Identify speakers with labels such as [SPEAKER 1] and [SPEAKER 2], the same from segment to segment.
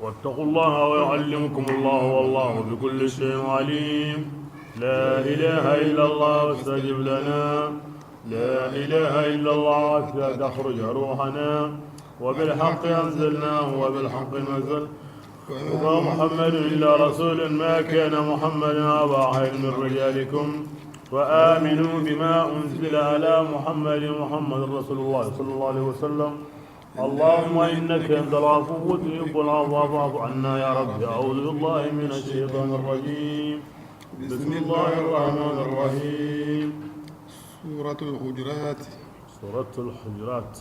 [SPEAKER 1] واتقوا الله ويعلمكم الله والله بكل شيء عليم. لا إله إلا الله واستجب لنا. لا إله إلا الله حتى تخرج روحنا. وبالحق أنزلناه وبالحق نزل. وما محمد إلا رسول ما كان محمد أبا أحد من رجالكم وآمنوا بما أنزل على محمد رسول الله صلى الله عليه وسلم. اللهم إنك أنت العفو تحب العفو فاعف عنا يا رب. أعوذ بالله من الشيطان الرجيم. بسم الله الرحمن الرحيم.
[SPEAKER 2] سورة الحجرات.
[SPEAKER 1] سورة الحجرات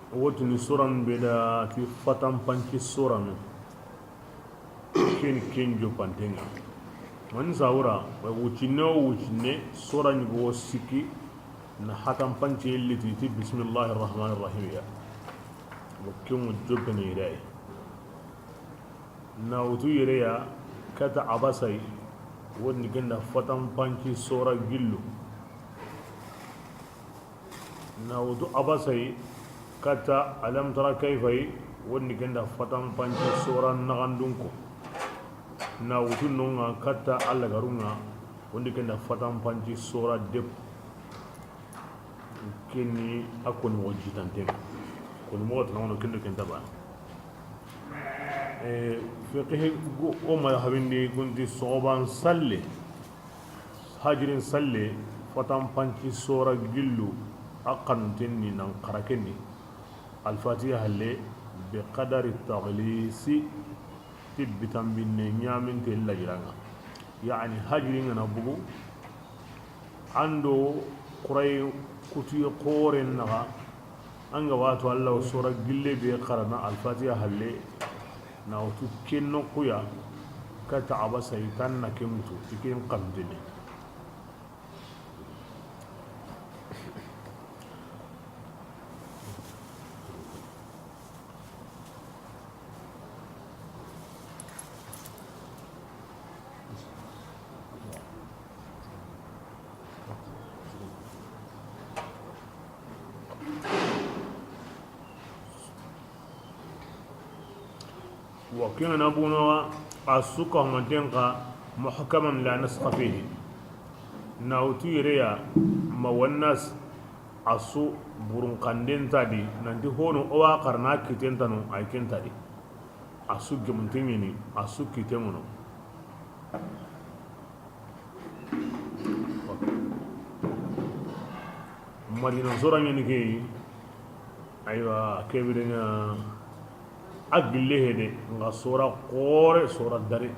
[SPEAKER 1] وتني سورة بدا في فتن بانكي سورة كين جو بانتينغا من زاورا وچنه سورة نغو سيكي نحاتم بانكي اللي تيتي بسم الله الرحمن الرحيم يا وكيوم جبني إلهي ناوتو يريا كتا عباسي ودني كنا فتن بانكي سورة جلو ناوتو عباسي كتا ألم ترى كيف ودني كنا فتن بانكي سورة نغندونكو ناوتو نونغا كتا ألا غرونغا ودني كنا فتن بانكي سورة دب كني أكون وجيتان تين كل موت نونو كنتا بان فقه أمة هبندي كنت صوبان سلي هاجرين سلي فتن بانكي سورة جلو أقن تني ننقركني الفاتحة اللي بقدر التغليس تبتن بالنيامن تلا جرانا يعني هاجرين نبغو عنده قري كتي قورن نغا أنغا واتو الله سورة جلي بقرنا الفاتحة اللي ناوتو كنو قيا كتعب سيطان نكمتو تكين قمدني وكان أبونا أسوكه مدينك محكما لا نسخ فيه ناوتي ريا موناس أسو برون قندين تادي نانتي هونو أوا قرنا كتين تانو أي كين تادي أسو جمتيني أسو كتيمونو مدينة زورا ينكي أيوة كيبيرنا أقله ده نغا سورة قورة سورة داري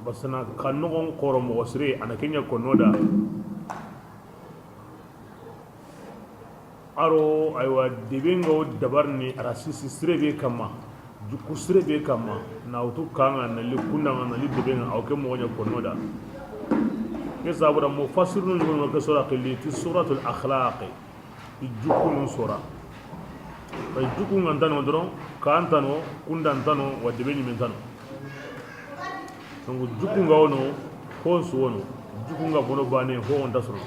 [SPEAKER 1] بس أنا كنوعن قورة مغسري أنا كنيا كنودا أرو أيوة دبينغو دبرني راسي سري بيه كما جوكو سري بيه كما ناوتو كانا نالي كونا نالي دبينغ أو كم وجه كنودا كسابورا مفسرون يقولون كسورة قلي سورة الأخلاق جوكو من سورة bay juku ngantano doron ka antano kundantano wadde be nyimantano donc juku nga wono ko su wono juku nga bono bane ho on dasro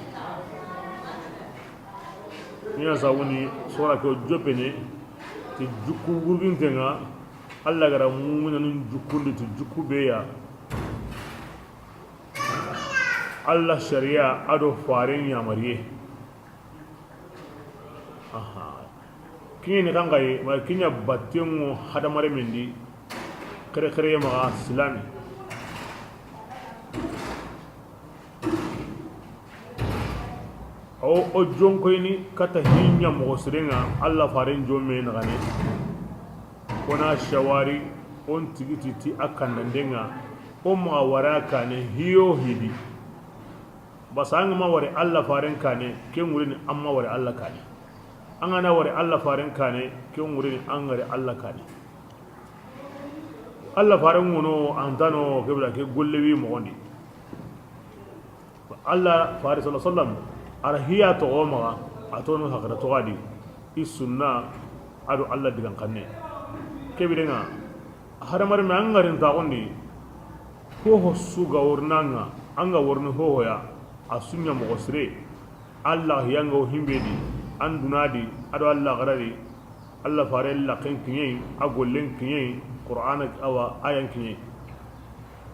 [SPEAKER 1] niya sawuni sora ko jopene ti juku gurginte nga alla gara mumuna nun jukundi ti juku beya alla sharia ado faren ya mariye aha kini kan gai ma kinya batengo hada mare mendi kare kare ma islami o jonko ni kata hinya mo sirenga alla faren jomme na gane kona shawari on tigiti ti akan ndenga o ma waraka ne hiyo hidi basang ma wari alla faren kane ken wurin amma wari alla kane an gana wari Allah farin kane kin wurin an gari Allah kane Allah farin wono an tano kebla ke gollewi mo gondi Allah faris sallallahu alaihi wasallam arhiya to goma atono hakata to gadi isunna adu Allah digan kanne kebirenga haramar me an garin ta gondi ko ho su ga wurnanga an ga wurni ho ya asunya mo gosre Allah yango himbedi andunadi ado Allah garari Allah fare la ken kinyi agollen kinyi Qur'an awa ayan kinyi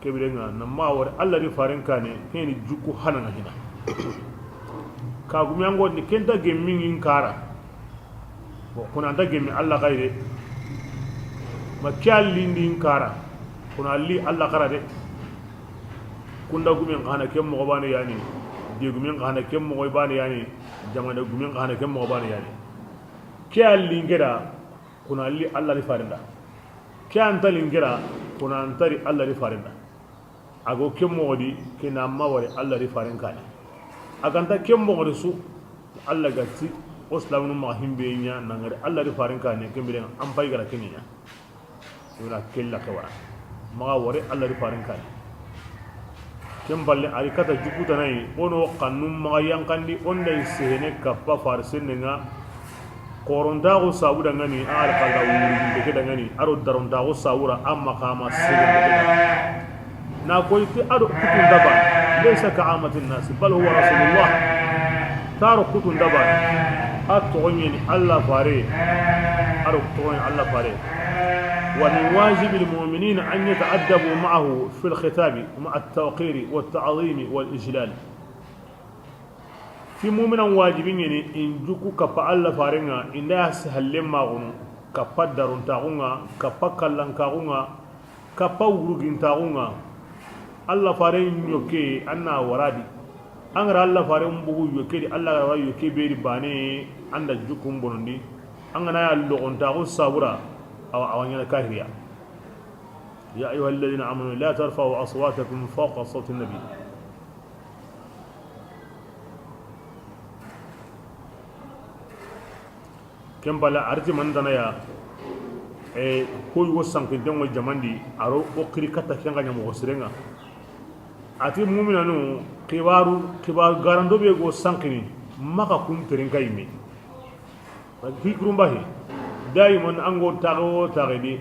[SPEAKER 1] kebirenga namma war Allah ri faren kane keni jukku hanana hina ka gumi yango ni kenta gemmin inkara bo kuna ta gemmi Allah gaire makyalli ndi inkara kuna li Allah garade kunda gumi ngana kem mo bane yani de gumi ngana kem mo bane yani jamana gumi ngana kem mo bane yani kyalli ngera kuna li Allah ri farenda kyan talin ngera kuna antari Allah ri farenda ago kem mo di kina mawari Allah ri faren kane aganta kem mo su Allah gatti oslamu ma himbe nya nangare Allah ri faren kane kembere am pay gara kenya wala kella kawara ma wari Allah ri faren kane kemballe ari kata jukuta nay ono kannum ma yankandi onde sehene kappa farsenga koronda go sabu dangani ar kala wuri de dangani aro daronda go sawura amma kama sirri na koy ti aro kutun daban laysa ka amatin nas bal huwa rasulullah taro kutun daban atogni Allah fare aro kutun Allah fare wa min wajib al mu'minin an yata'addabu ma'ahu fi al khitab ma'a at tawqir wa at ta'zim wal ijlal fi mu'minan wajibin ne in juku kappa Allah farenga inda sahalle magunu kappa darun taunga kappa kallan kaunga kappa urugin taunga Allah faren yoke anna waradi angara Allah faren bugu yoke di Allah gara yoke beri bane anda jukum bonondi angana ya logon taun sabura aw awanya kahiriya ya ayyuhalladhina amanu la tarfa'u aswatakum fawqa sawti an-nabi kembala arti mandana ya koy wo sankin den wo jamandi aro o kiri kata kenga nyamo gosirenga ati mu'mina no kibaru garando be go sankini maka kun terin kaymi hikrum bahi daiman ango tago tagedi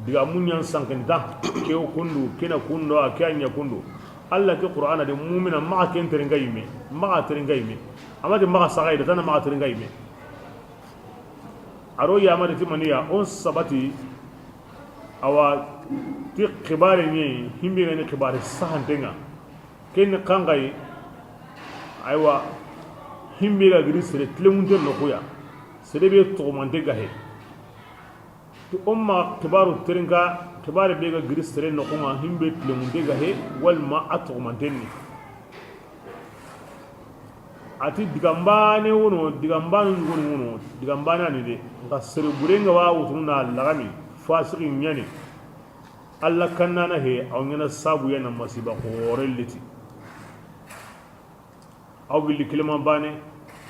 [SPEAKER 1] diga munyan sankin da ke kundu kena kundo akanya kundu Allah ke qur'ana de mu'mina maka ken terin kaymi maka terin kaymi amade maka sagaida tan maka terin kaymi aro ya mari timaniya on sabati awa ti khibare ni himbe ne khibare sahantenga ken kangai aywa himbe ga giri sere tlemunte no kuya sere be to mante gahe to umma khibaru teringa khibare be ga giri sere no kuma himbe tlemunte gahe wal ma atqumanteni ati digambane wono digambane ani de ka sere burenga wa wutuna lagami fasiqin yani alla kannana he aw ngena sabu yana masiba ko reliti aw bil kilima bane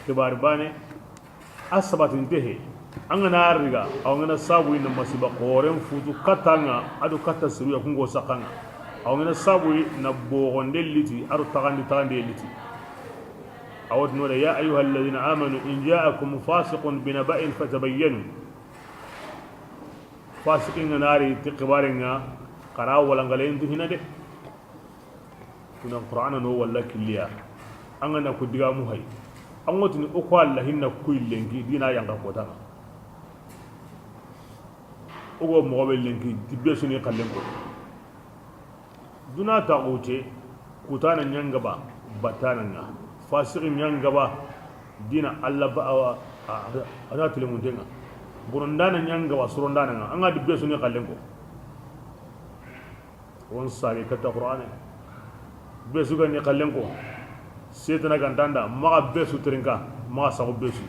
[SPEAKER 1] kibar bane asabatin tehe angana riga aw ngena sabu yana masiba ko ren futu katanga adu katta siru ya kungo sakanga aw ngena sabu na bogonde liti aru tagandi liti أود نقول يا أيها الذين آمنوا إن جاءكم فاسق بنبأ فتبينوا فاسقين ناري تقبارنا قراء ولنغلين هنا ده كنا القرآن نو ولا كليا أنا كدغا مهي أموتني أقوال لهن كل لنكي دينا ينغا كوتا أقوى مغابل لنكي تبيسوني قلنكو دون تاغوتي كوتانا نيانغبا باتانا fasiqin yan gaba dina Allah ba ana tilimun denga burundana yan gaba surundana nga anga dibbe suni kallen ko won sabe kata qur'ani be su gani kallen ko setana gandanda ma be su trinka ma sa be su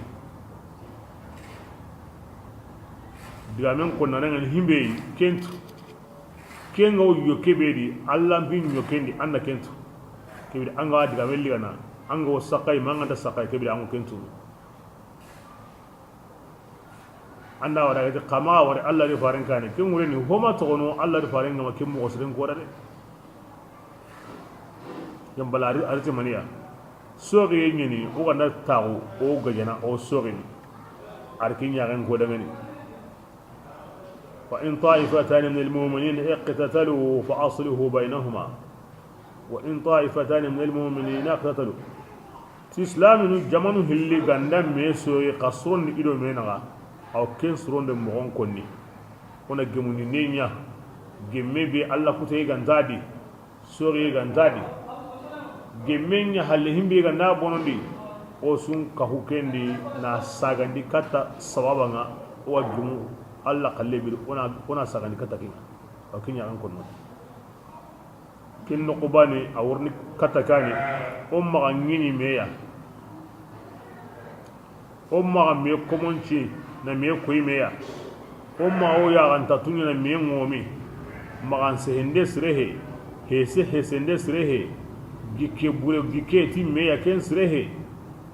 [SPEAKER 1] diga men ko nanan himbe kentu kengo yo kebedi Allah bin yo kendi anda kentu kebedi anga diga welli gana ango sakai manganda sakai kebira ango kentu anda wara ga kama wara Allah ri farin kane kin wure ni homa to no Allah ri farin ngama kin mo osren ko dade yam balari arti maniya soge yini o ganda tawo o gajana o soge ni arkin ya ran ko dangani fa in ta'ifatan min al-mu'minin iqtatalu fa aslihu bainahuma وإن طائفتان من المؤمنين اقتتلوا islami nu jamanu hilli ganda me soye ka soron ido me naga aw ken soron de mogon konni ona gemuni nenya gemme be alla kutay gandadi sori gandadi gemmenya halle himbe ganda bonondi o sun ka hukendi na sagandi kata sababa nga o jumu alla kalle bir ona sagandi kata kin aw kinya an konno kin no qubani awrni kata kani o ma ngini meya o ma me komonci na me koy meya o ma o ya anta tunya na me ngomi ma an se hende srehe hese hesende srehe gike bure gike ti meya ken srehe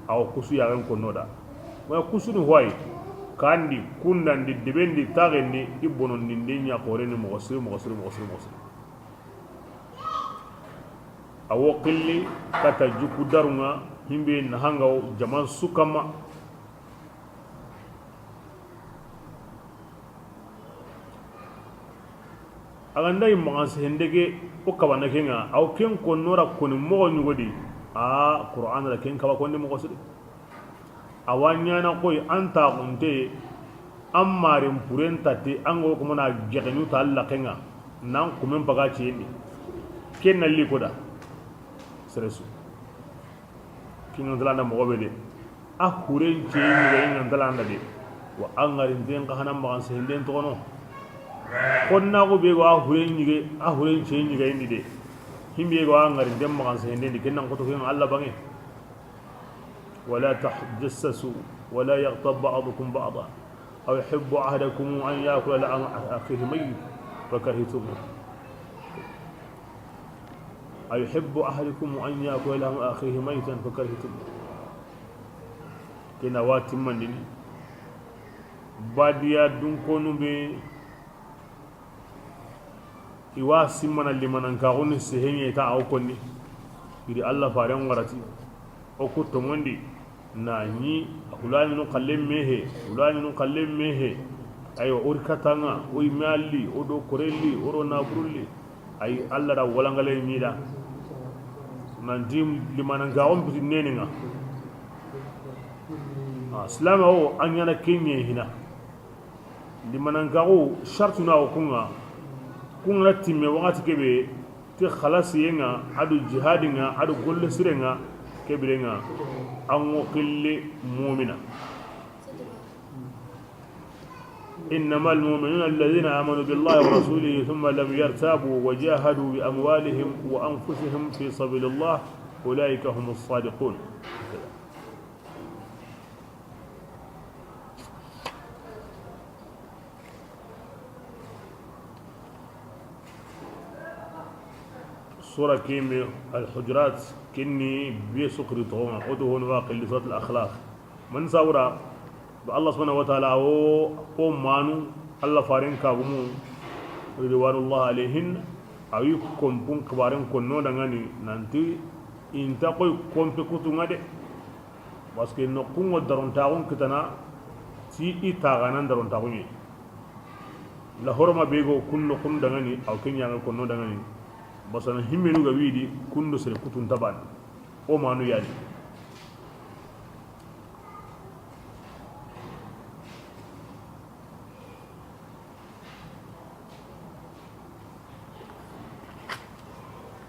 [SPEAKER 1] aw kusu ya ko noda wa kusu ni hoy kandi kundandi debendi tagendi ibonon nindinya koreni mo gosri awo qilli kata juku darunga himbe na hangaw jaman sukama aganda imangas hendege o kabana kenga aw ken ko nora koni mo nyugodi a qur'an la ken kaba konni mo gosri awanya na koy anta gunte ammarin purentati ango ko mona jegenu ta alla kenga nan kumen baga ciyeni ken nalli koda seresu kin ndala na mo bede a huren ciyeni re ndala ndade wa angarin den ka hanan magan se den to no konna ko be go a huren ciyeni ga indi de himbe go angarin den magan se den ken nan ko to ken alla bangi ولا تجسسوا ولا يغتب بعضكم بعضا أو يحب أحدكم أن يأكل لحم أخيه ميت فكرهتموه أو يحب أحدكم أن يأكل لحم أخيه ميتا فكرهتموه كنا واتم من دني باديا دونكونو بي iwasi mana limanan ka woni sehenye ta awkonni idi Allah faran warati o kutto mondi na ni hulani no kallem mehe ayo urkatanga o imali o do korelli o ro naburulli ay alla da walangale nyida man dim limanan gawon biti nenenga islama o anyana kenye hina limanan gawo shartuna o kunga timme wakati kebe ti khalas yenga adu jihadinga adu golle sirenga kebirenga ango qilli mu'mina إنما المؤمنون الذين آمنوا بالله ورسوله ثم لم يرتابوا وجاهدوا بأموالهم وأنفسهم في سبيل الله أولئك هم الصادقون سورة كيمي الحجرات كني بيسكر طوما قدوه نواقل لصوت الأخلاق من سورة الله سبحانه وتعالى او مانو الله فارين كابمو رضوان الله عليهن أي كومبون كبارين كونو دعاني نانتي إنتا كوي كومبي كتو ngade parce que no kungo daron taun kitana ti itaganan daron taunye la horma bego kunno kun dangani aw kenya ngal konno dangani basana himmenu ga wiidi kundo sere kutun taban o manu yaadi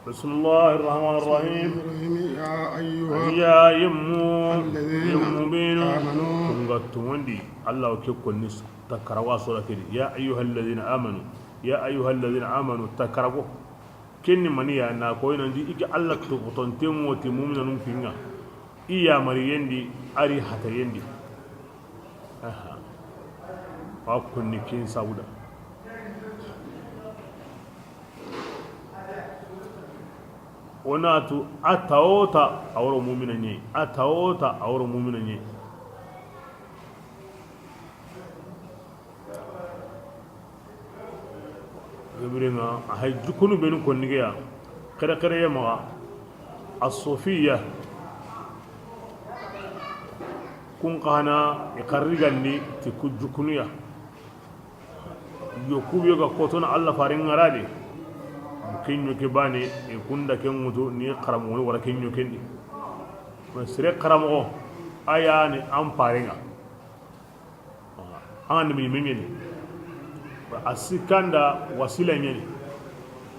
[SPEAKER 1] بسم الله الرحمن الرحيم يا يمو بينو كنغتوندي الله كيكون نس تكروا سوره يا ايها الذين امنوا تكروا kenni maniya na ko ina ndi igi Allah to botonte moti mu'mina nun finga iya mari yendi ari hata yendi aha wa kunni kin sauda onatu atawota awro mu'mina nye gabringa hay jukunu benu konnige ya kare yama as-sufiyya kun qana iqarrigandi ti kujukunu ya yokubiyo ga kotona Allah farin ngarade kinyo ke bane e kunda ken mutu ni qaramu wala kinyo kendi sere karamo aya ni am parenga an mi mengeni asikanda wasila nyeni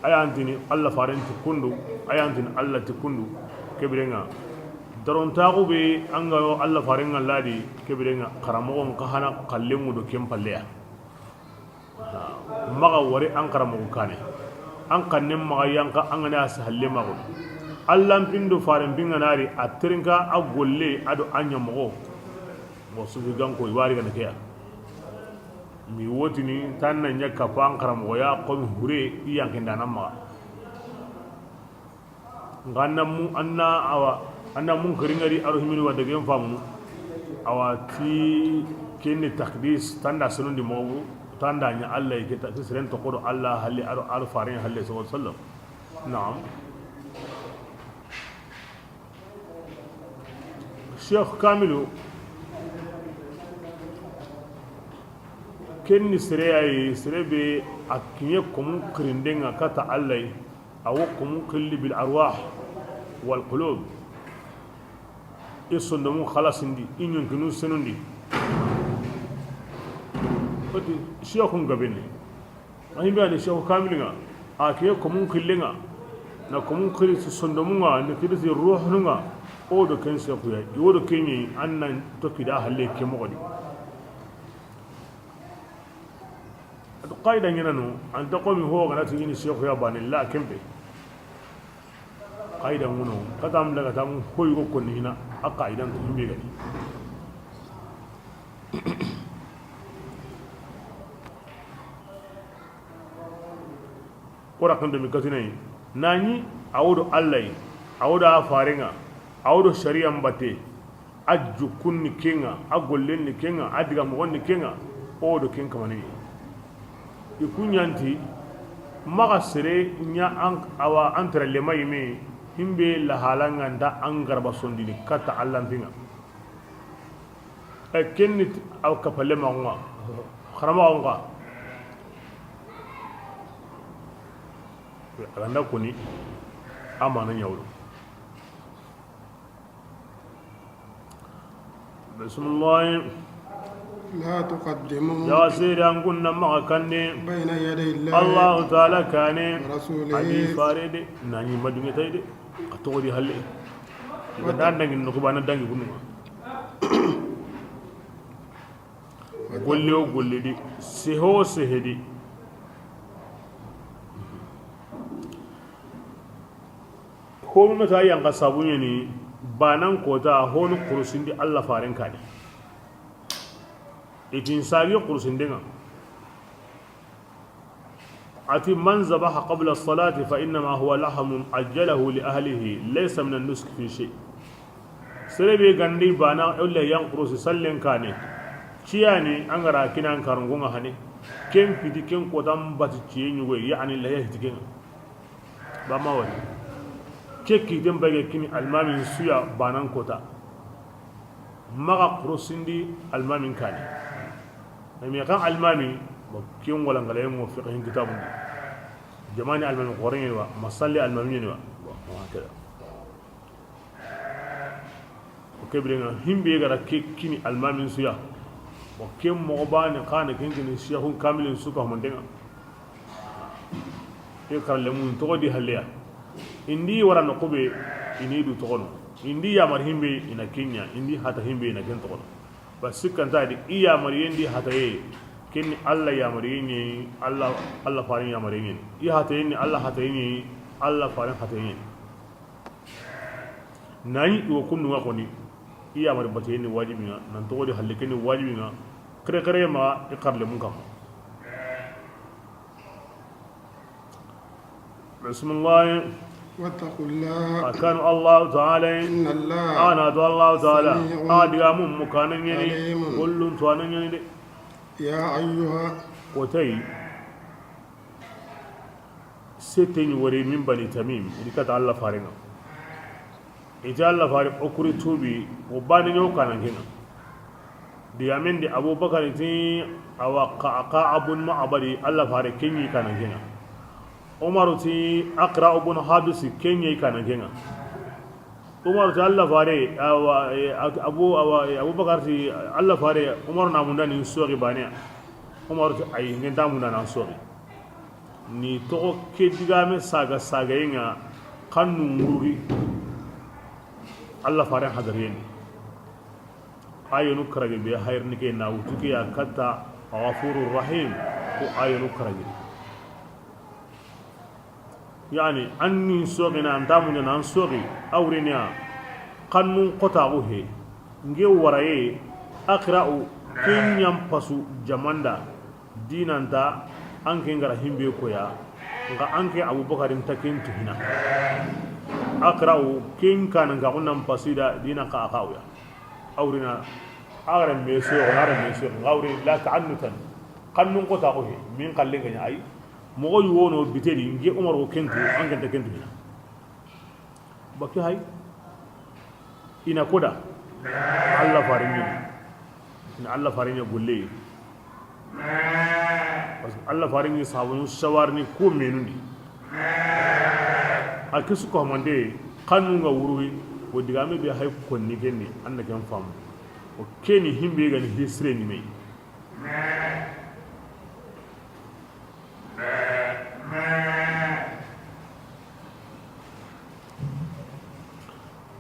[SPEAKER 1] aya antini alla farenti kundu aya antini alla tikundu kebirenga daron tagu be anga yo alla farenga ladi kebirenga karamo on kahana kallengu do kempalleya maga wari an karamo kane an kannem maga yanka an gana sahalle mago allan pindu faren binga nari atrinka agolle ado anya mago mo su gan ko wari gana keya mi wotini tanna nyaka fa an karamo ya ko hure iyanke ndana maga ganna mu anna mun karingari aro himini wadda gen famu awati kenne takdis tanda sunundi mogu tanda nya Allah yake ta siren to kodo Allah halli aro farin halle sallallahu alaihi wasallam na'am Sheikh Kamilu kenni sirebe akinye komun kirindenga kata Allah awo komun qilli bil arwah wal qulub isondomu khalasindi inyon kinu senundi oti shekhu ngabene ahimbe ani shekhu kamilinga akiye komun killenga na komun khiri sondomunga ne kidisi ruhnunga o do ken shekhu ya yodo kenyi annan tokida halle ke mogodi ado qaida ngenanu an taqomi ho ganati ni shekhu ya banilla kembe qaida nguno katam daga tam hoygo konni ina aqaidan to himbe gadi kora kan da mi katinai nani awdo Allah awdo farenga awdo sharia mbate ajju kunni kenga agollen ni kenga adiga mo wonni kenga odo ken kamani ikunyanti maga sere nya an awa antra le mayme himbe la halanga nda an garba sondini kata Allah tinga e kennit aw kapalle ma ngwa kharama ngwa randa kuni amana nyawlo bismillah
[SPEAKER 2] لا تقدموا
[SPEAKER 1] يا سيدي أن كنا معك
[SPEAKER 2] بين يدي
[SPEAKER 1] الله تعالى كان
[SPEAKER 2] ورسوله
[SPEAKER 1] حديث فارد ناني مدني تايد أتوقدي هل ودان دعين نكبانا دعين كنوا قوليو قولي سهو سهدي هو متى يانغ سابوني بانان كوتا هون كروسيندي الله فارن كاني itin sariyo kursindenga ati man zabaha qabla as-salati fa inma huwa lahamun ajjalahu li ahlihi laysa min an-nusk fi shay serebe gandi bana ulla yang kursi sallen kane ciyani angara kinan karungunga hane ken fiti ken kodam bati ciyenyu go yani la yahti ken ba mawani kekki dem bage kini almamin suya banan kota maga kurusindi almamin kane mais kan almami kin wala ngale mo fiqh kitab jamani almami qorin wa masalli almami ni wa hakala o kebrenga himbe gara kini almami suya o kem mo bani kana kin sheikhun kamilin suka mondenga e kalle mun to di haliya indi wara no kobe ini du to kono indi ya mar himbe ina kenya indi hata himbe ina ken to kono basikan tadi iya mariyendi hataye ken Allah ya mariyeni Allah farin ya mariyeni iya hataye Allah hataye Allah farin hataye nani wo kunu wa koni iya mari bateni wajibi nan to wadi hallikeni wajibi na kare ma ikarle mun kam bismillah
[SPEAKER 2] واتقوا الله
[SPEAKER 1] كان الله تعالى
[SPEAKER 2] إن الله
[SPEAKER 1] أنا دو الله تعالى أدي أمم مكان يعني
[SPEAKER 2] عليم.
[SPEAKER 1] كل توانا يعني
[SPEAKER 2] يا أيها
[SPEAKER 1] وتي ستين وري من بني تميم اللي كانت الله فارنا إذا الله فارق أكري توبي وباني نيو كان هنا دي أمين دي أبو بكر تي أو قاعب معبري الله فارق كيني كان هنا Umaru ti Aqra ibn Habis Kenya kana genga umar ta Allah fare abu bakar ti Allah fare umar na munda ni sori bane umar ta ay ngenta munda na sori ni to ke digame saga yinga kannu nguri Allah fare hadarin ayunu karage be hayr nike na wutuki ya katta ghafurur rahim ko ayunu karage yani anni sogina andamunya nan sogi awrinya qannun qota'u he nge waraye aqra'u kinyam pasu jamanda dinanta anke ngara himbe koya nga anke abubakarin takin tuhina aqra'u kin kan nga unnam pasida dina ka aqawya awrina agram meso ngawri la ta'annutan qannun qota'u he min qallinga ay mogo yuwono biteli nge umar ko kentu anganta kentu ina bakki hay ina koda Allah farini ina Allah farini golle parce que Allah farini sabunu shawarni ko menuni akisu ko mande kanu nga wuruwi o digame be hay ko ni genni anda ken fam o keni himbe gani hisre ni me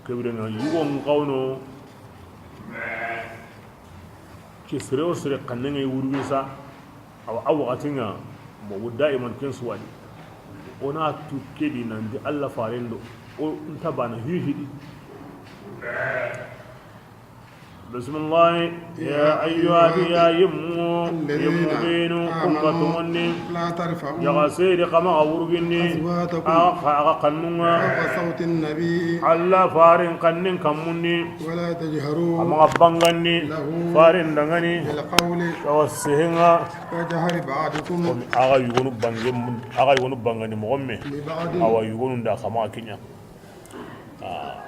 [SPEAKER 1] kebirena yugon qawno ki sere kanne wurwi sa aw atinga mo daiman ken suwadi ona tukedi nandi Allah farendo o ntabana hihidi بسم الله يا أيها يمو بينو كمكتمني
[SPEAKER 2] لا ترفعوا
[SPEAKER 1] يا سيدي كما أورجني قنونا
[SPEAKER 2] صوت النبي
[SPEAKER 1] الله فارن قنن كمني
[SPEAKER 2] ولا تجهروا
[SPEAKER 1] أما بانغني فارن دغني
[SPEAKER 2] بالقول
[SPEAKER 1] توسهنا
[SPEAKER 2] كجهر بعضكم
[SPEAKER 1] أغا يغنو بانغني مغمي أو يغنو دا كما كنيا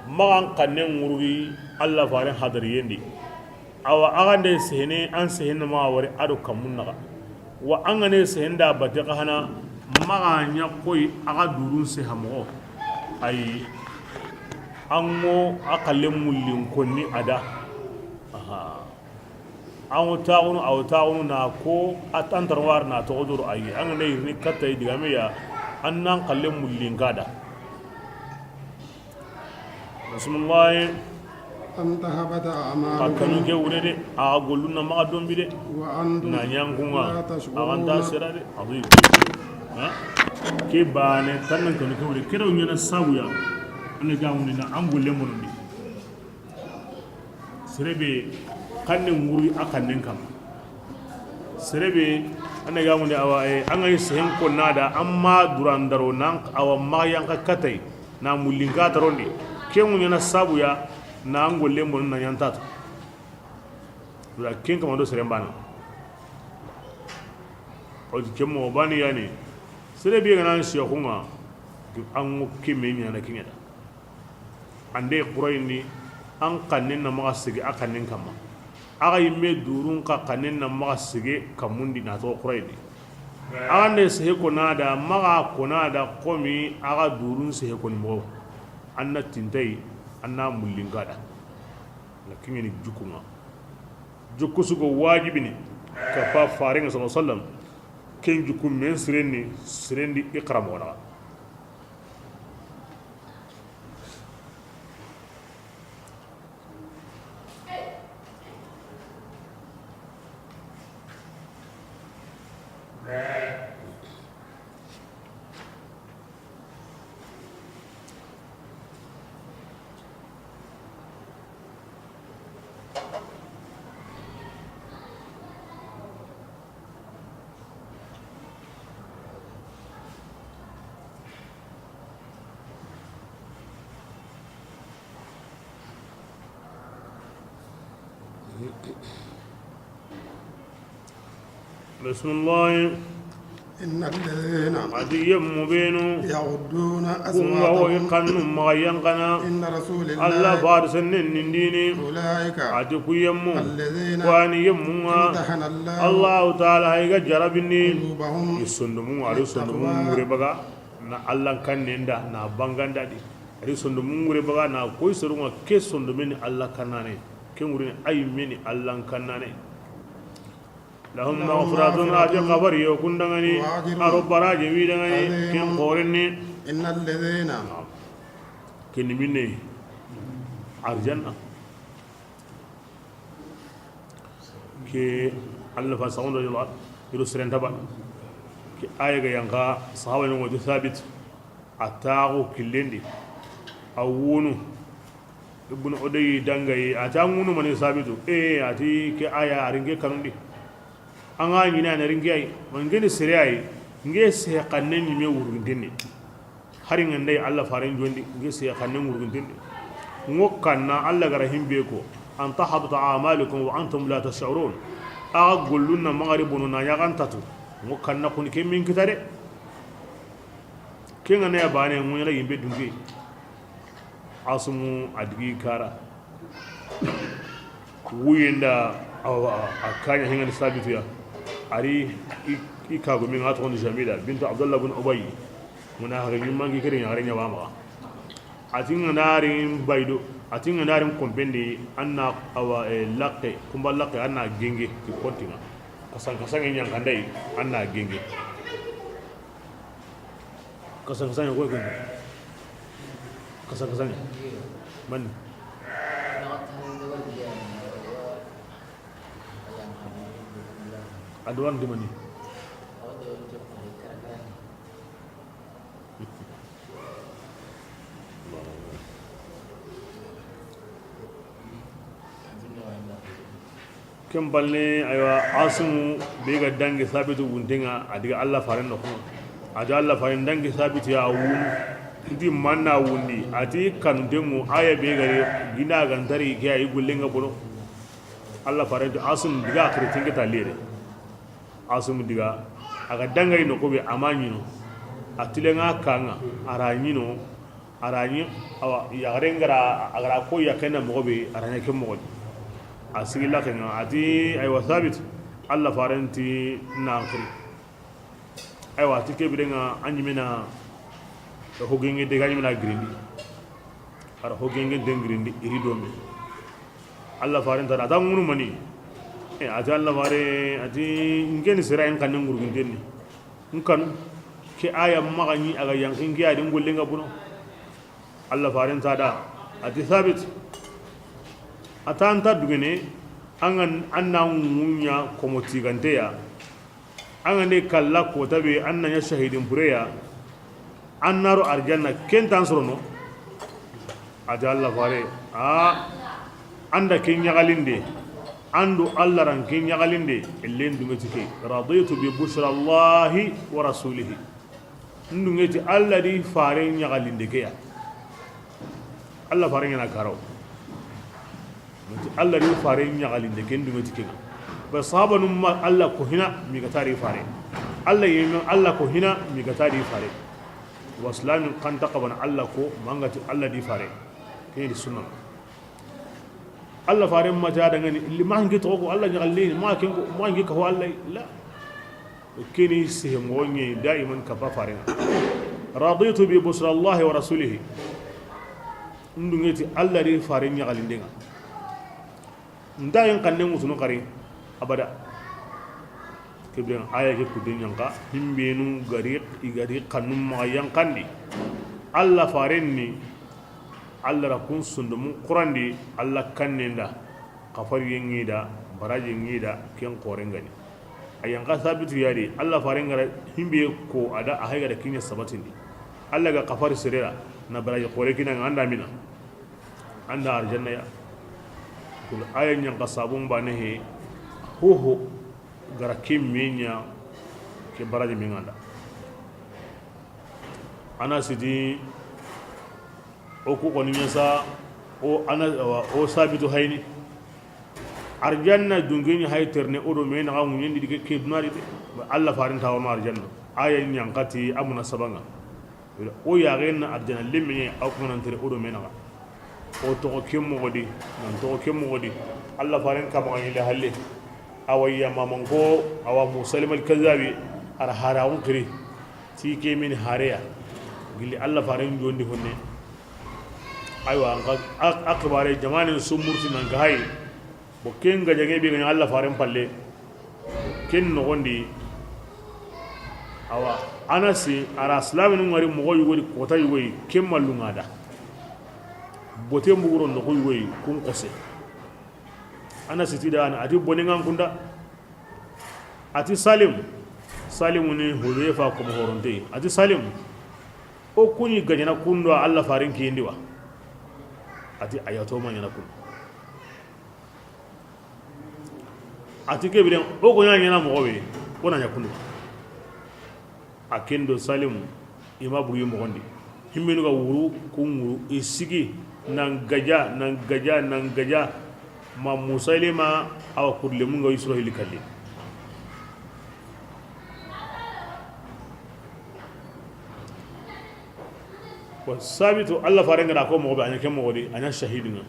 [SPEAKER 1] magan kannen ngurgi Allah farin hadariyendi awa agande sehne an sehne ma wari ado kamun naga wa angane sehenda bataka hana maganya koy aga durun se hamo ay ango akalle mullin konni ada aha ango taunu na ko atantarwar na to odur ay angane ni katay digame ya annan kalle mullin gada بسم الله
[SPEAKER 2] أن تهبط أعمالكم
[SPEAKER 1] أكنو كي ولدي أقولنا ما أدون بيدي
[SPEAKER 2] وأنتم
[SPEAKER 1] نانيانكونا
[SPEAKER 2] لا تشعرون
[SPEAKER 1] أغانتا سيرادي عظيم كي باني تنن كنو كي ولدي كده ونينا ساويا أنا جاونينا أمبو لمن دي سربي كان نغوري أكنن كم سربي أنا جاوني أوا أنا يسهم كنا دا أما دراندرو نانك أو ما يانك كتاي نامولينكا تروندي kemu nyana sabu ya na angolle mon na nyantata la ken kama do serembana o kemu bani yani sere bi ngana shi khunga an kemme nyana kinyada ande qurayni an kanin na magasigi akanin kama aga yimme durun ka kanin na magasigi kamundi na to qurayni ande se ko nada maga ko nada komi aga durun se ko mo anna tintai anna mullingada lakin ni jukuma jukku sugo wajibi ne ka fa farin sallallahu alaihi wasallam ken jukku men sirendi ikram wala بسم الله
[SPEAKER 2] إن الذين
[SPEAKER 1] عدي مبين
[SPEAKER 2] يغضون
[SPEAKER 1] كم هو
[SPEAKER 2] أصواتهم
[SPEAKER 1] يقن ما ينقنا
[SPEAKER 2] إن رسول
[SPEAKER 1] الله
[SPEAKER 2] الله
[SPEAKER 1] فارس الننديني
[SPEAKER 2] أولئك
[SPEAKER 1] عدكو يمو
[SPEAKER 2] الذين
[SPEAKER 1] واني يمو
[SPEAKER 2] امتحن
[SPEAKER 1] الله تعالى هيغا جربني
[SPEAKER 2] قلوبهم
[SPEAKER 1] يسندمو على سندمو مربغا na Allah kan nenda na banganda di ari sondo mungure baga na koy sorunga ke sondo men Allah kanane ke ngure ay men Allah kanane lahum maghfiratun ajr qabri yo kundangani aro baraje wi dangani ken qorenni
[SPEAKER 2] innal ladhina
[SPEAKER 1] ken minne arjanna ke Allah fa sawndo jalla iru siren taba ke aya ga yanka sahaba no wajhu thabit atago killendi awunu ibn uday dangayi atangunu mani sabitu ati ke aya aringe kanundi anga nyina na ringe ay mangeni siriyai nge se kannen ni me wurundinni hari ngandai Allah faran jondi nge se kannen wurundinni ngokanna Allah gara himbe ko an tahabta a'malukum wa antum la tash'urun agulluna maghribun na yagantatu ngokanna kun ke min kitare kenga ne bane ngunyala yimbe dungi asumu adigi kara wuyenda akanya hinga sabitu ya ari ikago min ato on jamila bintu abdullah ibn ubay muna harin mangi kirin ya renya bama atinga narin baydo atinga narin kompendi anna awa laqe kumba laqe anna genge ki kontinga kasan nyang kandai anna genge kasan ko kasan man aduan di mana kembalne aywa asimu bega dangi sabitu wundenga adiga Allah faran no ada Allah faran dangi sabitu ya wun ndi manna wundi ati kandengu aya bega gina gantari ke ay gullenga bono Allah faran asim diga akhritinga talire asim diga aga dangay no ko be amanyino atilenga kanga aranyino aranyi awa yagrengara agara ko yakena mo be aranya ke mo asigila kenga ati ay wasabit Allah faranti nankri ay wati ke bidenga anyimena to hogenge de ganyimena grindi ara hogenge de grindi iridomi Allah faranta da ngunu mani ati Allah mare ati ngeni sirayen kanen ngurgundenni nkan ke aya magani aga yankin giya din gullenga buno Allah faranta da ati sabit atanta dugene anna munya komoti ganteya angane kalla ko tabe anna ya shahidin bureya annaro arjanna kentan sorono ajalla fare anda kin yagalinde andu Allah ran kin yagalinde illen dungeti raditu bi bushra Allah wa rasulihi ndungeti Allah di fare yagalinde ke ya Allah fare yana karaw Allah di fare yagalinde ken dungeti ke ba sabanum ma Allah ko hina mi ga tari fare Allah yemin Allah ko hina mi ga tari fare waslamin kan taqaban Allah ko mangati Allah di fare ke di sunna Allah fare ma ta daga ni ma ngi to ko Allah yagalini ma ken ko ma ngi ko Allah la kini sihim wonye daiman ka fa fare raditu bi busra Allah wa rasulihi ndungeti Allah di fare yagalinde nga ndayen kanne musuno kari abada kibren aya ke kudin yanka himbenu gari igari kanum ma yankandi Allah farenni Allah rakun sundumu qurandi Allah kannenda kafar yengida baraje ngida ken korengani ayanka sabitu yadi Allah farengara himbe ko ada ahayga da kinya sabatindi Allah ga kafar sirira na baraje kore kina anda mina anda arjanna ya kul ayan yanka sabun bane he hoho gara kimmenya ke baraje minganda ana sidi o ku koni nyasa o ana o sabitu hayni arjanna dungeni hayterne odo men ga munyendi dige ke dunari de Allah farin tawo ma arjanna aya nyankati amuna sabanga o ya genna arjanna limmi aw kunan tere odo men ga o to ko kemmo godi nan to ko kemmo godi Allah farin kama ngile halle awayya mamango awa musalim al-kazabi ar harawun kiri ti ke min hariya gili Allah farin jondi honne aywa akbare jamani sumurti nan gahay bo ken ga jange bi ga Allah faren palle ken no gondi awa anasi ara islamin ngari mo goy wori kota yoy ken malunga da bote mbuguro no goy woy kun qose anasi tidana ati boningan kunda ati salimu ni hudayfa ko horonte ati salim o kuni ganyana kundo Allah farin ki indiwa ati ayato man yana kun ati ke bilen o ko nyana mo gobe wona nya kundu akendo salimu ima bugi mo gondi himmenu ga wuru kun wuru isigi nan gaja ma musailima awa kurle mun ga yusro hilikalle sabitu Allah farenga da ko mo be anya kemo godi anya shahidun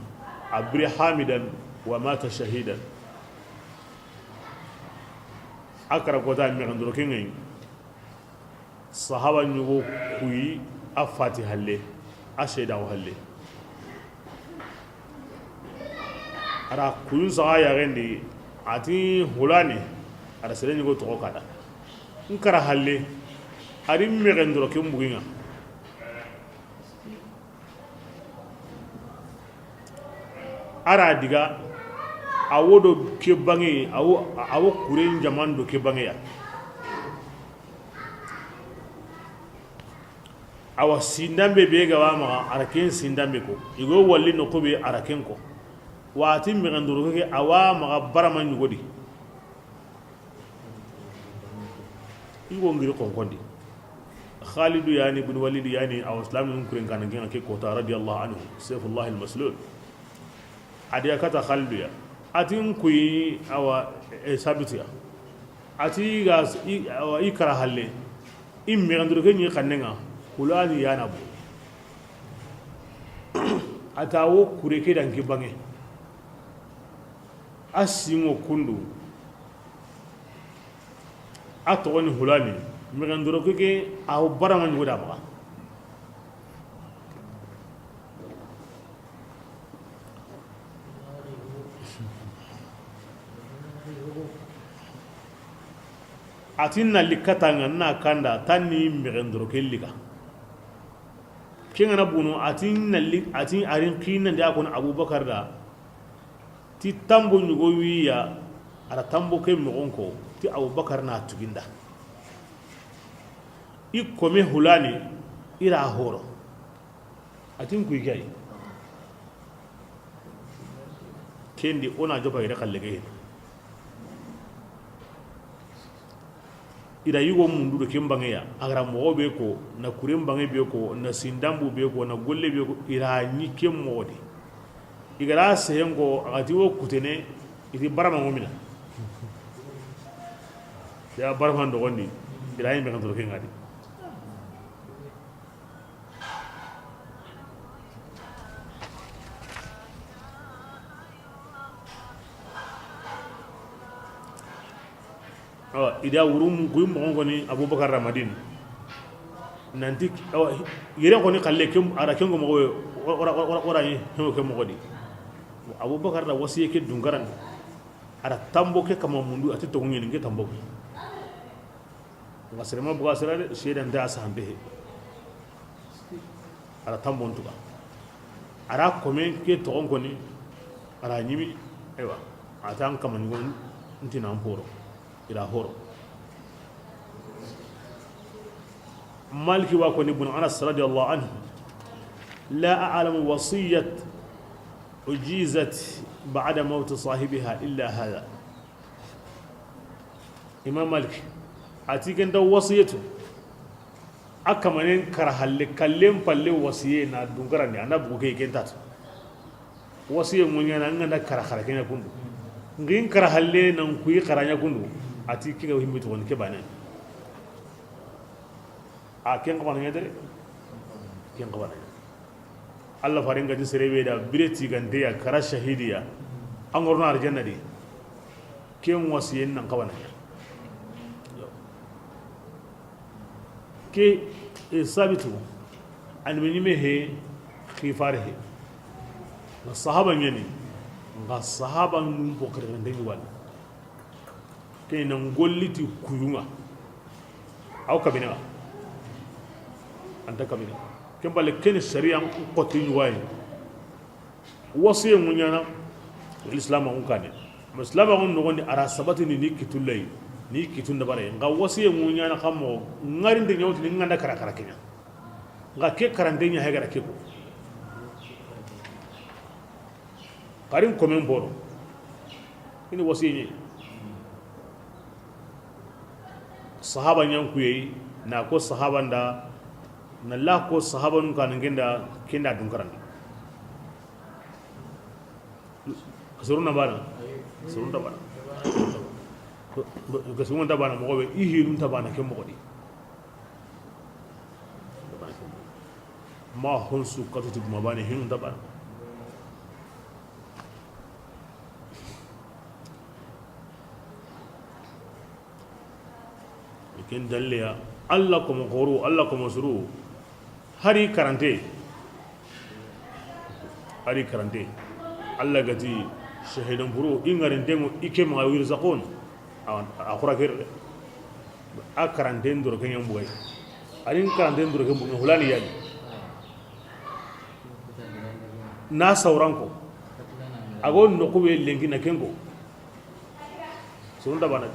[SPEAKER 1] abri hamidan wa mata shahidan akara ko ta mi ngandoro kingai sahaba nyugo kuyi afati halle asheda halle ara kuyun sa ya rendi ati hulani ara sere nyugo to kada nkara halle ari mi ngandoro kimbuginga ara diga awo do ke bange awo kuren jaman do ke bange ya awa sindambe be ga wama araken sindambe ko igo walli no ko be araken ko wati mi ganduro ke awa ma barama nyugodi igo ngiri kon kondi Khalidu yani ibn Walid yani aw islamin kuren kan ngena ke ko ta radiyallahu anhu sayfullah al-maslul adiya kata Khalidu ya atin kuyi awa sabitu ya ati ga awa ikara halle imme ganduro ke ni kannenga kulani yana bu atawo kureke dan ki bange asimo kundu atoni hulani mi ganduro ke aw barama nyuda ba atinna likatanga na kanda tanni mi ganduro ke liga kinga na bunu atin arin kinan da akon abubakar da ti tambo nyugo wiya ara tambo ke mi gonko ti abubakar na tuginda ikome hulani ira horo atin ku gai kendi ona joba ira kallege ida yugo mundu do kembange ya agara mo be ko na kurem bange be ko na sindambu be ko na golle be ko ira ni kemmodi igara sehengo agati wo kutene iti barama ngomina ya barama ndo gondi ira yimbe kan to ke ngadi ida wurum kuy mo ngoni abubakar ramadin nanti yere ko ni kalle kem ara kengo mo ora ni hemo kem mo di abubakar da wasiye ke dungaran ara tambo ke kama mundu ati to ngini ke tambo ngasere ma buga sere shedan da sambe ara tambo ntuka ara kome ke to ngoni ara nyimi ewa atan kama ngon ntina mporo ila horo مالك واكون ابن انس رضي الله عنه لا اعلم وصيه اجيزت بعد موت صاحبها الا هذا امام مالك اتيكن دو وصيته akamanен karahalle kallem palle wasiye na dungarani anabu ke kentat wasiye munyana ngana karahara kenya kundu ngin karahalle nan kuyi karanya kundu ati kinga himmitu won ke banen a ken ko ngene dere ken ko Allah faringa di serebe da bireti gande ya kara shahidiya an gorno arjanna di ken wasiyen nan kawana ke sabitu an minime he khifarihi sahaba nyani nga sahaba num po kare ndengi wal ke nan golliti kuyunga aw kabina anta kabina kembale ken sharia ko tin way wasiye munyana islam on kane islam on no gondi ara sabati ni kitulay ni kitunda bare nga wasiye munyana xamo ngarinde nyawti ni nganda kara kara kenya nga ke karande nya hegara ke ko karim komen boro ini wasiye ni sahaba nyan kuyi na ko sahaban da na la ko sahaban kan ngenda kenda dun karande suruna bana ko suruna bana mo be ihirun tabana ke mo di ma honsu katutu mabane hin tabana ken dalliya Allah ko mo goro Allah ko mo suru hari karante Allah gati shahidan buru ingaren demo ike ma wirzaqon akura ker akarante ndoro kenyam bugai alin karante ndoro kem bugai hulani yani na sauranko agon no ko be lengi na kengo sunda bana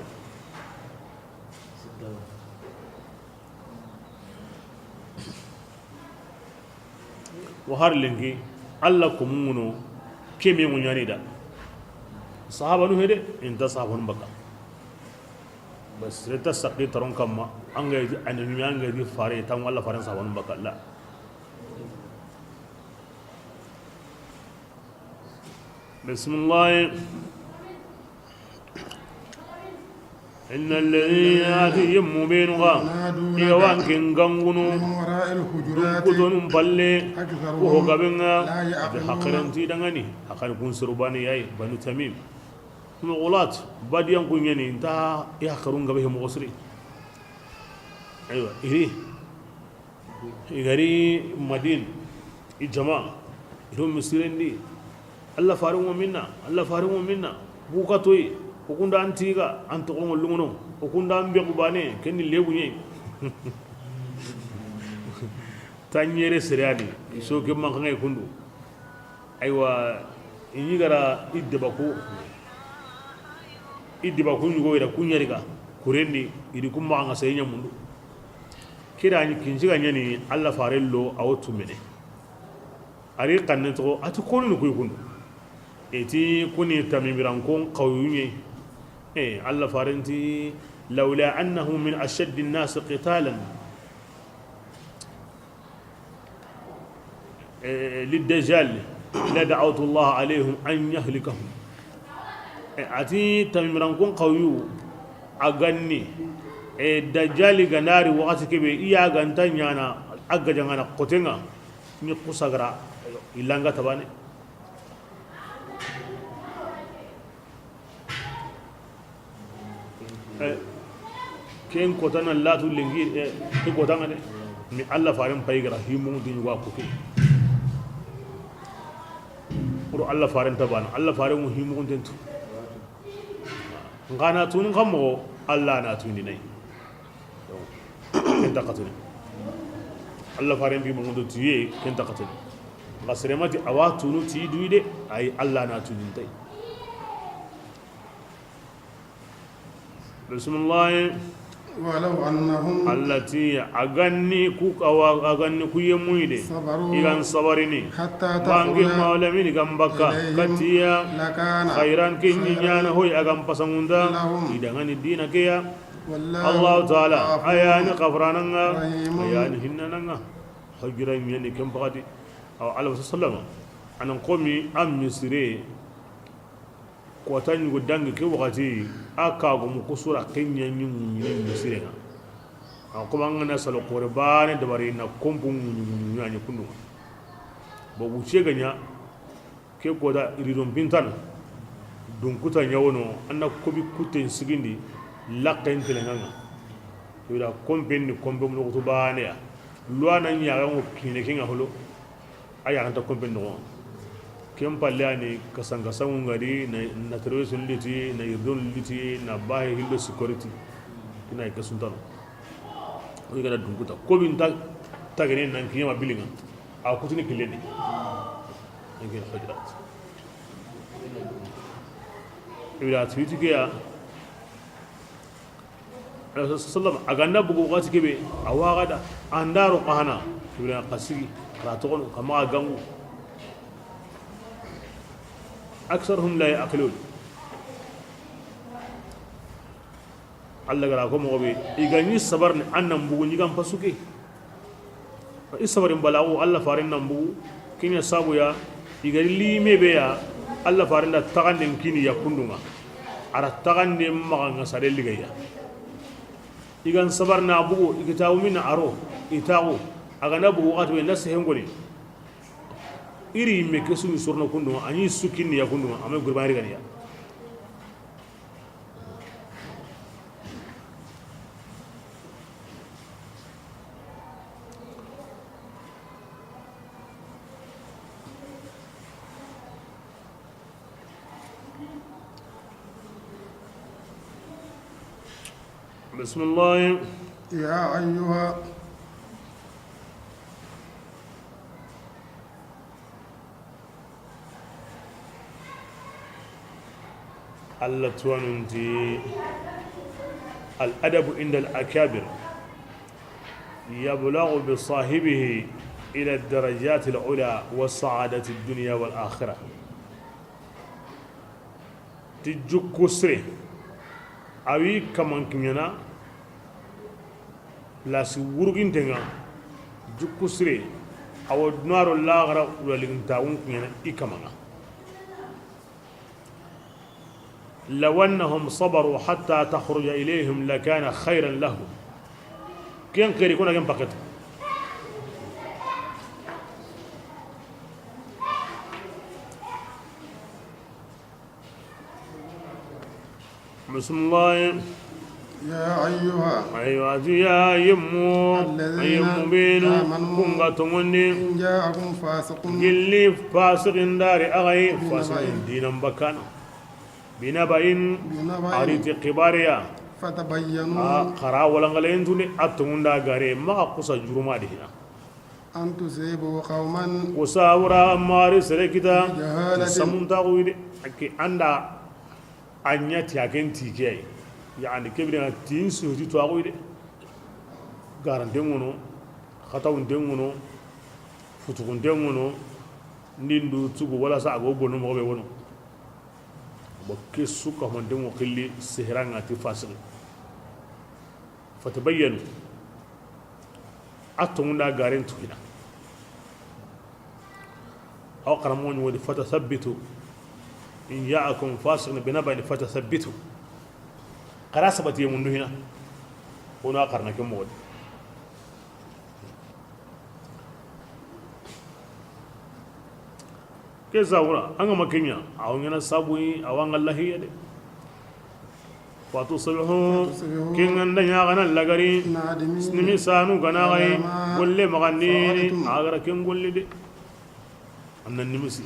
[SPEAKER 1] wa har lengi Allah ko munno keme mun yani da sahaba nu hede inta sahabun baka bas reta saqi taron kamma an ga yi annabi an ga yi fare tan walla faran sahabun baka la bismillah إن الذين آتيهم مبينها إيوان كنغنغنو كتون بالي وهو قبنا حقرن تيدغني حقن كون سرباني ياي بنو تميم مغولات بديان كون يعني انت يحقرون قبه مغسري ايوه إيغاري مدين الجماعة إلهم مسيرين دي الله فارغ منا بوكاتوي okunda antiga anto ko lungono okunda ambe kubane kenni legunye tanyere seriani so ke man ngay kundu aywa yi gara idde bako nyugo wira kunyariga kurendi idi kumma nga saynya mundu kirani kinjiga nyani alla farello awtu mene ari kanne to atu konu ko kundu eti kuni tamimiran kon qawunye الله فارنتي لولا أنه من أشد الناس قتالا للدجال لدعوت الله عليهم أن يهلكهم أتي تمرنكم قويو أغني الدجال غناري وقت كبير إيا غنتان يانا أغجانا قتنا نقص غرا إلانغا تباني ken kotana latu lengi ke kotanga de mi Allah faran paygra himu din wa ko ke ro Allah faran tabana Allah faran mu himu den tu ngana tun ngamo Allah na tuni nay ken takatuni Allah faran bi mu ndo tuye ken takatuni ngasremati awatu nu ti duide ay Allah na tuni tay بسم الله
[SPEAKER 2] ولو أنهم
[SPEAKER 1] التي أغني كوك أو أغني كوي مويدي إذا صبرني
[SPEAKER 2] حتى
[SPEAKER 1] بانجي مولمين غمبكا كتيا خيران كيني نيانا هوي أغم بسموندا إذا غني الدين كيا الله تعالى أيان قفرانا أيان هنانا حجرين يعني كم بغادي أو على وسلم أنا قومي أم مصري kwatan gudangi ke wakati aka go mu kusura kenya nyum misirena kuma ngana salo qorbane da bari na kompun nyanya kundu bo wuce ganya ke ko da iridon bintan dun kuta nyawono anna ko bi kuten sigindi laqen telenganga to da kompen ni kombe mu ko bane ya luana nya ga mo kine kinga holo aya anta kompen no kem palyani kasangasangu ngari na terrorism liti na irdon liti na bahe hildo security kina ikasuntano o igana dunkuta ko bin ta gane nan kiyama bilinga a kutuni kileni ngel hujrat ibra twiti ke Rasul sallam aganda bugu wati kebe awagada andaro qahana ibra qasigi ratogon kama gangu aksarhum la yaqilun Allah gara ko mo be igani sabar ni annan bugu ni gam pasuke isabarin balawo Allah farin nan bugu kinya sabu ya igari lime be ya Allah farin da tagandin kini ya kundunga ara tagandin maganga sare ligaya igan sabar na bugu igitawu min aro itawu aga na bugu atwe nas hengoli iri me kesu mi sorno kundu ani sukin ya kundu ame gurbari ganiya بسم الله
[SPEAKER 2] يا أيها
[SPEAKER 1] اللتواننتي الأدب عند الأكابر يبلغ بصاحبه إلى الدرجات العلى والسعادة الدنيا والآخرة تجوك سري أوي كمان كمينا لا سورغين تنغا جوك سري أو نار اللاغرة ولا لنتاون كمينا إكمانا لو أنهم صبروا حتى تخرج إليهم لكان خيرا لهم كين خير يكون كين باكت بسم الله
[SPEAKER 2] يا أيها
[SPEAKER 1] يا يمو يمو بين كونغا تموني
[SPEAKER 2] إن جاءكم فاسق
[SPEAKER 1] جلي فاسق داري أغاي فاسق دينا بكان بنبأ أريد قباريا
[SPEAKER 2] فتبينوا
[SPEAKER 1] قرا ولنغلين توني أتمنى غاري ما قصة جرما دهنا
[SPEAKER 2] أن تصيبوا قوما
[SPEAKER 1] وساورا ماري سركتا
[SPEAKER 2] بجهالة
[SPEAKER 1] سمنتا قويد أكي أندا أنياتي أكين تيكي يعني كبيرنا تين سوتي تواقويد غارن دمونو خطاون دمونو فتوكون دمونو نيندو تسوكو ولا ساقو بونو مغبي ونو بكي سوكا من دمو قلي سهران فاسق فتبينوا أتمنى غارين تهنا أو قرمون ودي فتثبتوا إن جاءكم فاسق بنبأ فتثبتوا قراسبة يمنو هنا هنا قرنا كم ودي كيسا ورا أنا مكينيا أو أنا سابوي أو أنا الله هي ده فتصبحوا كين عندنا غنا لغري نمي سانو غنا غاي ولا مغني أغرى كين قول لي أن النمسي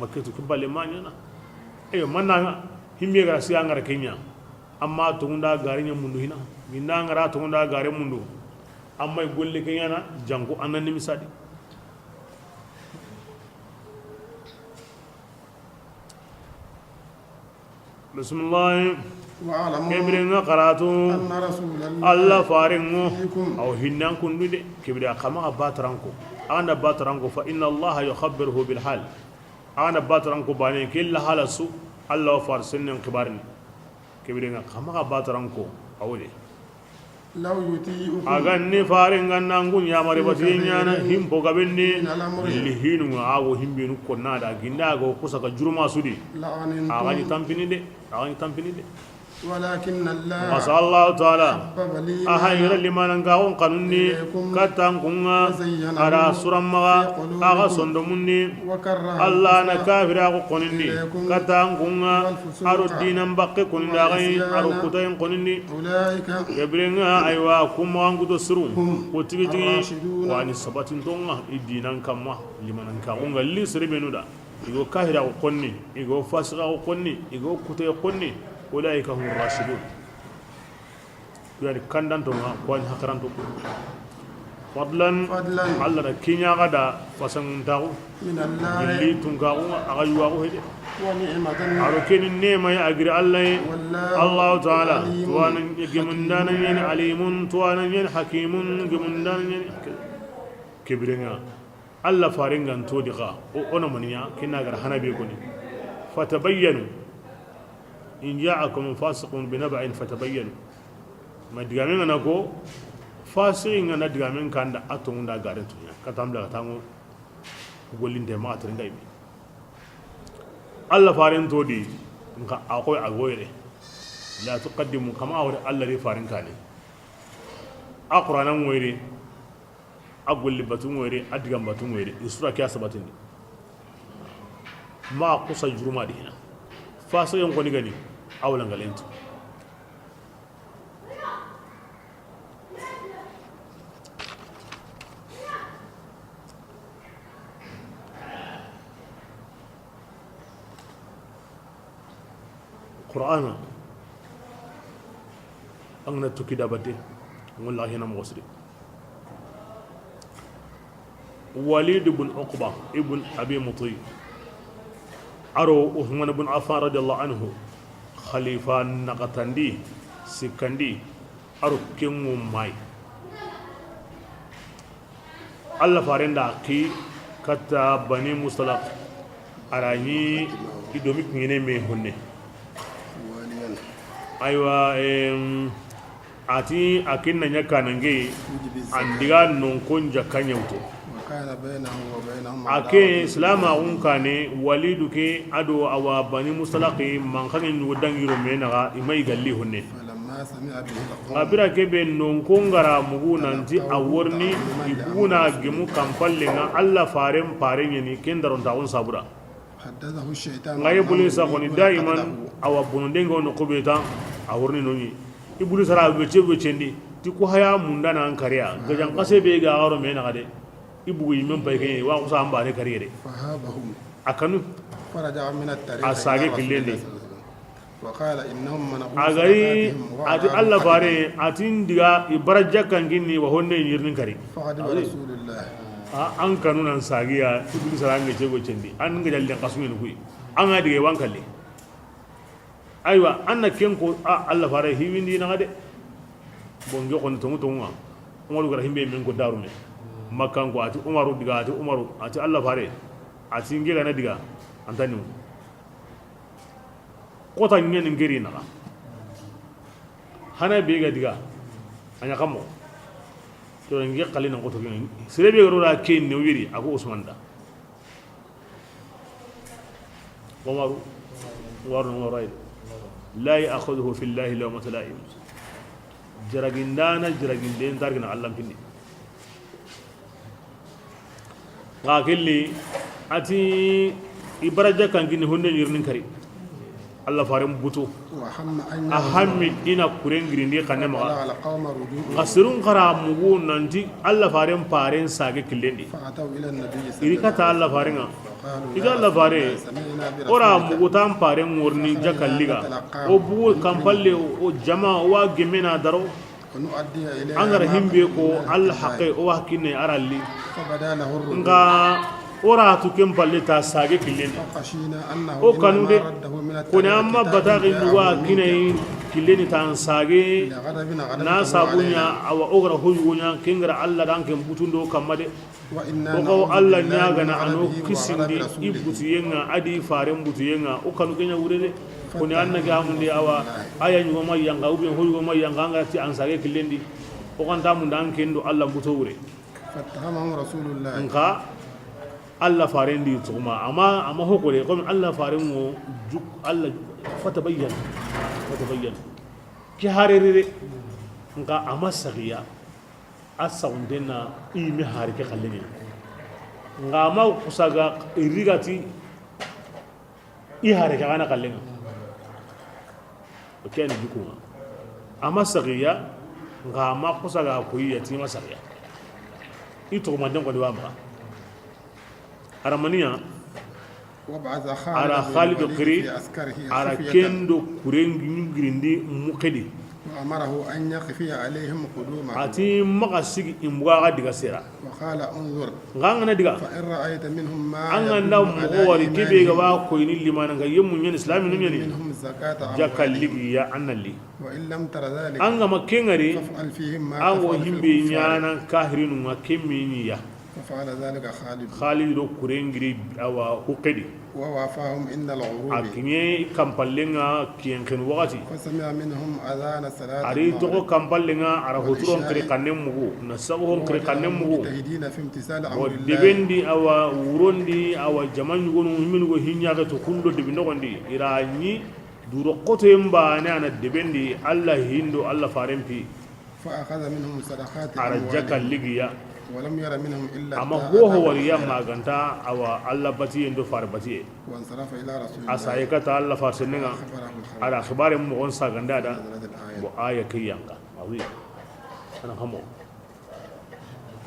[SPEAKER 1] مكتو كبالي ما نينا أيوة منا هم يغرى سي أغرى كينيا أما توندا غاري نمندو هنا من أغرى توندا غاري مندو أما يقول لي كينيا جانكو أن النمسي دي بسم الله كبرنا قراتو
[SPEAKER 2] أن رسول الله
[SPEAKER 1] الله فارنغو أو هنان كندو دي كبرنا قما باترانكو أنا باترانكو فإن الله يخبره بالحال أنا باترانكو باني كل حال سو الله فارسنن كبارني كبرنا قما باترانكو أولي
[SPEAKER 2] لو يطيعكم
[SPEAKER 1] أغني فارنغ نانغون يا مريبتي نانا هم بوغابني اللي هينو أغو هم بينو كنا دا غيندا أغو كوسا جرما سودي
[SPEAKER 2] لعنتم
[SPEAKER 1] أغاني تامبيني دي أغاني تامبيني دي
[SPEAKER 2] ولكن الله
[SPEAKER 1] ما شاء الله تعالى
[SPEAKER 2] حبب لي
[SPEAKER 1] أهير لما نعاون قانوني كتان كونا على سورما أغا صندومني
[SPEAKER 2] وكره
[SPEAKER 1] الله نكافر أغو قنني كتان كونا أرو الدين بقى كونا غي أرو كتاين قنني
[SPEAKER 2] أولئك
[SPEAKER 1] يبرنا أيوا كوما أنغدو سرون وتبتي
[SPEAKER 2] الراشدون
[SPEAKER 1] واني سباتين تونا الدين كما لما نعاون غلي سربينو دا igo kahira ko konni igo fasika ko konni igo kute konni ulaika hum rashidun yani kandanto ma ko an hakaranto fadlan alla da kinya gada fasan taw
[SPEAKER 2] من الله
[SPEAKER 1] illi tungaru agaywa ko hede
[SPEAKER 2] ونعمة
[SPEAKER 1] aro kenin nema ya agri allah
[SPEAKER 2] والله
[SPEAKER 1] allah ta'ala
[SPEAKER 2] عليم
[SPEAKER 1] tuwanan gemundanan yen alimun tuwanan yen hakimun gemundanan yen kibrenga allah faringan to diga o ona maniya kinna gar hanabe koni fatabayyanu in ja'akum fasiqun binaba'in fatabayyanu ma digamen na ko fasiqin na digamen kanda atunda garin tunya katamla katango golinde ma atringa ibi Allah farin to di nka akwai agoyre la tuqaddimu kama awre Allah ri farin kane aqranan wayre agulli batun wayre adigam batun wayre isura kya sabatin ma kusa juruma dina faso yon ko ni gani awlan galento Qur'ana angna tukki dabate wallahi na mosri Walid ibn Uqba ibn Abi Muti aro Uthman ibn Affan radiyallahu anhu khalifa naqatandi sikandi aro kemu mai Allah farenda ki kata bani mustalaq arani idomi ngene me honne aywa ati akinna nyaka nange andiga non konja kanyauto
[SPEAKER 2] وكان بينه وبينهم
[SPEAKER 1] ake islama unkane walidu ke ado awa bani mustalaqi man khangin wodan yiro menaga imai galli honne
[SPEAKER 2] فلما سمع به القوم
[SPEAKER 1] abira ke be non kongara mugu nanti aworni ibuna gemu kampallenga alla faren ni kendaron taun sabura
[SPEAKER 2] حدثه الشيطان
[SPEAKER 1] ngaye bulisa koni daiman awa bundengo no kubeta aworni noni ibulu sara wecendi ti ko haya mundana an kariya gajan kase be ga aro me na gade ibu yimen pay kay wa ko sa ambare kariyere
[SPEAKER 2] فهابهم
[SPEAKER 1] akanu
[SPEAKER 2] فرجع من الطريق
[SPEAKER 1] asage
[SPEAKER 2] إلى رسول
[SPEAKER 1] killende
[SPEAKER 2] الله صلى الله عليه وسلم. وقال إنهم منعوا
[SPEAKER 1] agari
[SPEAKER 2] صلاتهم
[SPEAKER 1] ati
[SPEAKER 2] وأرادوا
[SPEAKER 1] alla
[SPEAKER 2] قتلهم.
[SPEAKER 1] fare atin diga ibaraja kan ginni wa honne yirnin kari
[SPEAKER 2] فغضب رسول الله
[SPEAKER 1] an kanu nan sagiya ibulu sara ngece go cendi an ga jalle kasumen kuy an ga dige wankalle aywa anna kenko alla fare hiwindi na gade bonge kon tonga umaru gara himbe men ko darume makkan ko ati umaru diga ati umaru ati alla fare ati ngela na diga antani kota nyen ngeri na hana be ga diga anya kamo to ngi qalina ko to ngi sire be ro ken ne wiri ako usman da umaru waru ray la ya'khudhu fi llahi lawma talaim jaragindana jaraginden targina allam pinni ngakilli ati ibaraja kan gini honde yirnin kari Allah faram buto
[SPEAKER 2] وهم أن
[SPEAKER 1] ahammi ina kuren girindi kanne
[SPEAKER 2] ولا
[SPEAKER 1] ma
[SPEAKER 2] على قوم رجوع
[SPEAKER 1] ngasirun kara mugu nanti Allah faram paren sage killendi
[SPEAKER 2] فأتوا إلى النبي صلى
[SPEAKER 1] iri
[SPEAKER 2] الله عليه
[SPEAKER 1] kata Allah farenga
[SPEAKER 2] وسلم
[SPEAKER 1] ida Allah fare
[SPEAKER 2] سمعنا برسول
[SPEAKER 1] ora
[SPEAKER 2] الله
[SPEAKER 1] mugu tam paren murni jakalliga o bugu kampalle o jama wa gemena daro
[SPEAKER 2] ونؤدي إليه
[SPEAKER 1] angara
[SPEAKER 2] ما
[SPEAKER 1] himbe
[SPEAKER 2] قدمنا
[SPEAKER 1] ko
[SPEAKER 2] من
[SPEAKER 1] Allah
[SPEAKER 2] الحقائق.
[SPEAKER 1] haqqe o hakine aralli
[SPEAKER 2] فبدا له الرجوع
[SPEAKER 1] nga ora tu kempalle ta sage killendi
[SPEAKER 2] فخشينا أنه
[SPEAKER 1] o kanu de
[SPEAKER 2] إنما رده من
[SPEAKER 1] kone amma bataki wa kinai kileni tan sage
[SPEAKER 2] لغضب
[SPEAKER 1] na
[SPEAKER 2] غضبته
[SPEAKER 1] sabunya
[SPEAKER 2] علينا
[SPEAKER 1] awa ogara huyunya kengara Allah dan ken butundo kamade
[SPEAKER 2] وإنا
[SPEAKER 1] ko
[SPEAKER 2] نعوذ
[SPEAKER 1] Allah
[SPEAKER 2] بالله
[SPEAKER 1] nyaga
[SPEAKER 2] من
[SPEAKER 1] na ano
[SPEAKER 2] غضبه
[SPEAKER 1] kisindi
[SPEAKER 2] وغضب رسوله.
[SPEAKER 1] ibutuyenga adi faren butuyenga o kanu kenya wurede kone annake hamunde awa aya nyugo mayanga ubi huyugo mayanga anga ti an sage killendi o kan tamu dan kendo Allah buto wure
[SPEAKER 2] فاتهمهم رسول الله
[SPEAKER 1] nka Allah faren di tuma amma hokore ko Allah faren mo juk Allah fatabayyan ki harere nka amma sagiya asaundena imi hari ke kalleni nga ma kusaga irigati i hari ke kana kallenga o kene dukuma amma sagiya nga ma kusaga ko yati ma sagiya ito ma den ko diwa ma aramaniya
[SPEAKER 2] وابعث
[SPEAKER 1] على
[SPEAKER 2] خالد
[SPEAKER 1] خالد
[SPEAKER 2] بن الوليد
[SPEAKER 1] قري
[SPEAKER 2] في عسكره
[SPEAKER 1] على
[SPEAKER 2] خفية
[SPEAKER 1] كندو كورين غريندي مقدي
[SPEAKER 2] وأمره أن يخفي عليهم قدومه
[SPEAKER 1] ati maga sigi imbuga diga sera
[SPEAKER 2] وقال انظر
[SPEAKER 1] ngana diga
[SPEAKER 2] فإن رأيت منهم ما
[SPEAKER 1] anga
[SPEAKER 2] يدل
[SPEAKER 1] ndaw
[SPEAKER 2] على
[SPEAKER 1] mo wari kebe ga
[SPEAKER 2] إيمانهم
[SPEAKER 1] ba ko ni limana ga yemu nyen islami no nyeni
[SPEAKER 2] منهم زكاة أموالهم
[SPEAKER 1] jakalligi ya annali
[SPEAKER 2] وإن لم تر ذلك
[SPEAKER 1] anga makengari
[SPEAKER 2] فافعل فيهم ما
[SPEAKER 1] ango
[SPEAKER 2] تفعل في
[SPEAKER 1] himbe
[SPEAKER 2] الكفار
[SPEAKER 1] nyana kahirinu ma kemini ya
[SPEAKER 2] ففعل ذلك خالد
[SPEAKER 1] khalid do kurengiri awa hukedi
[SPEAKER 2] ووافاهم إن الغروب
[SPEAKER 1] akinye kampallenga kiyenken wakati
[SPEAKER 2] فسمع منهم أذان الصلاة
[SPEAKER 1] ari togo
[SPEAKER 2] المغرب
[SPEAKER 1] kampallenga ara hoturon kiri kannen mugu na sabuhon kiri kannen mugu
[SPEAKER 2] مجتهدين في امتثال
[SPEAKER 1] o
[SPEAKER 2] أمر الله
[SPEAKER 1] debendi awa wurondi awa jaman yugonu himinugo hinyaga to kundo debindogondi ira nyi duro koto yemba ne ana debendi allah hindo allah farempi
[SPEAKER 2] فأخذ منهم صدقات
[SPEAKER 1] ara jaka
[SPEAKER 2] أموالهم
[SPEAKER 1] ligiya
[SPEAKER 2] ولم ير منهم إلا
[SPEAKER 1] amma
[SPEAKER 2] الطاعة
[SPEAKER 1] hoho wariya
[SPEAKER 2] والخير.
[SPEAKER 1] maganta awa allah batiye ndo far batiye
[SPEAKER 2] وانصرف إلى رسول الله
[SPEAKER 1] asaye kata allah farsenenga
[SPEAKER 2] أخبره الخبر
[SPEAKER 1] ara khibare mo on saganda da
[SPEAKER 2] نزلت الآية
[SPEAKER 1] bo aya kiyanga awi ana hamo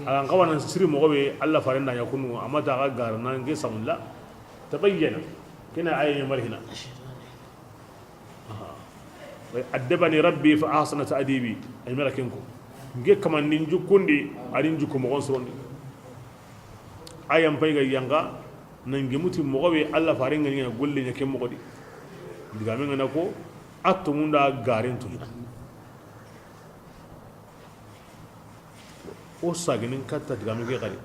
[SPEAKER 1] alan kawana siri mo be allah farenda ya kunu amma ta ga garna nge samulla tabayyana kina aya marhina addabani rabbi fa ahsana ta'dibi ay malakinku nge kaman nin jukundi adin jukku mo gonsondi ayam pay ga yanga nange muti mo be allah farenga ni golle nya ke mo godi diga men na ko atto munda garin tulina o saginin katta diga men ge gari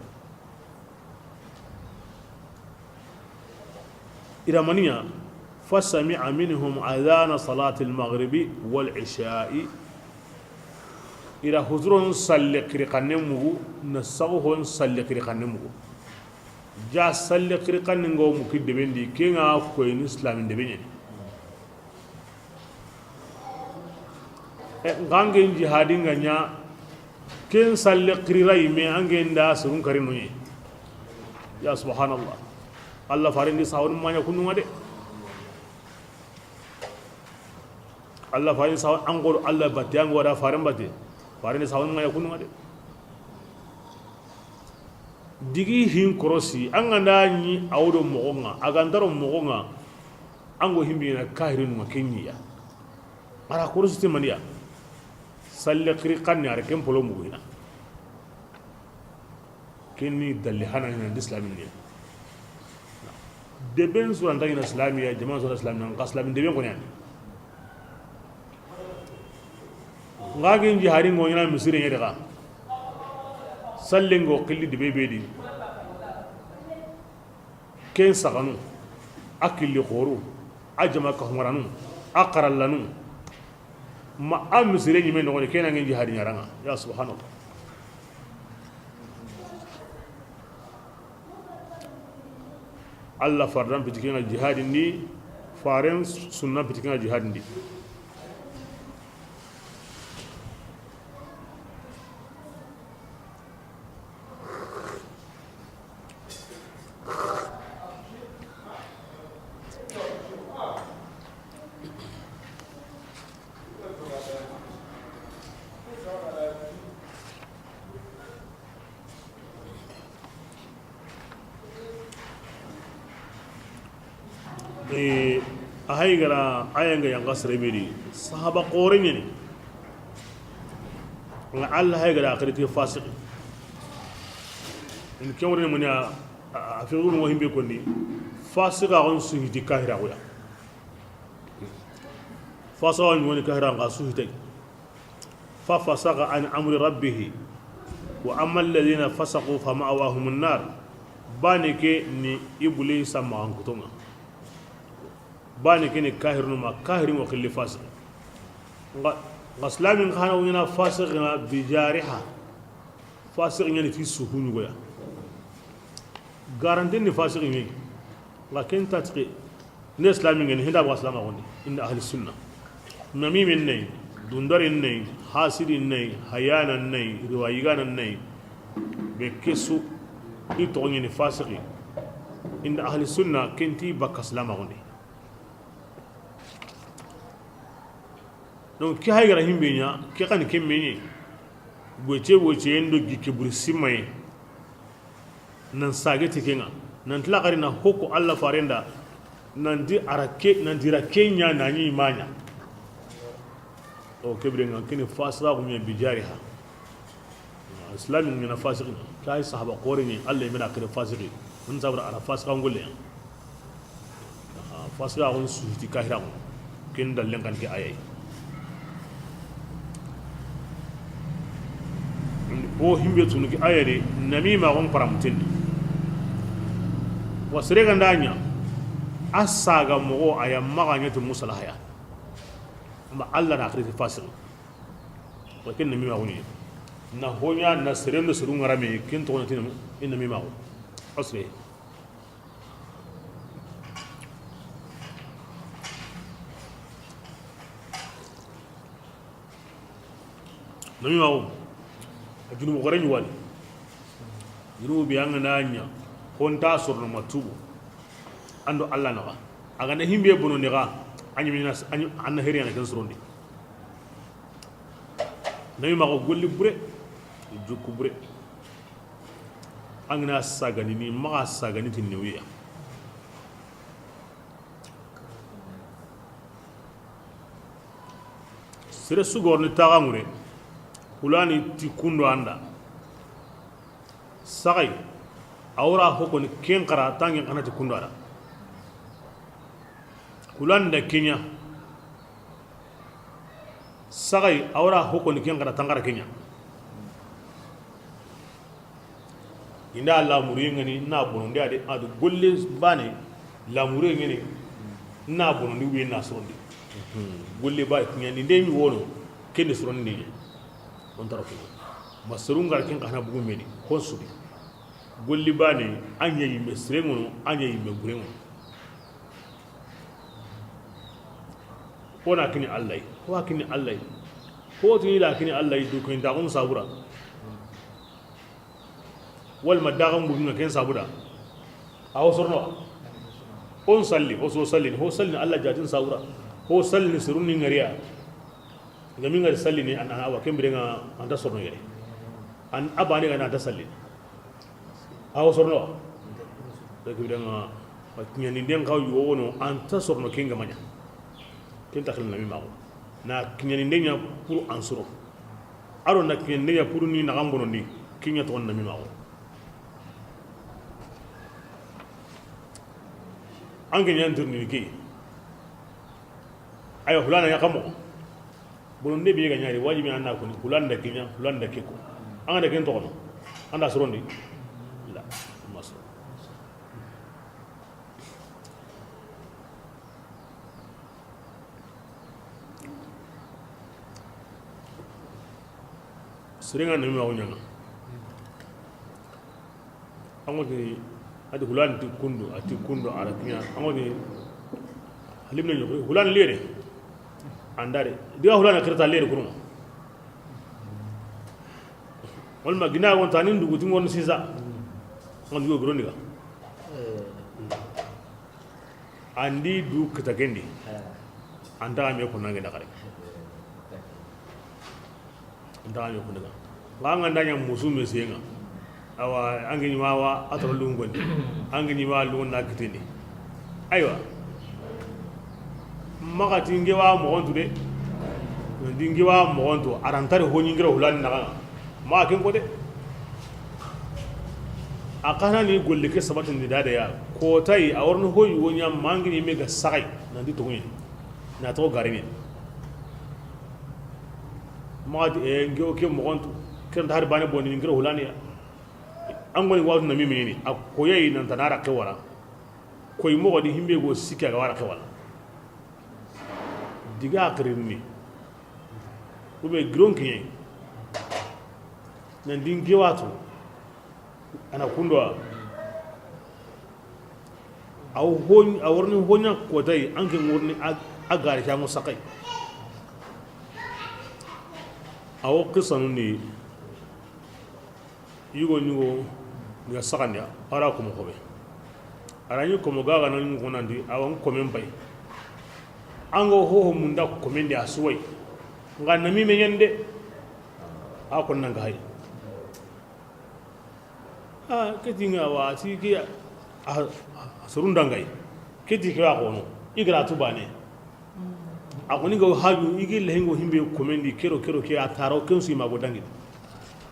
[SPEAKER 1] ira maniya فسمع منهم أذان صلاة المغرب والعشاء إلى حضور صلى كريقانمو نسوه صلى كريقانمو جا صلى كريقانمو مكيد بندي كينا كوين إسلام دبني غانجين جهادين غنيا كين صلى كريراي مي أنجين دا سرون كرينوي يا سبحان الله الله فارندي ساون ما يكون نوادي Allah farin sawan angol Allah batte angol da farin batte farin sawan ma yakunu ngade digi hin korosi anganda ni awdo mogonga agandaro mogonga ango himbi na kahirin ma kenya ara korosi te mania salle kri qanni ara kem polo mugina kenni dalli hana ni islamin ne deben so anda ina islamiya jama'a so islamin ka islamin deben ko ne ngagin jihari ngo ina misiri ne daga sallingo qilli de bebedi ken saganu akilli khoru ajma ka humaranu aqrallanu ma am misiri ni men ngo ken ngin jihari nyaranga ya subhanallah Allah fardan pitikin jihad ni faren sunna pitikin jihad ni ahay gara ayanga yang kasre bedi sahaba qorin ni nga Allah hay gara akhirati fasiq in kewre mun ya afiru mo himbe ko ni fasiqa on suhiti kahira ko ya fasawa ni woni kahira nga suhiti fa fasaqa an amri rabbih wa amma alladhina fasaqu fa ma'awahum an-nar banike ni iblis ma an kutunga bani kene kahir no ma kahir mo khili fasik nga islamin khana wona fasik na bi jariha fasik ngani fi suhunu goya garanti ni fasik ngi nga ken tatqi ne islamin ngani hinda ba islama gondi inda ahli sunna namimin nay dundarin nay hasirin nay hayanan nay riwayiganan nay be kesu ito ngani fasik inda ahli sunna kenti bakka islama gondi donc ki haygara himbe nya ki kan kemme ni boce endo gike bursimay nan sagete kenga nanti la na hoko alla farenda nanti rakenya nani manya o kebrenga kini fasra ko mi bijariha islami ngina fasiqi kai sahaba qorini alla mina kire fasiqi mun sabra ala fasiqa ngolle fasiqa on suti kahira ko kin dalen kan ke ayay o himbe tunu ki ayade namima on paramtin wasre gandanya asaga mo ayam maganya tu musalahaya ma alla na akhiri fasiq wa kin namima woni na honya na serendo surun ngarame kin to tin in namima wo asre namima wo ajunu mo gorenyi wali yuru bi anga nanya honta surno matubu ando alla na aga na himbe bono ni ga anyi minas anyi anna heri ana kan surondi namima ko golli bure jukku bure angna sagani ni maga sagani tin newiya sere sugorni tagamure kulani ti kundo anda sagai awra hoko ni ken qara tangi kana ti kundo ara kulanda kenya sagai awra hoko ni ken qara tangara kenya inda lamuri ngani na bono ndi ade adu golle bane lamuri ngani na bono ndi wi na sondi golle ba nyani ndemi wono ken sondi ni on tarako masrungar ken kana bugu meni kon sudi golli bane anya yimbe srengono anya yimbe gurengo ona kini allah ko kini allah ko tini la kini allah du ko inda on sabura wal madagam bugu ken sabura aw sorno on salli o so salli ho salli allah jatin sabura ho salli surunni ngariya ngami ngari salli ni an awa kembere nga anda sorno yere an abani ga na ta salli aw sorno da kembere nga patnya ni den kaw yo wono an ta sorno kinga manya ken ta khilna mi mawo na kinya ni ndenya pour ansuro aro na kinya ndenya pour ni na gambono ni kinya to na mi mawo ange nyantur ni ki ayo hulana ya kamo bonon de biye ga nyaari wajibi anna ko hulanda kinya hulanda keko anga de ken to kono anda sorondi la mas serenga nemi ma wonyanga ango de adi hulanda kundu ati kundu ara kinya ango de halimna nyo hulanda lere andare diga hulana kirta lere kuruma walma gina won tanin dugu tin won sisa on dugo groniga andi du kita gendi anda me ko nange dakare anda me ko daga langa ndanya musume senga awa angini mawa atoro lungondi angini wa lunna kitini aywa magati ngewa mogontu de ndingewa mogontu arantare honyingira hulani naga ma ken ko de akana ni golle ke sabatu ni dada ya ko tai a warno hoyi wonya mangini mega sagai nandi to ngini na to garini magati ngeo ke mogontu ken dar bane boni ngira hulani ya angoni wadu na mimi ni akoyai nan tanara ke wara koy mogodi himbe go sikka ga wara ke wala diga akrini ube gronki nan dingi watu ana kundwa aw hon aworni honya ko tay anke ngorni agari ta musakai aw qisan ni yugo nyugo ga sakanya ara ko mo hobe ara nyu ko mo gaga nan ko nandi awon ko men bay ango ho munda ko men dia suwai ngana mi menyende akon nanga hay ketinga wa ti ki surundangai kiti ke akono igra tubane akoni go haju igi lehengo himbe komendi kero ke ataro kensu ma bodangi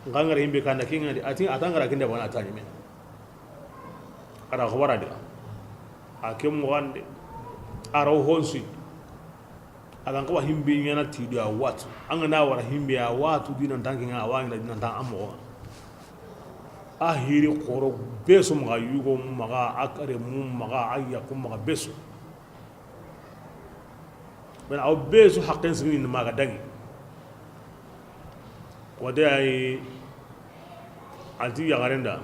[SPEAKER 1] ngangara himbe kanda kinga ati atangara kinda bana tani men ara khawara de akem wande aro honsi adan ko himbe nyana tidu a watu angana wara himbe a watu dinan tanginga awanga dinan tan amo ahiri qoro beso maga yugo maga akare mum maga ayyakum maga beso ben aw beso haqqen sinin maga dangi wade ay ati yagarenda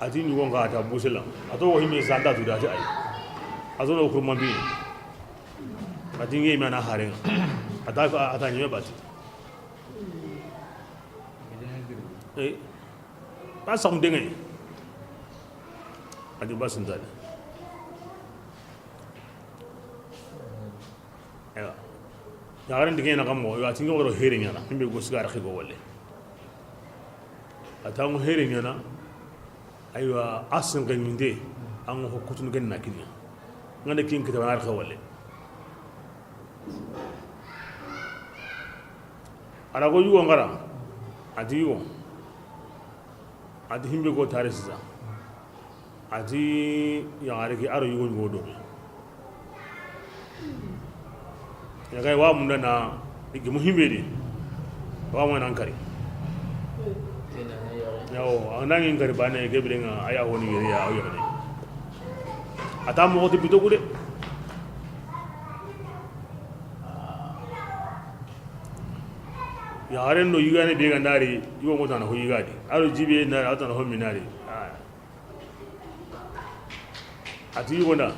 [SPEAKER 1] ati nyugo ngata busela ato wo himbe sanda tu dati ay azono ko mambi ati ngi mana harenga ata nyime bati pas sam dengai adi basin dal yaran digena kammo yo ati ngoro herinya na himbe go sigara khigo wolle atango herinya na aywa asan ganinde an ho kutun ganna kinya ngane kin kita nar khawalle ara go yugo ngara adi yugo adi himbe go tare sisa adi yaare ki aro yugo ngodo ya kai wa mun na igi muhimbe di wa mun an kare yawo anan yin kare bane ge bilenga aya woni yeri ya ayo ne ata mo ko bito gude yaren no yigane be ga ndari yugo mota na ho yigadi aro jibe na ata na ho minari ati yugo na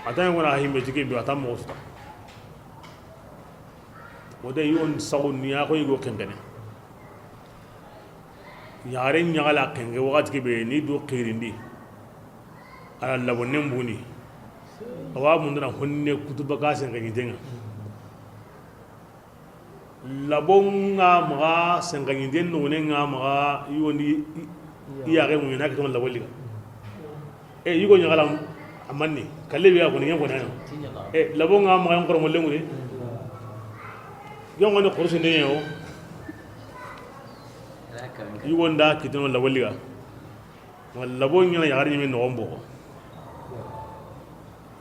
[SPEAKER 1] ata yugo na himbe jike bi ata mo sta wode yon sawun ya ko yugo kengene yaren nyagala kenge wakati ke be ni do qirindi ala labonen buni awa mun na honne kutuba kasen ga gidenga labonga maga senganyi den no ne nga maga yoni iya ga mun na ka ton lawali e yugo nyagala amanni kalle biya ko ne ko na labonga maga ngoro mo lengu ne yongo ne kursu ne yo yugo nda kiton lawali ga walla bonya ya garni min no ombo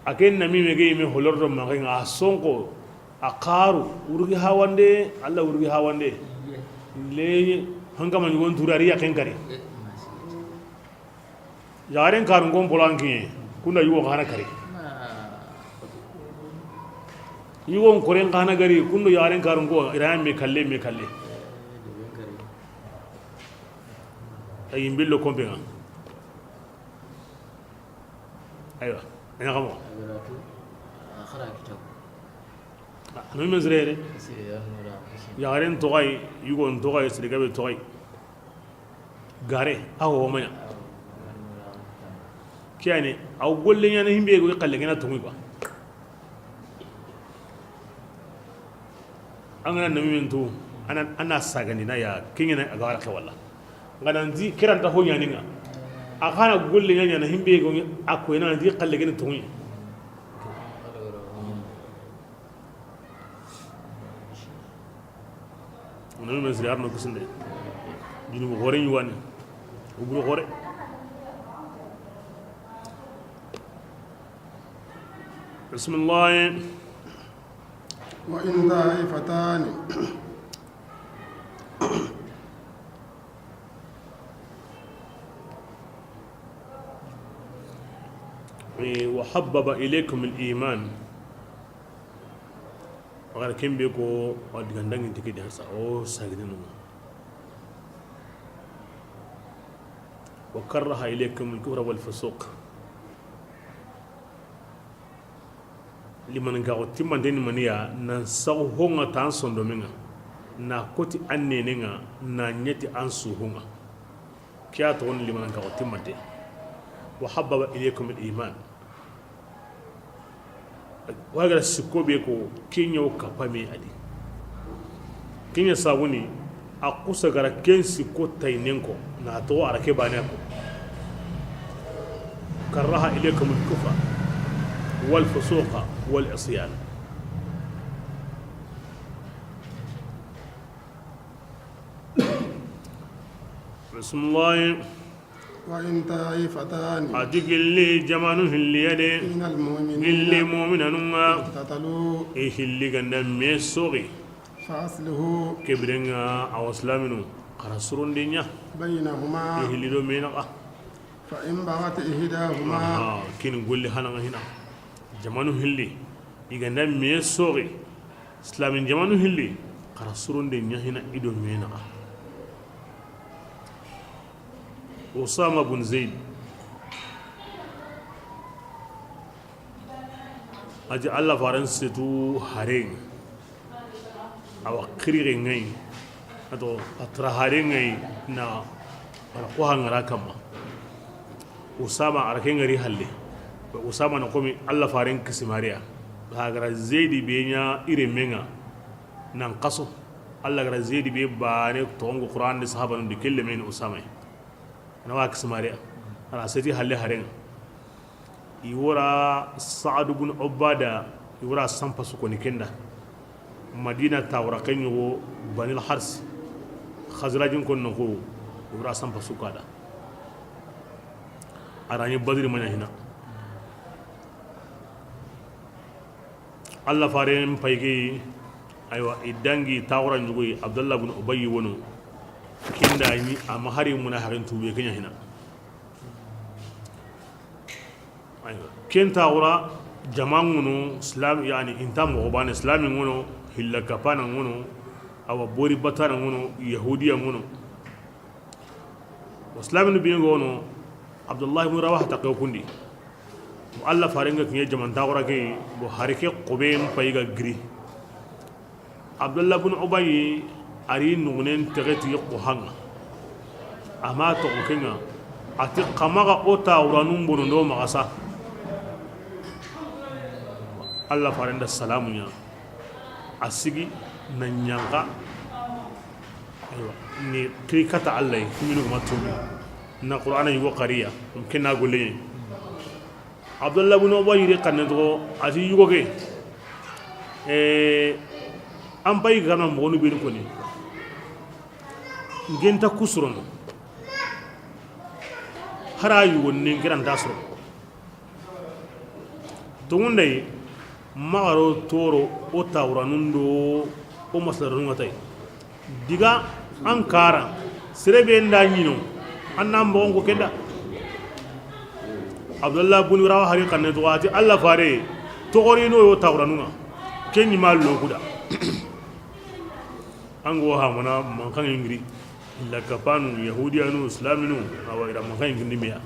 [SPEAKER 1] aken nami mege mi holordo ma nga sonko akaru urgi hawande alla urgi hawande le hanga man gon turari ya kenkari yaren karun gon polanki kuna yugo kana kari yugo koren kana gari kunno yaren karun go iran me kalle ay imbillo kombenga aywa ina kamo akhara kitab no mezrere yaren togay yugon togay sirigabe togay gare awo maya kiyane aw golle nyana himbe go qalle gena tumi ba angana nami mentu ana sagani na ya kingena agara ke walla ngadan di kiranta ho nyaninga akana golle nyana himbe go akko ina di qalle gena tumi no mesri arno kusinde jinu mo gore nyuwan ubru gore bismillah
[SPEAKER 2] wa in ta'ifatan
[SPEAKER 1] وحبب إليكم الإيمان وقال كم بيكو ودغندان تيكي دانسا او ساغدينو وكره إليكم الكفر والفسوق liman ga otimman den maniya nan saw honga tan sondominga na koti annenenga na nyeti an suhunga kya to on liman ga otimman de wa habbaba ilaykum al-iman wagar sikobe ko kinyo kapame adi kinya sabuni akusa gara kensi ko tainenko na to arake bane ko كره إليكم الكفر والفسوق والعصيان بسم الله
[SPEAKER 2] وإن طائفتان
[SPEAKER 1] أتيك اللي جمانه اللي يدي
[SPEAKER 2] من المؤمنين
[SPEAKER 1] اللي مؤمنون
[SPEAKER 2] اقتتلوا
[SPEAKER 1] إيه اللي قلنا ميسوغي
[SPEAKER 2] فأصله
[SPEAKER 1] كبرنا أو اسلامنا قرصرون دنيا
[SPEAKER 2] بينهما
[SPEAKER 1] إيه اللي دو مينقا
[SPEAKER 2] فإن بغت إحداهما
[SPEAKER 1] كين نقول لي هنا هنا جمانو هلي يغندا ميسوغي اسلام جمانو هلي قرصرون دنيا هنا إدو مينقا أسامة بن زيد أجي الله فارنسيتو هارين أو كريرين غي أتو أترا هارين غي نا أرقوها نراكما أسامة أركين غري هالي أسامة نقومي الله فارن كسماريا هاغرا زيدي بينيا إيرمينغا نانقصو الله غرا زيدي بي باني تونغو قرآن دي صحابة ندي كل من أسامة نواك سماريا أنا سيتي هالي هارين يورا سعد بن عبادة يورا سامبا سكوني كندا مدينة تاورا كنيو بني الحرس خزراجين كون نقو يورا سامبا سكادا أراني بدر من هنا الله فارين بايكي أيوة إدانجي تاورا نجوي عبد الله بن أبي ونو كندا يني أمهاري مناهرين توبي كنيا هنا أيوة كنتا ورا جماعونو إسلام يعني إنتام غبان إسلامي ونو هلا كابانا ونو أو بوري باتانا ونو يهوديا ونو وإسلام نبيين ونو عبد الله بن رواحة تقيو كندي الله فارنغا كنيا جمان تاورا كي بحركة قبين بايغا غري عبد الله بن أبي أري نونين تغتي يقوهانا أما تقوكينا أتي قماغا أوتا ورانون بنندو مغاسا الله فارند السلام يا أسيجي نانيانغا أيوة ني كريكاتا الله كمينو ما تومي نا قرآن يقول قرية ممكن نقول لي عبد الله بن أبي يري كندو أتي يقول كي أم باي غنا مغنو بينو كوني ngenta kusurono harayu wonne ngiran dasro tungundai magaro toro o tawranundo o maslarun watay diga ankara serebe nda nyino annam bon ko kenda abdullah bin rawa hari kanne duati allah fare togorino o tawranuna kenni mallo kuda ango ha mana mankan ingri la kapanu yahudianu islaminu awira mankan ingri miya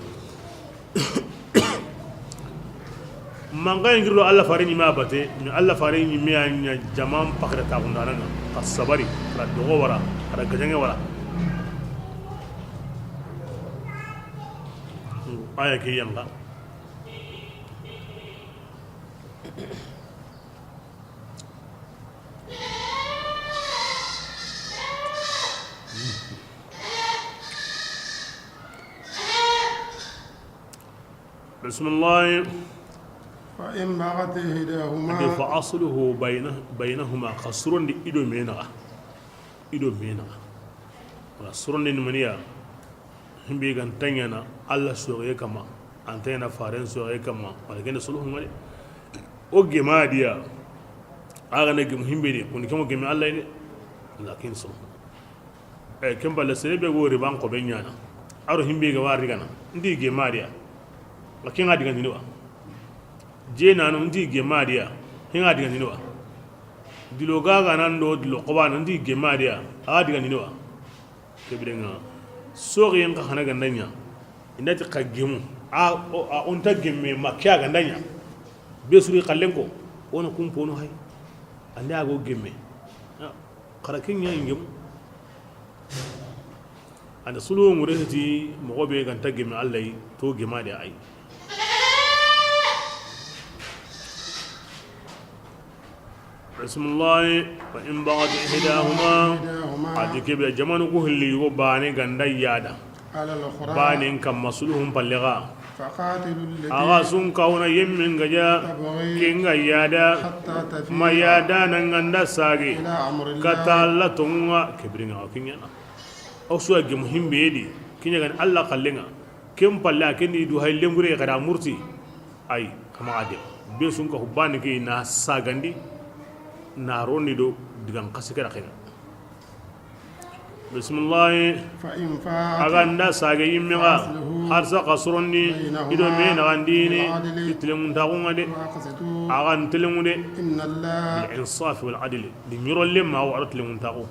[SPEAKER 1] mankan ingri allah fare ni ma bate ni allah fare ni miya nya jamam pakra ta gundana kasabari ra dogo wara ra gajange wara aya ke yanga بسم الله
[SPEAKER 2] فإن بغت إحداهما
[SPEAKER 1] فأصله بينهما خسرون دي إدو مينا خسرون دي نمنيا هم بيغان تنينا الله سوري كما أنتينا فارن سوري كما ولكن سلوهم علي o gema dia aga na gem himbe ni kun kemo gem Allah ni lakin so kemba la serebe go riban ko benyana aro himbe ga wari gana ndi gema dia lakin ga diga ni wa je na no ndi gema dia hinga diga ni wa dilo gaga nan do dilo ko ba ndi gema dia aga diga ni wa kebirenga so yen ka hana gandanya indati ka gemu a on ta gemme makya gandanya besuri kallenko wona kumpono hay ande ago gemme kharakin ya ingem anda sulu ngureti mogobe kan tagemme Allah to gema de ay bismillah fa in ba'd ihdahuma adike be jamanu ko hilli go bane ganda yada
[SPEAKER 2] على الأخرى
[SPEAKER 1] bane kam masuluhum balligha
[SPEAKER 2] فقاتلوا
[SPEAKER 1] aga
[SPEAKER 2] التي
[SPEAKER 1] sun kauna yemmin gaja
[SPEAKER 2] تبغي
[SPEAKER 1] kinga yada
[SPEAKER 2] حتى تفيء
[SPEAKER 1] ma yada nan ganda sage
[SPEAKER 2] إلى أمر الله
[SPEAKER 1] kata Allah tunga kibringa kinya o suwa ge muhimbe yedi kinya gan Allah kallenga kem palle akendi du hay lengure kada murti ay kama ade be sun ka hubani ke na sagandi na roni do digan kasikara kina bismillah
[SPEAKER 2] فإن فات
[SPEAKER 1] aganda sage yimmiga harsa qasronni ido me na gandini itlemun tagunga de
[SPEAKER 2] فأقسطوا
[SPEAKER 1] agan telemude
[SPEAKER 2] إن الله
[SPEAKER 1] bil insaf wal adl di mirolle ma wa atlemun tagu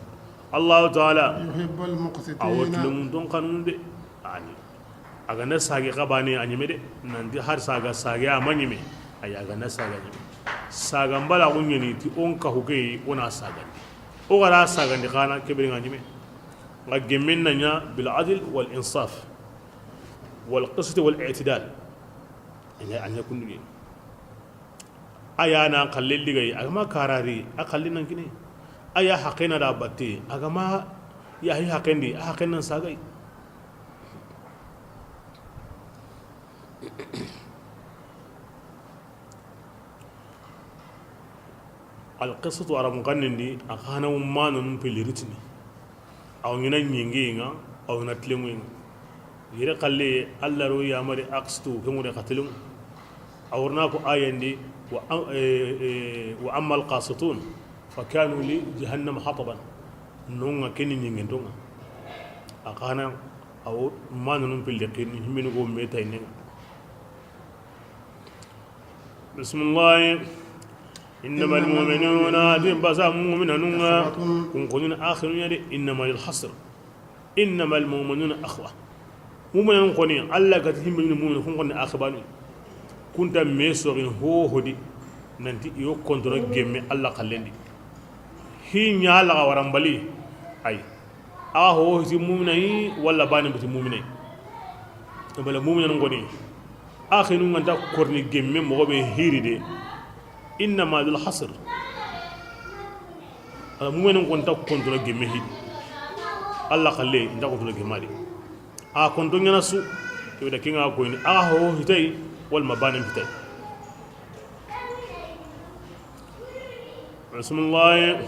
[SPEAKER 1] Allah ta'ala
[SPEAKER 2] يحب
[SPEAKER 1] awat
[SPEAKER 2] المقسطين
[SPEAKER 1] lemun don kanun de ani aganda sage qabani anyime de nandi har saga sage amanyime ay aganda saga nyime saga mbala gunyeni ti on ka hugei ona sagandi o gara sagandi kana kebringa nyime قجمنا بالعدل والإنصاف والقسط والاعتدال يعني يكون لي أيا أنا قلل لي جاي أجمع كاراري أقلنا كني أيا حقنا رابطي أجمع يا هي حقندي حقنا ساقي القسط على مقنن دي أخانا وما ننبي لرتني aw ñina ñingiŋa aw na tileŋuŋa yere qalle alla ro yamari aqstu keŋude xa tileŋu awrna ko ayandi wa amma alqasitun fa kanu li jahannama hataban nonga keni ñingentonga a xana aw mananum pille qini himmenugo metay nenga bismillah إنما المؤمنون بزا مؤمنون كن آخر يدي إنما الحصر إنما المؤمنون أخوة مؤمنون كوني الله كتهم من المؤمنون كن آخباني كنت ميسورين هو هدي ننتي يو كنترول جيم الله خلندي هي نيالا ورامبالي أي هو هي مؤمنين ولا باني بتي مؤمنين بلا مؤمنون كوني آخر نونغا كورني جيم مغبي هيري دي إنما ذو الحصر مؤمن كنت كنترول جمهي الله خليه انت كنترول جمالي كنترول ينسو يبدا كينغا كوين هو هتاي والمباني هتاي بسم الله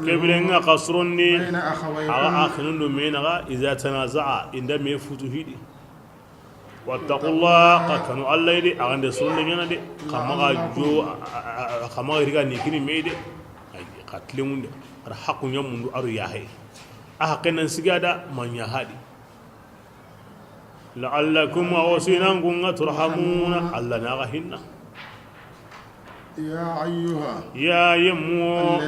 [SPEAKER 1] كبرنا قصرني
[SPEAKER 2] بين أخويكم
[SPEAKER 1] آخرون دومينغا إذا تنازع عندما يفوتوا هيدي واتقوا الله كانوا الله يدي عند سرنا جنا دي كما جو كما رجع نيكني ميدي قتلهم دي رحق يوم منذ أرياهي أحقنا سجادة من يهادي لعلكم أوسينكم ترحمون الله ناغهنا
[SPEAKER 2] يا أيها
[SPEAKER 1] يا يمو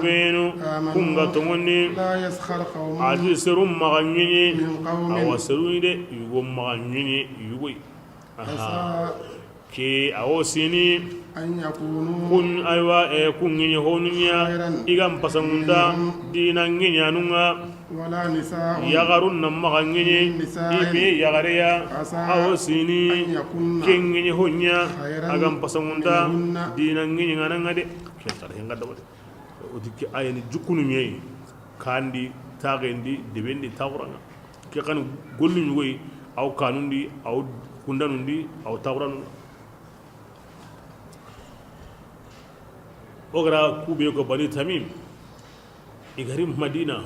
[SPEAKER 1] بينو كونغا توني
[SPEAKER 2] لا يسخر قوم
[SPEAKER 1] عزي سرم مغنيني
[SPEAKER 2] من قوم
[SPEAKER 1] أو سروي دي يغو مغنيني يغوي
[SPEAKER 2] عسى
[SPEAKER 1] كي أو سيني
[SPEAKER 2] أن يكونوا
[SPEAKER 1] كن أيوا كن هونيا إيغام باسموندا دينا نيا نونغا
[SPEAKER 2] ولا نساء
[SPEAKER 1] يغارون مغنيني إبي يغاريا أو سيني كن هونيا أغام باسموندا دينا نيا نانغا دي كيتار هنغا دبل وديك أيني جوكونو مي كاندي تاغندي ديبندي تاورانغا كي كان غولني وي أو كانوندي أو كوندانوندي أو تاورانغا ogara kube ko bani tamim igarim madina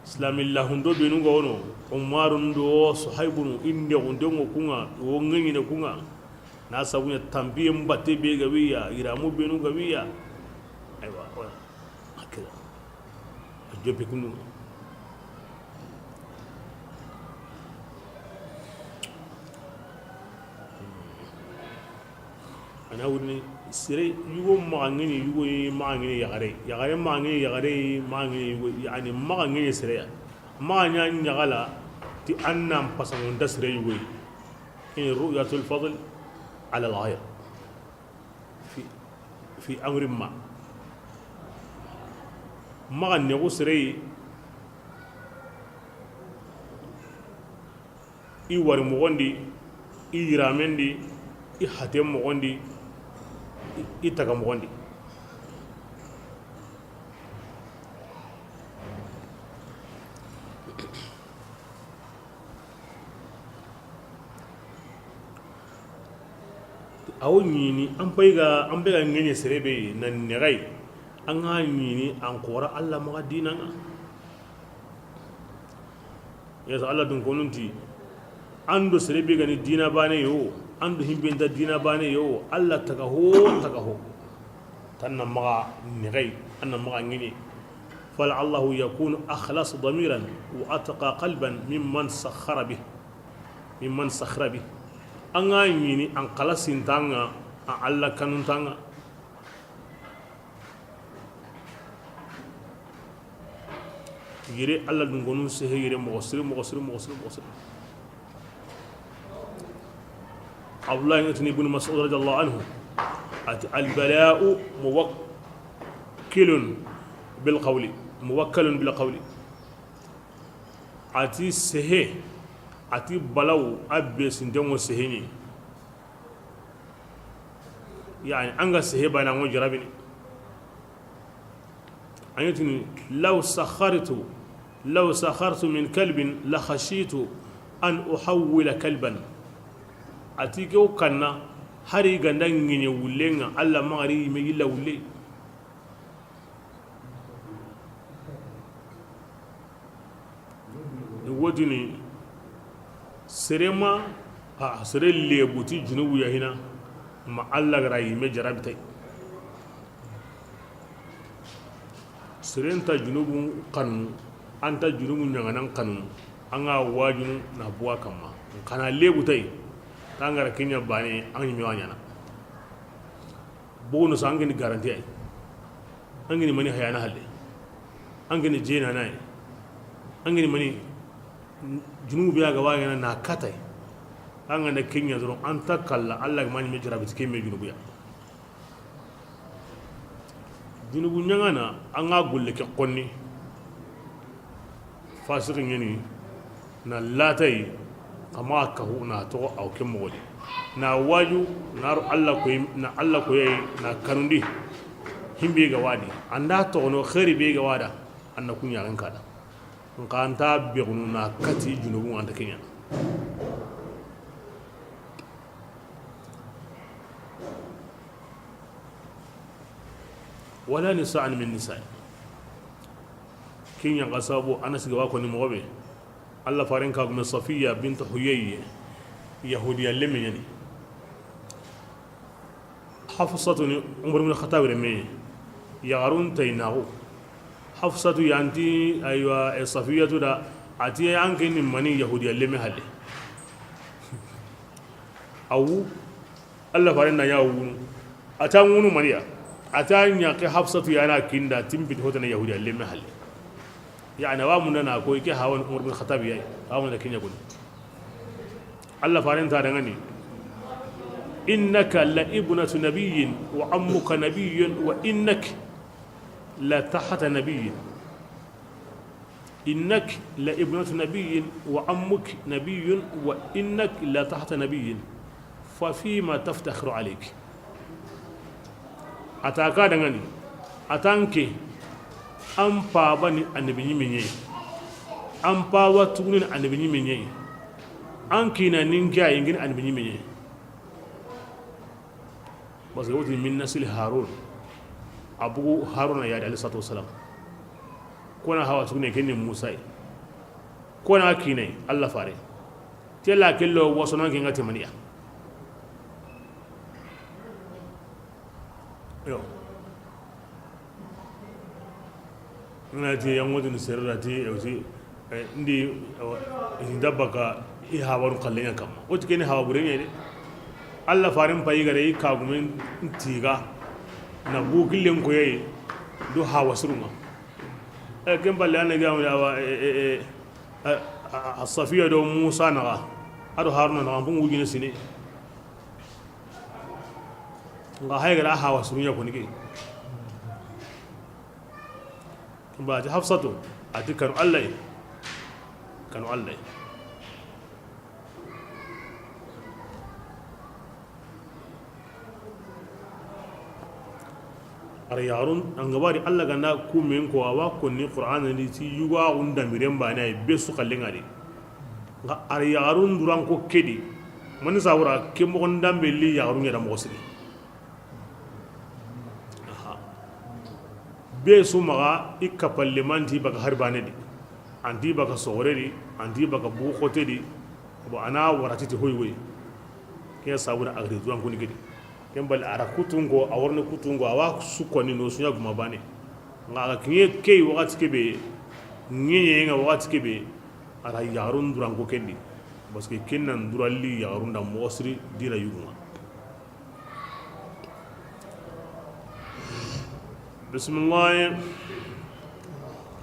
[SPEAKER 1] islamillah hundo be nugo wono umaru ndo suhaibun inde unde ngo kunga wo ngini ne kunga na sabunya tambiye mbate be gawiya iramu be nugo gawiya aywa akira jobe kunu ana wurni sire yugo magangini yugo magangini yagare magangini yugo yani magangini sire maganya nyagala ti annam pasangon da sire yugo in ru'yatul fadl ala al-ghayr fi amri ma maganne go sire i wari mogondi i ramendi i hatem mogondi itaga mogondi awo ñini an payga ŋeñe serebe na nexay an ga ñini an qora alla maxa dinanga yasa alla dun konunti ando serebe gani dina bane yo ando himbenta dina bane yo alla taga ho tanna maxa nexay anna maxa ŋeñe فلعله يكون أخلص ضميرا وأتقى قلبا ممن سخر به أنا يني أن قلص تانا أعلى كنون تانا يري الله دنقونون سهي يري مغسر عبد الله بن مسعود رضي الله عنه البلاء موكل بالقول ati sehe ati balaw abbe sindengo seheni yani anga sehe bana ngo jarabini ayatini law sakhartu min kalbin la khashitu an uhawwila kalban ati ko kanna hari gandan ngine wulenga alla mari me yilla wulle wodini serema sere lebuti junubu yahina ma alla gara yime jarabtai serenta junubu kanu anta junubu nyanganan kanu anga wajunu na buwa kama kana lebutai tangara kenya bane an yime wanyana bono sangeni garanti ay angeni mani hayana halle angeni jena nay angeni mani junubu biya gaba yana na katai an gane kenya zuron an ta kalla allah ma mai jira bitike mai junubu ya junubu nyangana an ga gulle ke konni fasikin yani na latai kama ka hu na to aukin mawali na waju na allah ko yayi na kanundi himbe ga wadi anda to no khairi be ga wada annakun yaran kada nkanta begunu na kati junubu anta kenya wala nisa'an min nisa'i kenya qasabu anas ga wako ni mobe alla farin ka gumi safiya bint huyay yahudiya lemeni hafsatu umar ibn khattab reme yarun taynahu hafsatu yanti aywa safiyatu da ati yanke ni mani yahudiya leme halle awu Allah farin na yawu atan wunu mariya atan yake hafsatu yana kinda timbit hotana yahudiya leme halle yani wa mun na ko yake hawan umar bin khattab yayi hawan da kinya gudu Allah farin ta dangane innaka la ibnatu nabiyyin wa ammuka nabiyyun wa innaka لا تحت نبي إنك لابنة نبي وعمك نبي وإنك لا تحت نبي ففيما تفتخر عليك أتاكا دغني أتانكي أم بابني النبي مني أم بابا تونين النبي مني أنكي نينجا ينجن النبي مني بس يقول من نسل هارون abu haruna ya da alisatu wasalam kona hawa tukune kene musa kona kine allah fare tela kello wasono ke ngati maniya yo ngati yangodi ni serrati eusi ndi ndabaka i hawaru kallenya kam woti kene hawa burenya de allah farin payi gare ka gumen tiga na bugillen ko yayi do hawa suruma ken balle an ga mu dawa as-safiya do musa na ado haruna na bun wujine sine nga hayga hawa surunya ko nige ba ta hafsatu ati kanu allah ar yarun an gabari Allah ganda ku men ko awa ko ni qur'an ni ti yuwa unda miren ba na be su kallen ade ga ar yarun duran ko kedi man sawura ke mo ndambe li ya runya da mo siri be su maga ikapalle manti baka harbane di anti baka sore di anti baka bu khote di bo ana warati ti hoy ke sawura agri duan kuni gidi kembal ara kutungo awarne kutungo awa sukoni no sunya guma bane nga kiye kay wakati kebe ngiye nga wakati kebe ara yarun duran ko kendi parce que kennan duralli yarun da mosri dira yuma bismillah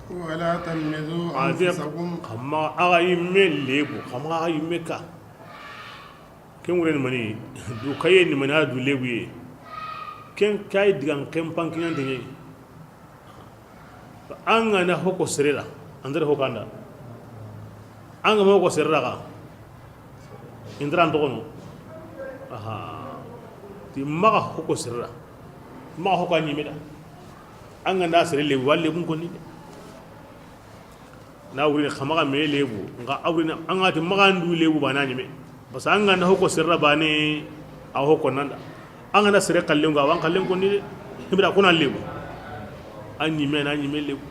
[SPEAKER 2] ولا تلمزوا أنفسكم
[SPEAKER 1] kama aga yimme lebu kama aga yimme ka ken wuren mani du kaye ni mana du lebu ye ken kay digan ken pankinan de an ga na hoko sirira andare hokanda an ga hoko sirira ka indran to kono aha ti maga hoko sirira maga hoko ni meda an ga na sirire lebu walle mun konni na wurin khamaga me lebu nga awrin an ga ti maga ndu lebu bana ni me parce que an ga na hoko sirra bane a hoko nanda an ga na sire kallen ga wan kallen konni de hibra kuna lebu an yi me na yi me lebu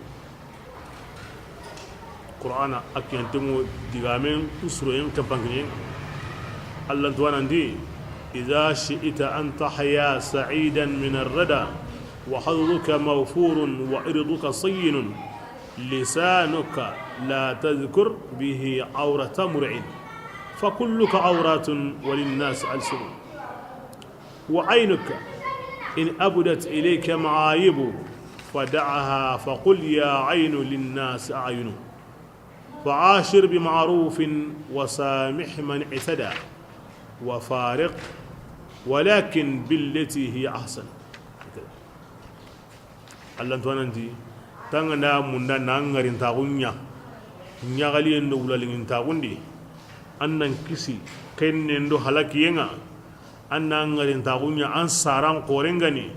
[SPEAKER 1] qur'ana akyantumu digamen usroyem tampangin allah tuwana ndi idha shi'ita an tahya sa'idan min ar-rada wa hadruka mawfurun wa irduka sayyinun lisanuka la tadhkur bihi awrata mur'in فكلك عورات وللناس ألسن وعينك إن أبدت إليك معايب فدعها فقل يا عين للناس أعين فعاشر بمعروف وسامح من اعتدى وفارق ولكن بالتي هي أحسن الله توننتي تانغنا مندا نانغارين تاغونيا نياغالي ندولا لين تاغوندي annan kisi kenne ndo halakiyenga annan ngarin tagunya an saran korengani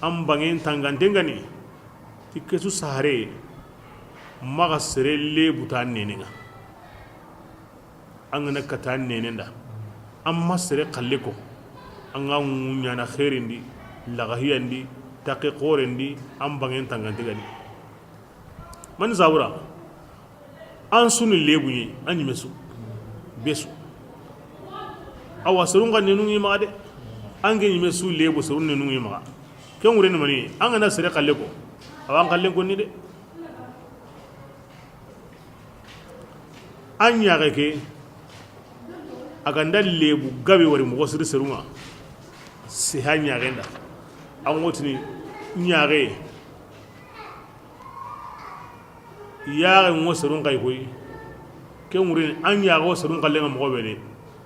[SPEAKER 1] an bangen tangantengani tikesu sare maga serelle butan nenenga an na katan nenenda an masere kalleko an ga munya na khairindi lagahiyandi taqi qorendi an bangen tangantengani man zawura an sunu lebunyi an yimesu besu awa serunga nenu yi maga de ange yime su lebo serun nenu yi maga ken wure ni mani anga na sere kalle ko awan kalle ko ni de anya ga ke aga ndal lebu gabe wari mo sere serunga si hanya ga nda an wotini nyaare yaare mo serun kay koy ken wurin an yago sarun kallenga mo bele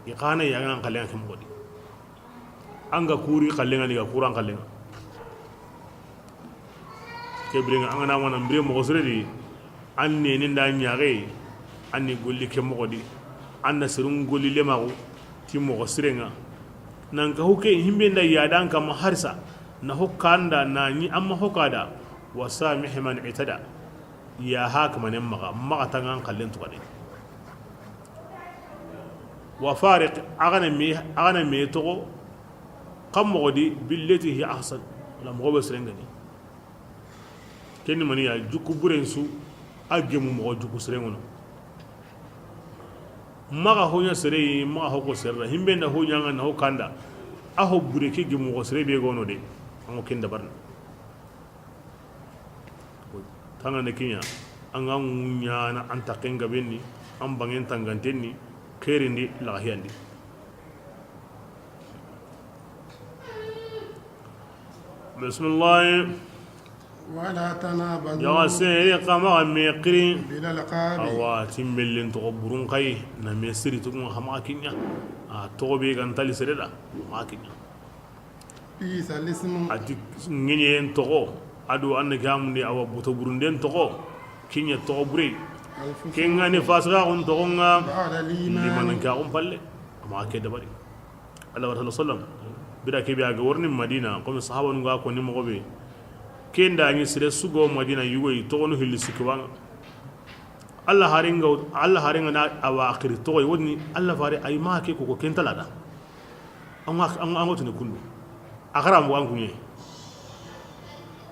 [SPEAKER 1] i khana yaga an kallenga kem godi anga kuri kallenga ni ga kuran kallenga ke bringa anga na wana mbre mo gosredi an ne ni nda nyaage an ni golli kem godi an na sarun golli le mago ti mo gosrenga nan ka huke himbe nda yadan kam harsa na hokanda na ni amma hokada wasamih man itada ya hak manen maga tangan kallen to kadi وفارق أغنى ميتو قم غدي بالتي هي أحسن ولا مغوب سرنغني كني مني جوكو برنسو أجمع مغو جوكو سرنغنو ما هو يسري ما هو كسر هم بين هو يعنى هو كندا أهو بريكي جمع مغو سري بيجونو دي أمو كندا برن تانا نكينيا أنغام نيانا أنت كنغا بيني أم بانين تانغانتيني كيرندي لاهياندي بسم الله
[SPEAKER 2] ولا تنابذوا
[SPEAKER 1] يا سيري قما ميقري
[SPEAKER 2] بلا لقاب
[SPEAKER 1] اواتي ملين تغبرون قاي نمسري تكون خماكينيا توبي كان تالي سريدا ماكينيا
[SPEAKER 2] بيس الاسم
[SPEAKER 1] ادي نينين توغو ادو ان غامني او بوتو بروندين توغو كينيا توغبري kengani fasga on togonga liman ka on palle ma ke dabari Allah wa sallam bida ke biya ga warnin madina ko sahaba nga ko ni mo be kenda ni sire sugo madina yugo yi togonu hilli sikwa Allah haringa na awa akhiri to woni Allah fare ay ma ke ko ken talada an wotune kundu akara mo an kunye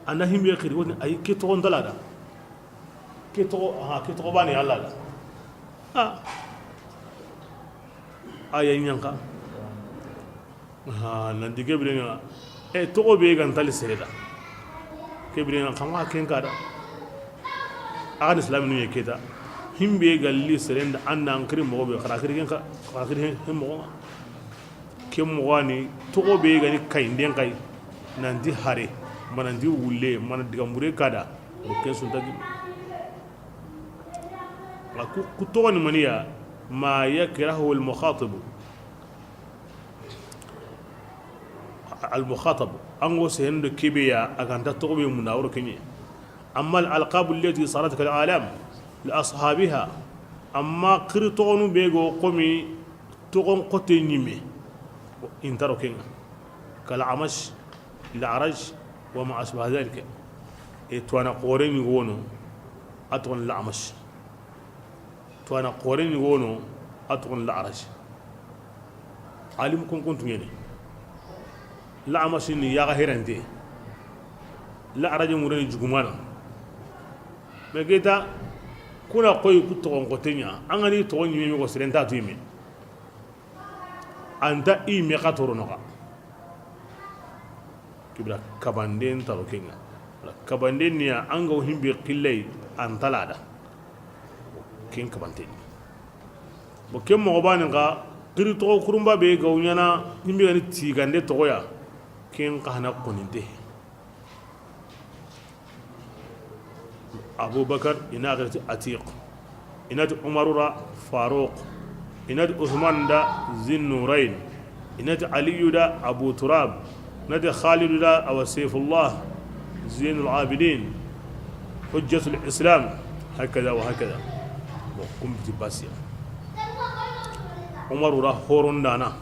[SPEAKER 1] anda himbe akhiri woni ay ke to on talada ke to bani Allah da ay nyanka nan dige birenga to be gan tali sereda ke birenga kama ken kada agan islam ni keta himbe galli serenda anna ankri mo be kharakiri mo ke mo wani to be gani kay nden kay nandi hare manandi wulle man diga mure kada o ken sun tagi ku to ni maniya ma yakrahu al mukhatab المخاطب أنغو سهند كبيا أكانت تقوي مناور كني أما الألقاب التي صارت كالعالم لأصحابها أما قرطون بيغو قومي تقوم قتي نيمي انترو كنا كالعمش العرج وما أشبه ذلك توانا قورين يغونو أتغن العمش توانا قورين يغونو أتغن العرج علمكم كنتم يعني la amasini yaga herente la araje mureni jugumana me geta kuna koy ku to on kotenya angani to on yimi ko serenta timi anta i me katoro noka kibra kabanden taro kenga kabanden niya anga himbe qillay antalada ken kabanden bo kem mo bani ga qiri to kurumba be gawnyana himbe ni tigande to ya كين قهنا قنده أبو بكر إناد عتيق إناد عمر را فاروق إناد عثمان دا ذي النورين إناد علي دا أبو تراب إناد خالد دا أو سيف الله زين العابدين حجة الإسلام هكذا وهكذا وقم بتباسيا عمر را هورون دانا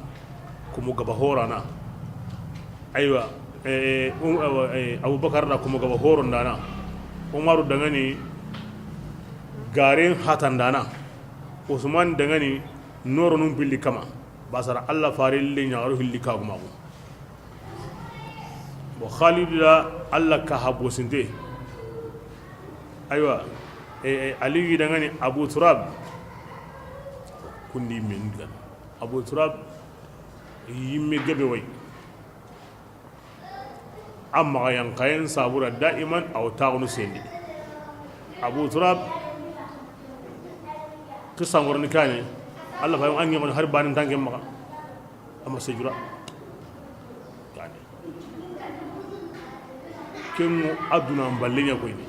[SPEAKER 1] كم هورانا أيوة أبو بكر لكم قبل هورن دانا عمر دعني غارين حاتن دانا عثمان دعني نور نبيل كما بصر الله فارل لي نعرف اللي كاغما وخالد لا الله كهب وسنتي أيوة علي دعني أبو تراب كندي من أبو تراب يمي جبوي أما ينقين صابورا دائما أو تاغنو سيندي أبو تراب قصة مرني كاني الله فاهم أني من هربان تانك مغا أما سجرا يعني كم أدنى مبالين يكويني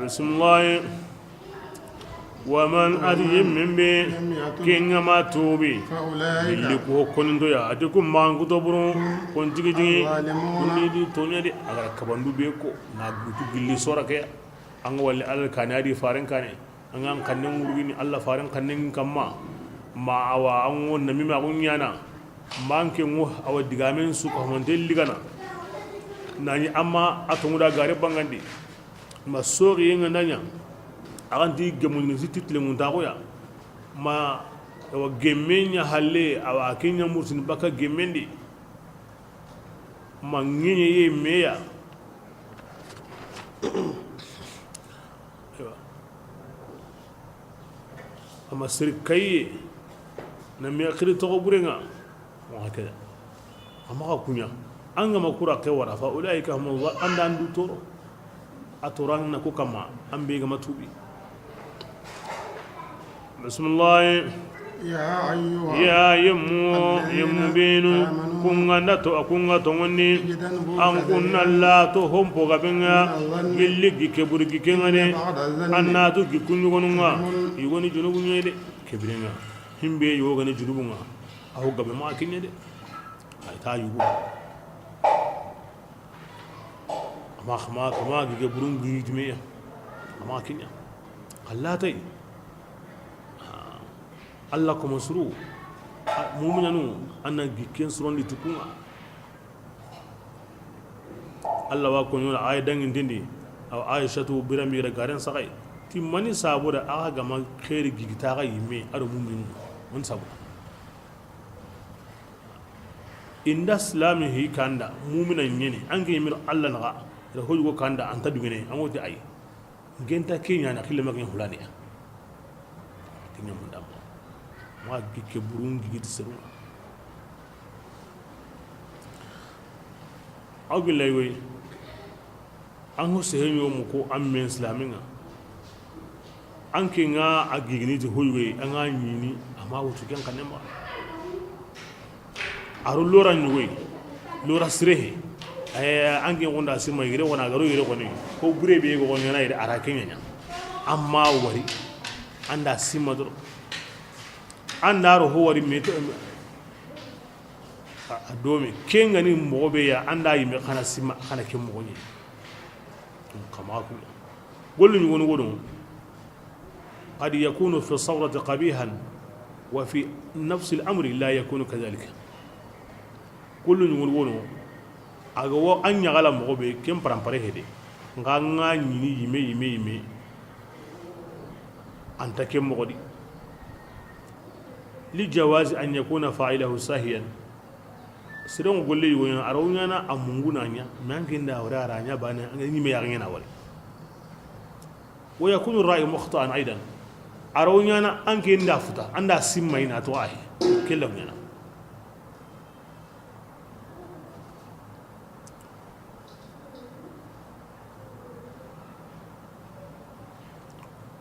[SPEAKER 1] بسم الله ومن أدي من بي كينغ ما توبي اللي كو كونندو يا أديكم مانغو تبرو كونتيجي جي كوني دي تونيا دي أغرا كباندو بيكو ناغوتو جلي سورا كيا أنغ والي ألا كانياري فارن كاني أنغ كنن مرغيني ألا فارن كنن كما ما أوا أنغو نمي ما غنيانا مانكي مو أوا ديغامين سوكا همانتي لغانا ناني أما أتمودا غاري بانغاندي ما سوري ينغ نانيا akan di gemun ni title mun tago ya ma wa gemenya halle awa kenya mursin baka gemendi ma ngenye ye meya ama sirkai na me akhiri to burenga wa hakada ama ka kunya anga makura ke wara fa ulaika hum anda andu toro atoran na ko kama ambe ga matubi بسم الله يا يمو بينو كونغا تو كونغا توني ان كنا لا تو هم بوغابنغا يلي كبرغي كينغاني انا تو كونغو غونغا يغوني جنوبو نيدي كبرينغا himbe yo gane jurubunga aho gabe ma kinye de ay ta yugo ama khama gige burungi jmeya ama kinya allatai Allah ko masru mu'minanu anna giken suron li tukunga Allah wa kunyo ay dangin dindi aw aishatu birami re garen sakai ti mani sabu da aga gama khairi gigita ga yime ado mumin mun sabu inda islami hi kanda muminan yene an ga yimir Allah naga da hoygo kanda anta dugene an woti ay genta kenya na khille makin hulani ya kenya mun dam ma gikke burun gigiti seru awgi laywe an ho sehenyo mu ko an men islaminga an ke nga a gigini ti hoywe an ga nyini amma wutu ken kanemba aru lora nyuwe lora sirehe an ke wonda sima yire wona garo yire koni ko gure be go nyana yire ara kenya amma wari anda sima doro anda ro ho wari meto domi kenga ni mobe ya anda yime kana sima kana ke mo ni kama ku gollu ni wono wono قد يكون في الصورة قبيحا وفي نفس الأمر لا يكون كذلك كل نقول أجوا أن يغلى مغبي كم برامبره هذي غانا يني يمي أنت كم مغدي لجواز أن يكون فاعله ساهيا سيرون قول لي وين أرونا أمونغنا نيا ما كنا ورا رانيا بانا يمي يغنينا ولا ويكون الرأي مخطئا أيضا أرونا أنك إندا فتا أندا سمين أتواه كلهم ينا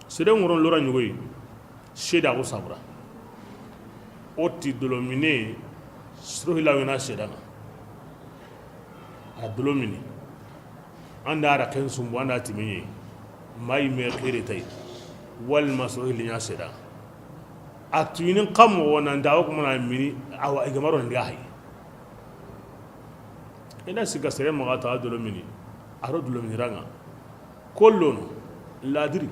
[SPEAKER 1] سيدنا ورون لورا نيوي شيدا أو صبرا أوتي دلوميني سروه لا وينا شيدا الدلوميني أندا ركن سمو أندا تيمي ما يمي خيري تاي والمسؤول اللي ياسدا أتوين قام وننداوك من المني أو إجمارون الجاهي إذا سكسرين مغاتا دلوميني أرد دلوميني رانا كلون لا دري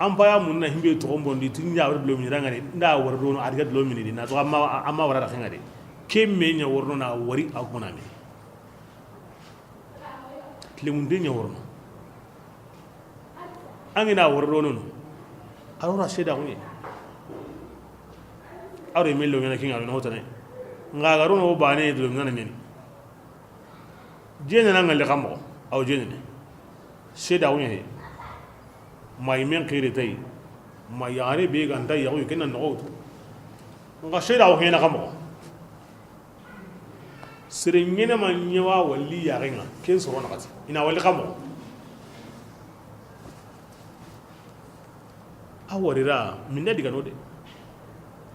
[SPEAKER 1] أم بايا منا هم بيتوهم بندي تنيا أرد دلوميني رانا ندا وردون أرجع دلوميني دي ناتو أما ورا رخينا دي كم من يوردون أوري أو كنامي تلمندين يوردون angina warro nono arora sheda hunye awre mello ngana kinga no hotane nga garo no bane do ngana nyeni jene na ngal xamo aw jene sheda hunye may men khire tay ma yare be ganda yawo kenna no nga sheda hunye na xamo sirengene man nyawa walli ya renga ken soro na kati ina walli xamo awarira minna diga no de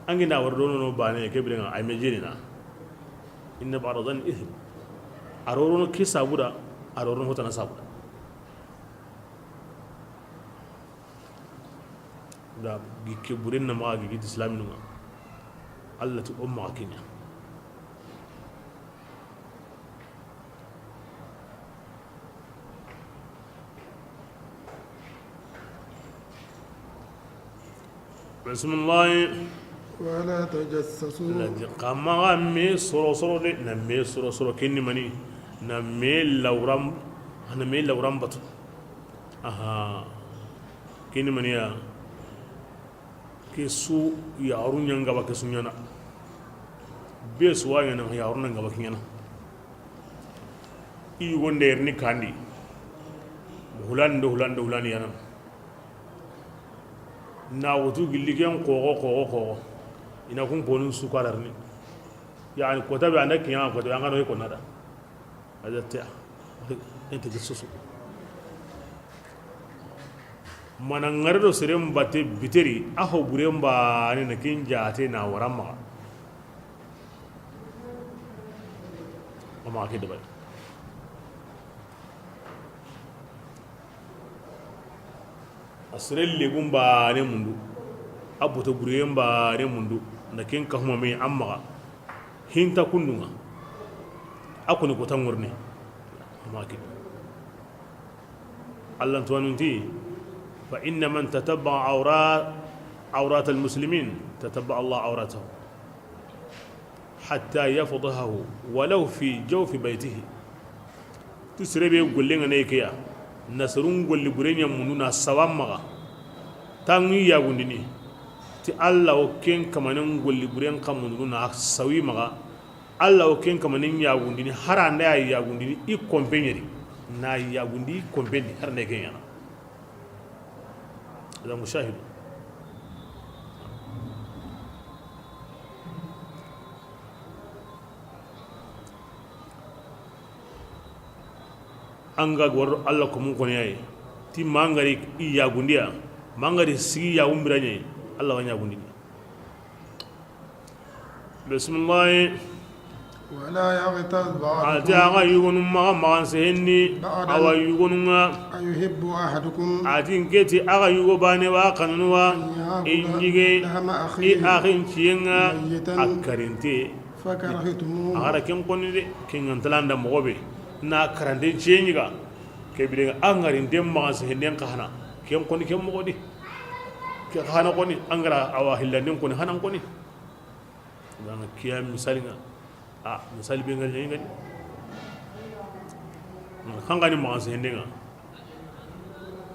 [SPEAKER 1] angina wardono no bane kebrenga ay mejina inna ba'dan ithm arorono ke sabuda arorono hotana sabuda da gikke burenna ma gi islamin ma Allah tu umma kenya بسم الله
[SPEAKER 2] ولا تجسسوا
[SPEAKER 1] كما مي سورو دي نمي سورو كني مني نمي لورام بط اها كني مني يا كسو يارون ينغا بكسو نينا بيس واي نان يارون نغا بكينا اي وندير ني كاندي هولان يانا na wutu gilligen kogo ina kun bonun su kararni yani ko tabi anda kiyan ko tabi angano ko nada adata ente gisoso manangardo serem batte biteri aho buremba ne na kinja te na warama amma ke da bai asirel legum ba ne mundu abuta guriyem ba ne mundu na ken ka huma me amma hinta kundunga akuni ko tangurne maki Allah tuwanunti fa inna man tatabba awrat almuslimin tatabba Allah awratahu hatta yafdahu walau fi jawfi baytihi tisrebe gollenga ne kiya nasrun golli burenya mununa sawamma tangi ya gundini ti Allah o ken kamanin golli buren kamununa sawi maga Allah o ken kamanin ya gundini haranda ya gundini i kompenyeri na ya gundi kompendi haranda kenya la mushahid anga gor Allah ko mun kono yayi ti mangari i ya gundiya mangari sigi ya umbiranye Allah wanya gundi bismillah
[SPEAKER 2] ولا يغتب بعضكم
[SPEAKER 1] ata yugun ma senni awa yugunga
[SPEAKER 2] أيحب أحدكم
[SPEAKER 1] atin keti aga yugo bane wa kanwa injige
[SPEAKER 2] لحم
[SPEAKER 1] i
[SPEAKER 2] أخيه
[SPEAKER 1] akhin ciyenga
[SPEAKER 2] ميتا
[SPEAKER 1] akarinte
[SPEAKER 2] فكرهتموه
[SPEAKER 1] agara ken konni de ken antalanda mogobe na karande ciyenga ke bidenga angarin dem ma sehen kahana ken konni ken mogodi ke hana konni angara awa hillandin konni hanan konni danga kiyam misalinga misali be ngal ngani khangani ma sendenga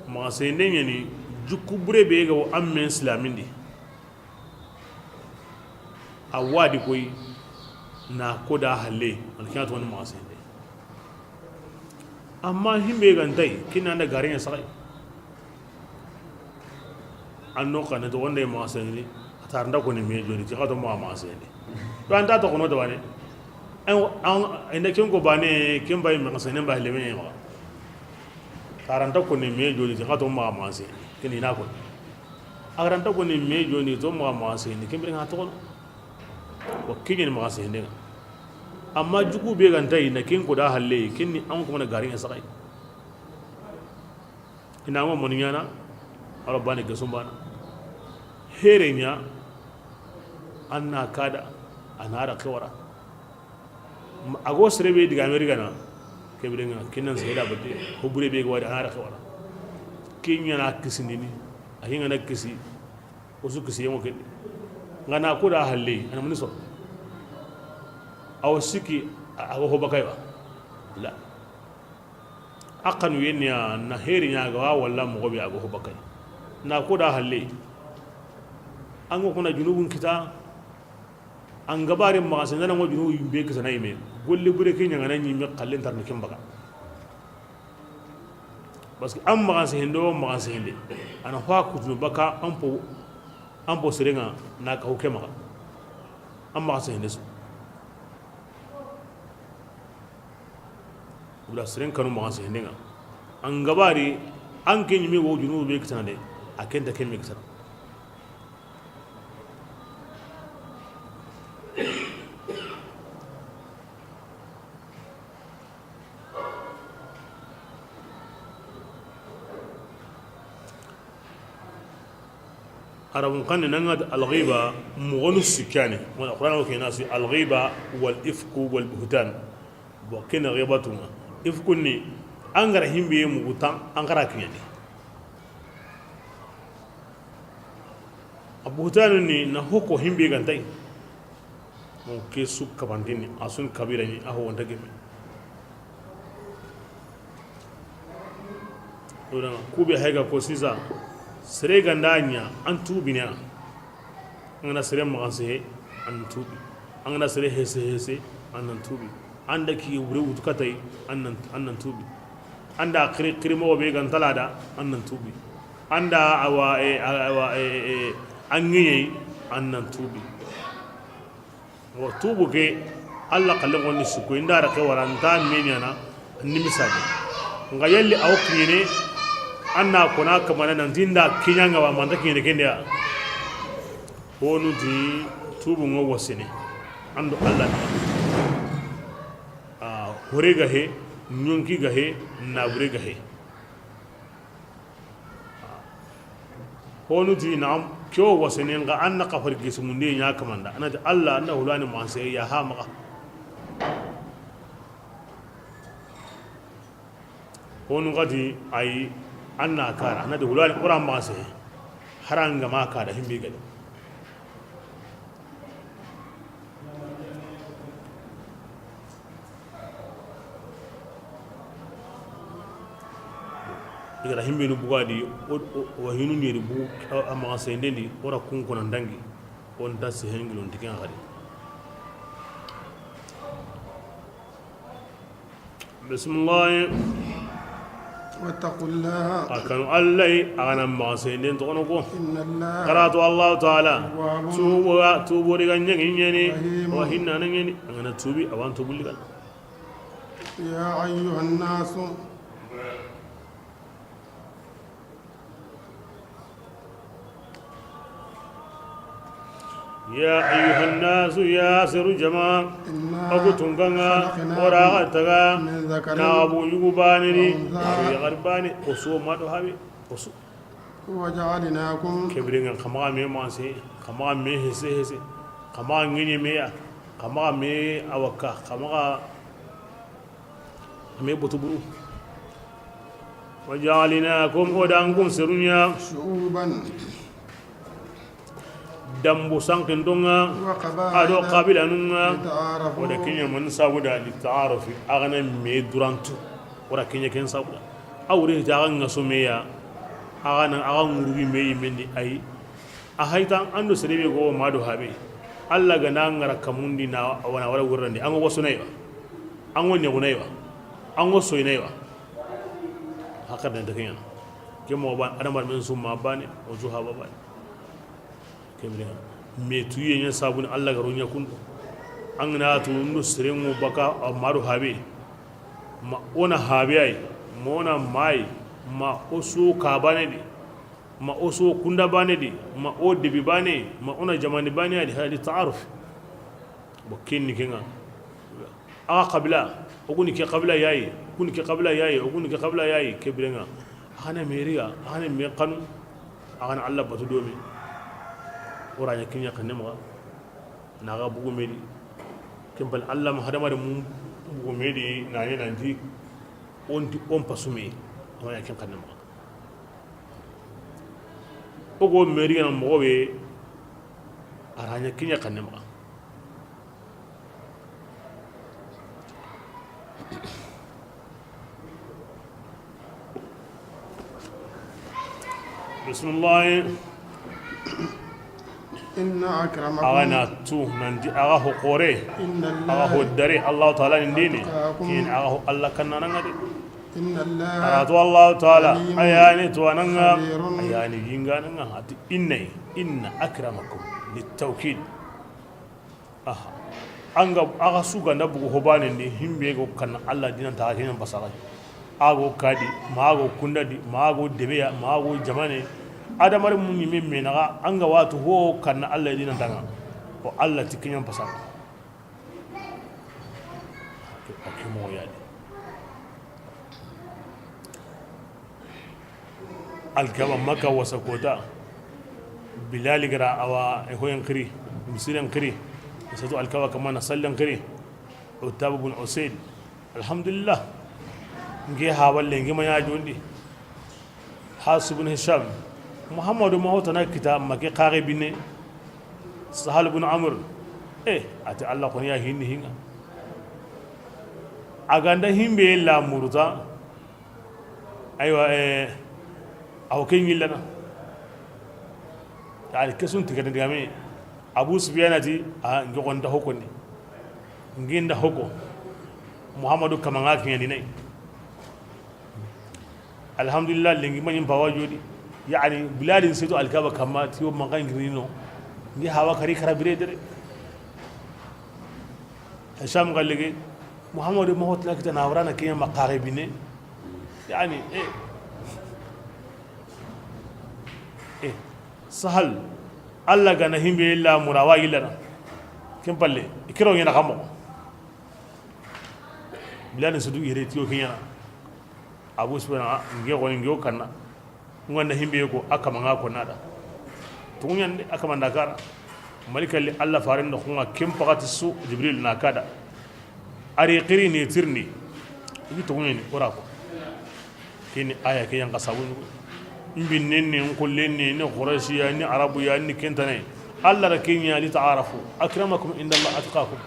[SPEAKER 1] ma sendenya ni jukku bure be ga amen islamindi awadi koy na koda halle alkiyatu wani ma sende amma himbe gantai kina da garin sai anno kana to wanda ma sende atarnda ko ne me joni ti khato ma sende to anda to kono to wane inda kin ko bane kin bai mai sanin ba halime ma karanta ko ne me joni ka to ma ma sai kin ina ko aranta ko ne me joni to ma ma sai kin bi ha to ko kin ne ma sai ne amma juku be ganta ina kin ko da halle kin ni an kuma na garin sakai ina ma mun yana rabbani ga sun bana herenya anna kada anara kawara ago serebe diga america na kebirenga kinan sayda bade ko bure be wada hara khawara kinya na kisini ahinga na kisi osu kisi yemo ke ngana ko da halle ana mun so aw siki ago ho bakay ba la aqanu yenya na heri nya ga walla mo gobe ago ho bakay na ko da halle an go kuna junubun kita an gabarin magasin nan wajen yin be kasa na ime golle bure ke nyanga nan yimi kallin tar kin baka parce que am magasin hendo magasin hende ana fa ku tun baka an po sirenga na ka hoke maka am magasin hende su ula siren kanu magasin hende nga an gabari an ken yimi wo junu be kasa ne aken ta ken me kasa arabun kan nan al-ghiba mughanu sikani wal qur'an ke nasi al-ghiba wal ifku wal buhtan bo ken ghibatun ifkun ni angara himbe mu gutan angara kinyani abuhtan ni na hoko himbe gantai mo ke su kabandini asun kabira ni aho wonda gemi dona kube haiga ko sisa sere gandanya an tubinya ngana sere maganse an tubi angana sere hese an tubi anda ki wure utkatai an tubi anda krimo be gantalada an tubi anda awa angiye an tubi wa tubu ke alla kallan woni su ko inda ra ke waranta menyana ni misali nga yalli awkine anna kona kamana nan dinda kinyanga wa manda kine kende honu di tubu ngo wasine ando Allah hore gahe nyonki gahe na bure gahe honu di nam kyo wasine nga anna kafar gismunde nya kamanda anati Allah anna hulani manse ya ha maka honu gadi ai anna kara anna da hulani quran manse haranga ma ka da himbe gadi igara himbe nu bugadi o hinu ni bu ama sendendi ora kun kono dangi on da se hengilo ndikin gari bismillah
[SPEAKER 2] واتقوا الله
[SPEAKER 1] akanu allai agana ma senden to ko
[SPEAKER 2] إن الله
[SPEAKER 1] karatu allah taala
[SPEAKER 2] تواب
[SPEAKER 1] tubu diga nyeni wa hinna nyeni ngana tubi awan tubuli gal
[SPEAKER 2] يا أيها الناس
[SPEAKER 1] ya ayyuhan nasu ya siru jama
[SPEAKER 2] إنا
[SPEAKER 1] agu tunganga ora taga
[SPEAKER 2] من ذكر
[SPEAKER 1] na abu yugu bani ni abu ya garbani oso mado habi oso
[SPEAKER 2] وجعلناكم
[SPEAKER 1] kebringa kama me manse kama me hese kama ngini me ya kama me awaka kama me butuburu waja'alnakum odankum sirunya
[SPEAKER 2] شعوبا
[SPEAKER 1] dambu sankin donga ado
[SPEAKER 2] وقبائل
[SPEAKER 1] qabila nunga
[SPEAKER 2] لتعارفوا
[SPEAKER 1] wada kenya man sabuda li ta'arufi agana me durantu wada kenya ken sabuda awre jagan ngaso meya agana agan ngurugi me yimendi ay a haytan ando serebe go mado habe alla gana ngara kamundi na wana wala wurrande ango wasunaywa ango nyagunaywa ango soynaywa hakada da kenya kemo ban adamar men summa bane o zuha babane kemre me tuye nya sabun Allah garo nya kun an na to no sirengo baka amaru habe ma ona habe ai mona mai ma oso ka bane di ma oso kunda bane di ma o debi bane ma ona jamani bane di hadi ta'aruf bo kenni kenga a qabla oguni ke qabla yayi kuni ke qabla yayi oguni ke qabla yayi kebrenga ana meriya ana me kanu ana Allah batu domi oranya kinya kanema naga bugu medi kembal Allah ma hadama de mum bugu medi nani nanti on pasume oranya kin kanema ogo meri na mobe aranya kinya kanema bismillah
[SPEAKER 2] إن أكرمكم
[SPEAKER 1] agana tu nandi aga ho qore
[SPEAKER 2] إن
[SPEAKER 1] aga ho
[SPEAKER 2] الله
[SPEAKER 1] dare Allah taala ndini kin aga ho Allah kanana ngade
[SPEAKER 2] إن الله
[SPEAKER 1] aratu Allah taala
[SPEAKER 2] عليم
[SPEAKER 1] ayani to ananga
[SPEAKER 2] خبير
[SPEAKER 1] ayani yingana nga hati inna akramakum litawkid aha anga aga suga ndabu ho bane ni himbe go kan Allah dinan ta hinan basara ago kadi maago kundadi maago debeya maago jamane adamar mun yi min naga an ga wato ho kan Allah ya dinan daga ko Allah cikin yan fasara ake mo ya di alkama maka wasa kota bilal gara awa e hoyan kiri misiran kiri sai to alkawa kama na sallan kiri utab ibn usayd alhamdulillah nge hawalle nge manya jondi hasibun hisham muhammadu mahota na kita make kare binne sahal ibn amr ati Allah ko ya hinni hinga aganda himbe la murta aywa aw ken yillana yani kesun tigade digame abu sufyan ati ngi gonda hokoni nginda hoko muhammadu kamanga ken ni nay alhamdulillah lengi manyin bawa jodi yani biladin seto alkaba kama tiyo mangan grino ngi hawa kari karabire dere hisham gallige muhammadu mahot lakita nawrana kiya maqaribine yani sahal alla gana himbe illa murawa illa kin palle ikiro yana kamo biladin seto yere tiyo kinya abu subhana ngi goni ngi kanna ngonna himbe ko aka manga ko nada to nyan aka manda kara malikalli Allah farin da kuma kin faqati su jibril na kada ari qiri ni tirni yi to nyen ora ko kini aya ke yan kasabun imbin ne kullen ne qurashi ya ni arabu ya ni kentane Allah da kin ya li ta'arafu akramakum inda Allah atqakum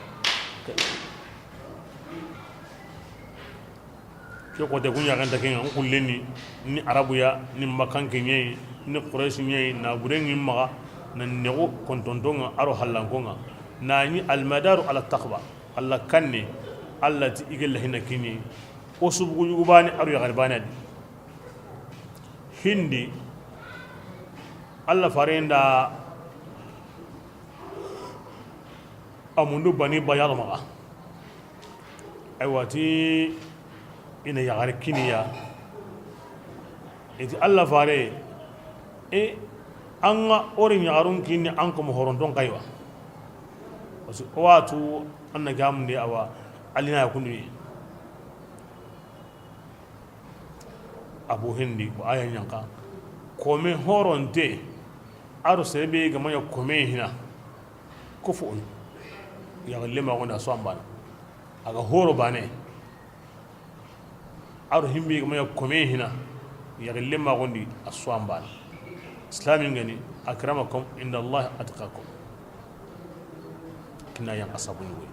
[SPEAKER 1] ke ko te kunya kan taken an kulleni ni arabuya ni makan kenye ni quraish nye na burengi maga na nego kontontonga aro hallankonga na ni almadaru ala taqwa alla kanne allati igel hina kini osubu yugubani aro ya garbani hindi alla farenda amundu bani bayal maga aywati ina yagar kiniya iti alla fare anga orin yagarun kini an ko horonton kaywa wasu watu anna gamde awa alina yakunu abu hindi ko ayan yanka kome horonte aro sebe ga manya kome hina kufu ya lema wona so ambana aga horo bane aro himbi ga manya kome hina ya lema gondi aso ambana islamin gani akramakum inda allah atqakum kina yan asabun we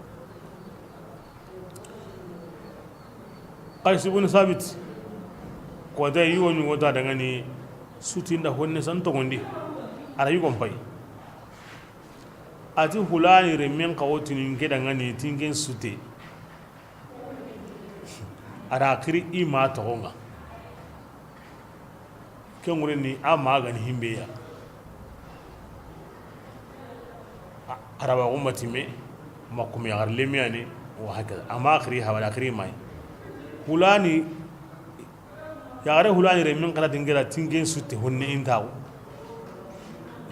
[SPEAKER 1] qais ibn sabit ko da yi woni wota daga ni sutinda honne san to gondi ara yi gonpai ati hulani remen kawotinin ke daga ni tingen sute ara kiri ima to gonga ken wurin ni a magani himbe ya araba ummati me makum ya garlemiya ne wa haka amma kiri hawala kiri mai hulani yare hulani re min kala dingira tingen sutte honne intaw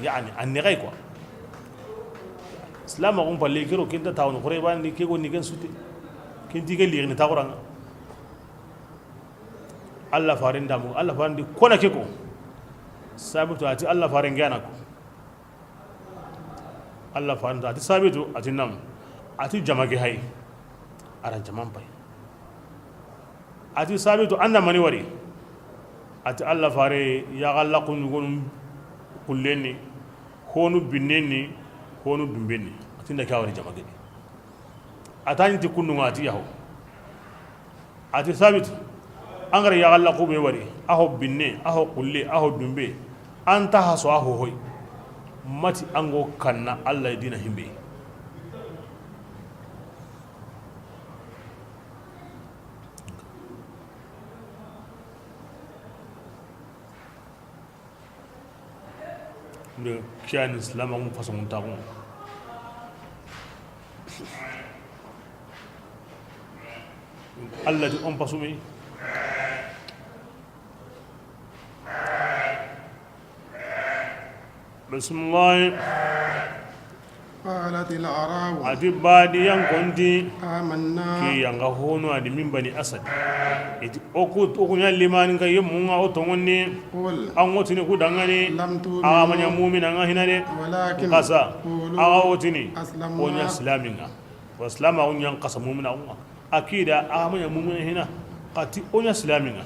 [SPEAKER 1] yani anni gay quoi islam on palle kiro kinta tawno khore bandi ke go ni gen sutte kinti ke ligne tawranga allah farinda mo allah farindi kona ke ko sabitu ati allah farin gana ko allah farinda ati sabitu ati nam ati jamage hay ara jaman pay ati sabitu anna mani wari ati allah fare ya galla ko nyugon kulleni honu bineni honu dumbeni ati nda kawari jamage atani ti kunnu ngati yaho ati sabit angara ya galla ko be wari aho binne aho kulle aho dumbe anta haso aho hoy mati ango kanna allah dina himbe de kian islam ang façon tagon Allah di on pasumi bismillah
[SPEAKER 2] قالت الأعراب
[SPEAKER 1] adi badi yang konti
[SPEAKER 2] آمنا
[SPEAKER 1] ki yang hono adi min bani asad iti okunya liman ka yemunga otongoni
[SPEAKER 2] قل
[SPEAKER 1] an wotini ku dangani
[SPEAKER 2] لم
[SPEAKER 1] amanya
[SPEAKER 2] تؤمنوا
[SPEAKER 1] mu'mina nga hinane
[SPEAKER 2] ولكن
[SPEAKER 1] kasa
[SPEAKER 2] قولوا
[SPEAKER 1] aga wotini
[SPEAKER 2] أسلمنا
[SPEAKER 1] onya islaminga wa islama onya kasa mu'mina unga akida amanya mu'mina hina qati onya islaminga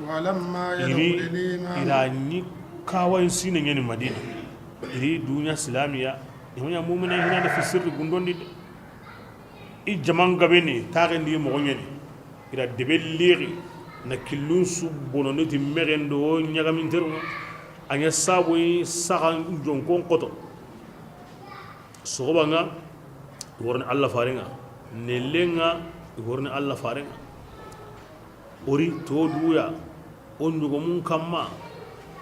[SPEAKER 2] ولما
[SPEAKER 1] iri
[SPEAKER 2] يدخل الإيمان
[SPEAKER 1] ila ni kawai sine ngeni madina iri dunya islamiya onya mu'mina hina da fi sirri gundondi i jaman gabeni tagendi mo ngeni ira debeliri na kilun su bononoti merendo nyagamin terunga anya sabui sakan jonkon koto sogobanga worni alla farenga nelenga worni alla farenga ori to duya on dugo mun kamma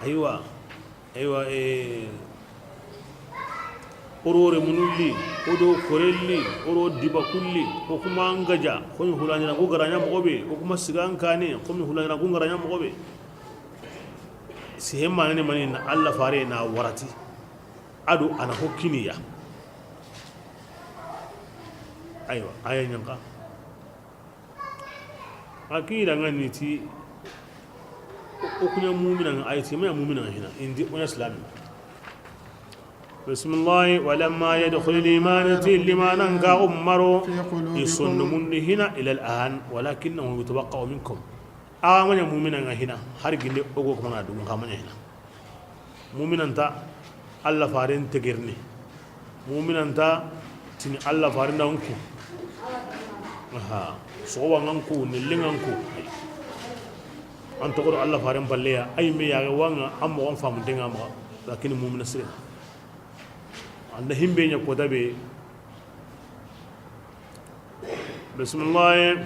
[SPEAKER 1] aywa orore munulli odo korelli oro diba kulli ko kuma ngaja ko mi hulani na ko garanya mogobe ko kuma sigan kane ko mi hulani na ko garanya mogobe si hemma ne mani na alla fare na warati ado ana hokkiniya aywa ayan yanka akira ngani ti o kunya mu'mina ayati ma mu'mina hina indi on islam بسم الله ولما يدخل الإيمان لما ننقى أمره
[SPEAKER 2] في قلوبكم
[SPEAKER 1] يصن من هنا إلى الآن ولكنه يتبقى منكم آمن مؤمنا هنا هرج اللي أقولك من هذا مقامنا هنا مؤمنا تا الله فارن تجرني مؤمنا تا تني الله فارن دونكم aha so wangan ku ni lingan ku an to ko Allah faran balleya ay me ya wanga am won fam dinga ma lakin mu'min sire anda himbe nya ko dabe bismillah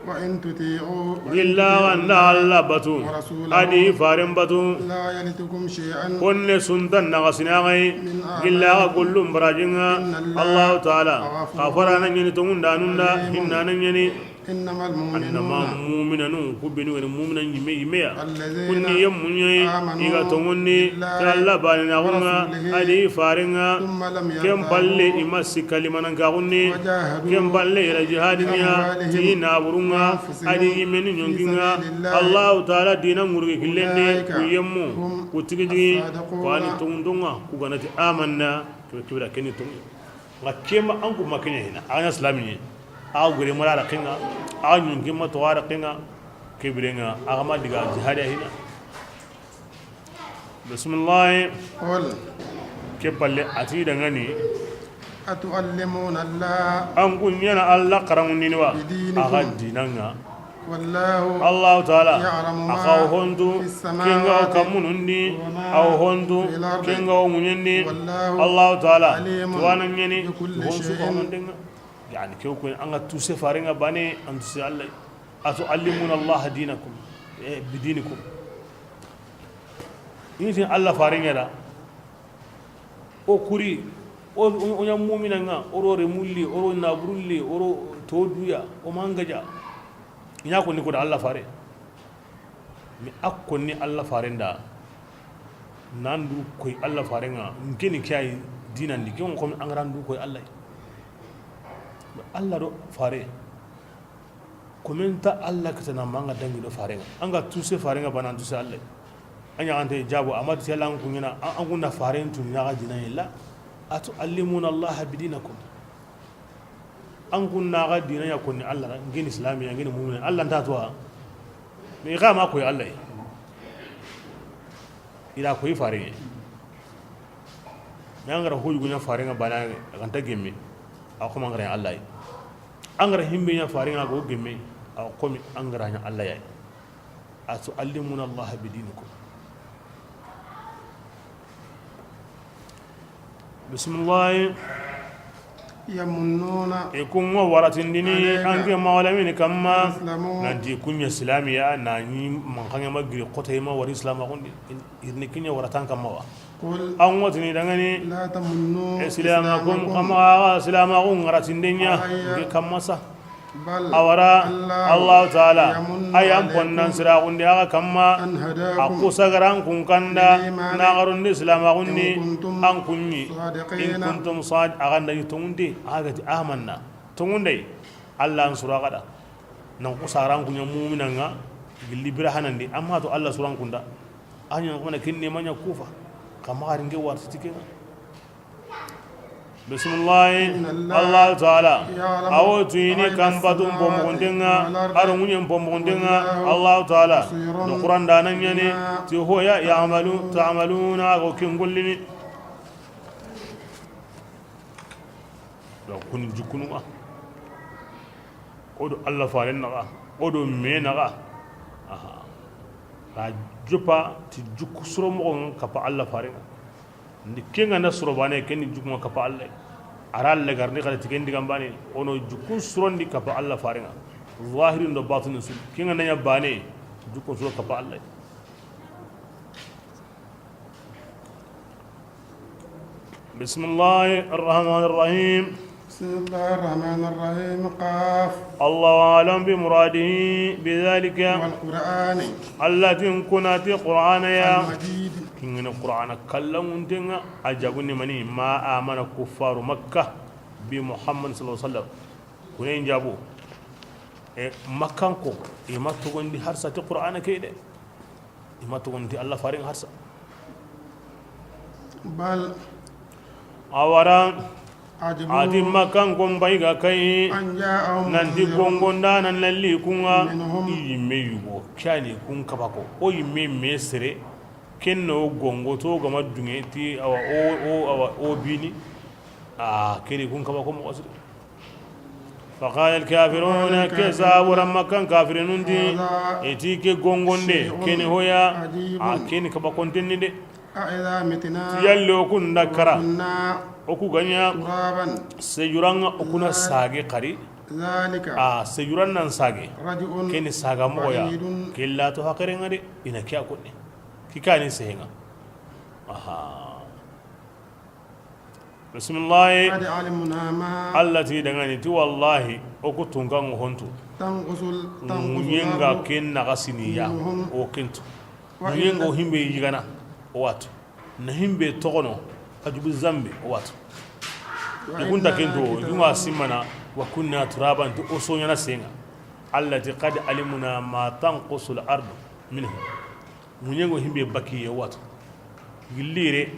[SPEAKER 2] وإن تطيعوا
[SPEAKER 1] illa wanda Allah batu adi faran batu
[SPEAKER 2] لا يلتكم شيئا
[SPEAKER 1] konne suntan na gasinai illa kullum barajinga Allah ta'ala kafara nan yini to munda nunda hinna nan yini
[SPEAKER 2] إنما
[SPEAKER 1] annama
[SPEAKER 2] المؤمنون
[SPEAKER 1] mu'minanu kubinu wa mu'minan yimeya
[SPEAKER 2] الذين
[SPEAKER 1] kunni yammunye iga to munni ta Allah bani na gunga adi faringa
[SPEAKER 2] ثم لم
[SPEAKER 1] kem balle
[SPEAKER 2] يرتابوا
[SPEAKER 1] imasi kalimanan ka gunni
[SPEAKER 2] وجاهدوا
[SPEAKER 1] kem balle ila jihadinya ti na burunga adi yimeni nyonginga Allah ta'ala dina ngurgi killende kuyemmu kutigiji wani tundunga kuganati amanna kibira keni tungu ngakema anku makenya hina anya islamiye a gure mara da kinga a nyungi matuwa da kinga kibiringa a gama diga jihadi hina bismillah
[SPEAKER 2] قل
[SPEAKER 1] ke balle ati da ngani
[SPEAKER 2] أتعلمون الله
[SPEAKER 1] an kunyana Allah karamun wa a ga dinanga
[SPEAKER 2] والله
[SPEAKER 1] Allah ta'ala
[SPEAKER 2] يعلم ما
[SPEAKER 1] akaw hondu
[SPEAKER 2] في السماوات
[SPEAKER 1] kinga kamunundi
[SPEAKER 2] وما
[SPEAKER 1] aw hondu
[SPEAKER 2] في الأرض
[SPEAKER 1] kinga munyendi
[SPEAKER 2] والله
[SPEAKER 1] Allah ta'ala
[SPEAKER 2] عليم
[SPEAKER 1] tuwanan yani
[SPEAKER 2] بكل
[SPEAKER 1] honsu
[SPEAKER 2] شيء.
[SPEAKER 1] honundinga yani ke ko an ga tuse faringa bane an tuse Allah atuallimuna Allah dinakum bidinikum yini Allah faringa da o kuri o nya mu'mina nga oro remulli oro naburulli oro toduya o mangaja ina ko ni ko da Allah fare mi akko ni Allah farenda nandu koy Allah farenga ngeni kay dinan di gon ko an randu koy Allah Allah do fare komenta Allah katana manga dangi do farenga anga tuse farenga banan tuse Allah anya ante jabo amad selan kunyana an kunna faren tun ya dinan illa atu allimuna Allah bidinakum an kunna ga dinan ya kunni Allah ngeni islamiya ngeni mu'min Allah ta to me ga ma koy Allah ila koy fare nyangara hoyu gunya farenga bana kan ta gemme ako mangara Allah yi angara himbe nya faringa go gemme ako mi angara nya Allah yi atu allimuna Allah bidinikum bismillah
[SPEAKER 2] يمنون
[SPEAKER 1] ikun wa waratindini anke mawlamin kamma
[SPEAKER 2] يسلمون
[SPEAKER 1] nanti kunya islamiya nani mankanya magri qotay ma war islam agundi irni kinya waratan kamma wa
[SPEAKER 2] قل
[SPEAKER 1] an watini dangani
[SPEAKER 2] لا تمنوا
[SPEAKER 1] islamakum
[SPEAKER 2] إسلامكم
[SPEAKER 1] kama islamakum ratindinya kamma sa
[SPEAKER 2] بل
[SPEAKER 1] awara Allah ta'ala
[SPEAKER 2] يمن
[SPEAKER 1] ayam ponnan sira gundi aga kamma
[SPEAKER 2] أن هداكم
[SPEAKER 1] aku sagaran kun kanda
[SPEAKER 2] بالإيمان
[SPEAKER 1] na garundi islama gundi
[SPEAKER 2] إن كنتم
[SPEAKER 1] an kunni in
[SPEAKER 2] صادقين
[SPEAKER 1] kuntum sad aganda yutungundi agati amanna tungunde Allah an sura gada nan ku saran kunya mu'minanga gilli birahanandi amma to Allah suran kunda anya kuma kinne manya kufa kama garinge wartike bismillah Allah ta'ala awo tuini kambadum pomondinga arungunyen pomondinga Allah ta'ala no Qur'an danan yani ti hoya ya'malu ta'maluna go kingullini do kun jukunu odo Allah falen naga odo me naga aha ra jupa ti jukku suro mo kapa Allah farenga ndi kenga na suro bane ken jukuma kapa Allah aral le garni kala tikendi gambani ono jukku surondi kapa Allah farenga zahirin do batinin sul kenga na bane jukku suro kapa Allah bismillahir rahmanir rahim
[SPEAKER 2] بسم الله الرحمن الرحيم قاف
[SPEAKER 1] الله أعلم بمراده بذلك
[SPEAKER 2] والقرآن
[SPEAKER 1] التي كنت قرآن يا
[SPEAKER 2] المجيد
[SPEAKER 1] كن القرآن كلام دينا أجابني مني ما آمن كفار مكة بمحمد صلى الله عليه وسلم كنين جابو مكة كو إما تقول دي هرسة القرآن كيدا إما تقول دي الله فارين هرسة
[SPEAKER 2] بل
[SPEAKER 1] أورا ati
[SPEAKER 2] عجبوا
[SPEAKER 1] makan kon bayga kai
[SPEAKER 2] أن جاءهم
[SPEAKER 1] nanti
[SPEAKER 2] منذر
[SPEAKER 1] gongonda nan lalli kunga
[SPEAKER 2] minhum
[SPEAKER 1] yimme yugo kyani kun kabako o yimme mesere kenno gongo to gama dunge ti awa o bini a kere kun kabako mo asiri فقال الكافرون كذاب ورما كان كافرين دي اتيك غونغوندي كني هويا كني كبا كونتيني دي
[SPEAKER 2] أإذا متنا
[SPEAKER 1] يالو كن نكرا
[SPEAKER 2] كنا
[SPEAKER 1] oku ganya
[SPEAKER 2] ترابا
[SPEAKER 1] sejuranga okuna sage qari
[SPEAKER 2] ذلك
[SPEAKER 1] sejuran nan sage
[SPEAKER 2] رجع
[SPEAKER 1] keni saga moya
[SPEAKER 2] بعيد
[SPEAKER 1] kella to hakare ngade ina kya kodde kikani sehenga aha bismillah
[SPEAKER 2] قد علمنا ما
[SPEAKER 1] allati dangani ti wallahi oku tungan hontu
[SPEAKER 2] تنقص
[SPEAKER 1] munyenga kenna gasiniya o kentu munyenga o himbe yigana o watu na himbe togono ajubu zambe o watu ikunta kento yuma simana wa kunna turaban to osonya na senga allati qad alimuna ma tanqusu al-ard minhu munyengo himbe baki o watu gillire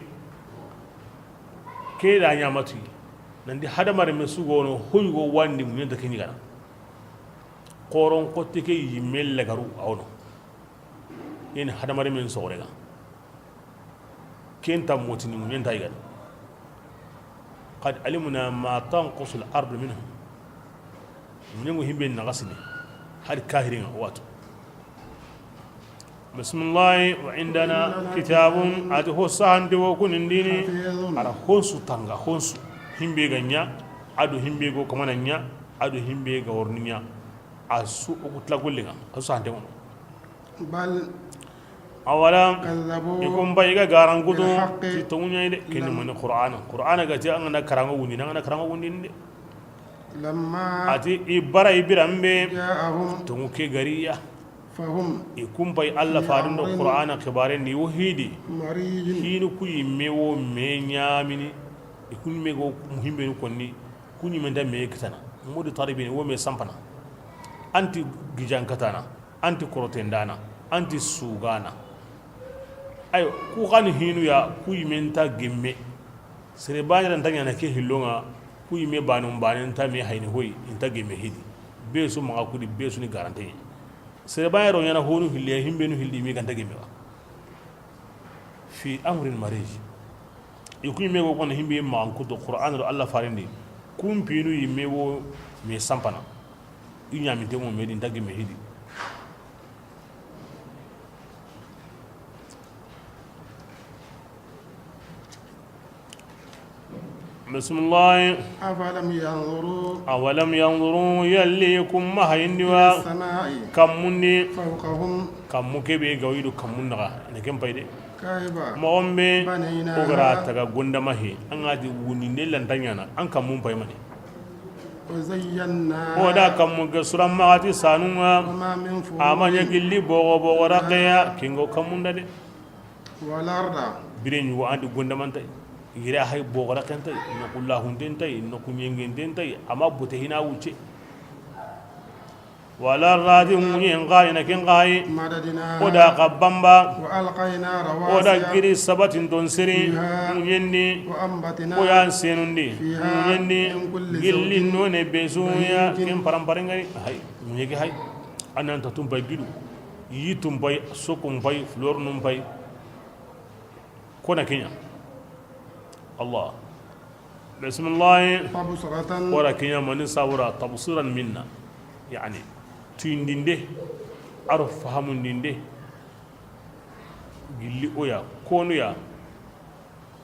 [SPEAKER 1] ke da nyamatu nandi hadamar mesugo no hoygo wandi munyenta kenyigana qoron kotte ke yimmel lagaru awno yen hadamar men sogrega kenta motini munyenta yigan qad alimna ma tanqusu al-ard minhu munyengo himbe nagasini har kahirin watu bismillah wa indana kitabun adu sahande wo kunindini ara honsu tanga honsu himbe ganya adu himbe go kamananya adu himbe ga worninya asu ukutla gollinga asu sahande mo
[SPEAKER 2] بل
[SPEAKER 1] awala
[SPEAKER 2] كذبوا
[SPEAKER 1] ikum bayga garangudo ti tawnyayde kenni mon qur'ana ga ti angana karango wundi ngana karango wundi de
[SPEAKER 2] لما
[SPEAKER 1] ati ibara ibirambe
[SPEAKER 2] جاءهم
[SPEAKER 1] tungu ke gariya
[SPEAKER 2] فهم
[SPEAKER 1] ikum bay alla fadundo qur'ana khibare ni wahidi
[SPEAKER 2] مريج
[SPEAKER 1] hinu kuyi mewo me nyamini ikun mego muhimbe ni konni kunyi menda me kitana mudi taribini wo me sampana anti gijan katana anti korotendana anti sugana ayo ku gani hinu ya kuyi menta gemme sere banya tanya na ke hilonga kuyi me banum banen ta me hayni hoyi inta gemme hidi besu ma kudi besu ni garante sere banya ro yana honu hille himbe no hildi mi ganta gemme wa fi amrin marij ikun me go kono himbe ma an kudo qur'an ro allah farindi kum pinu yimme wo me sampana inya mi temo me din tagi me hidi bismillah
[SPEAKER 2] أفلم ينظروا
[SPEAKER 1] awalam yanzuru yallikum ma hayindiwa
[SPEAKER 2] السماء
[SPEAKER 1] kammundi
[SPEAKER 2] فوقهم
[SPEAKER 1] kammu kebe gawidu kammunnaga ne kem payde
[SPEAKER 2] كيف
[SPEAKER 1] moombe
[SPEAKER 2] بنيناها
[SPEAKER 1] ogara taga gondamahi an gaji wuninde lantanyana an kammun paymani
[SPEAKER 2] وزينا
[SPEAKER 1] oda kammu ga suran magati sanunga
[SPEAKER 2] وما من فروج
[SPEAKER 1] amanya gilli bogo raqaya kingo kamunda de
[SPEAKER 2] والأرض
[SPEAKER 1] birenyu wa andi gondamantay gira hay bogo raqantay no kullahu dentay no kunyengen dentay ama bute hina wuce wala radi munyen ngai na ken ngai
[SPEAKER 2] مددنا
[SPEAKER 1] oda qabamba
[SPEAKER 2] وألقينا
[SPEAKER 1] oda
[SPEAKER 2] رواسي
[SPEAKER 1] giri sabatin don siri munyenni
[SPEAKER 2] وأنبتنا
[SPEAKER 1] ko yan senundi munyenni gilli no ne bezuya ken paramparengari hay munyege hay anan tatum bay gidu yitum bay sokum bay flor num bay kona kenya allah bismillah
[SPEAKER 2] تبصرة
[SPEAKER 1] wara kenya mani sawra tabsiran minna yani tuyindinde aro fahamundinde gilli oya konuya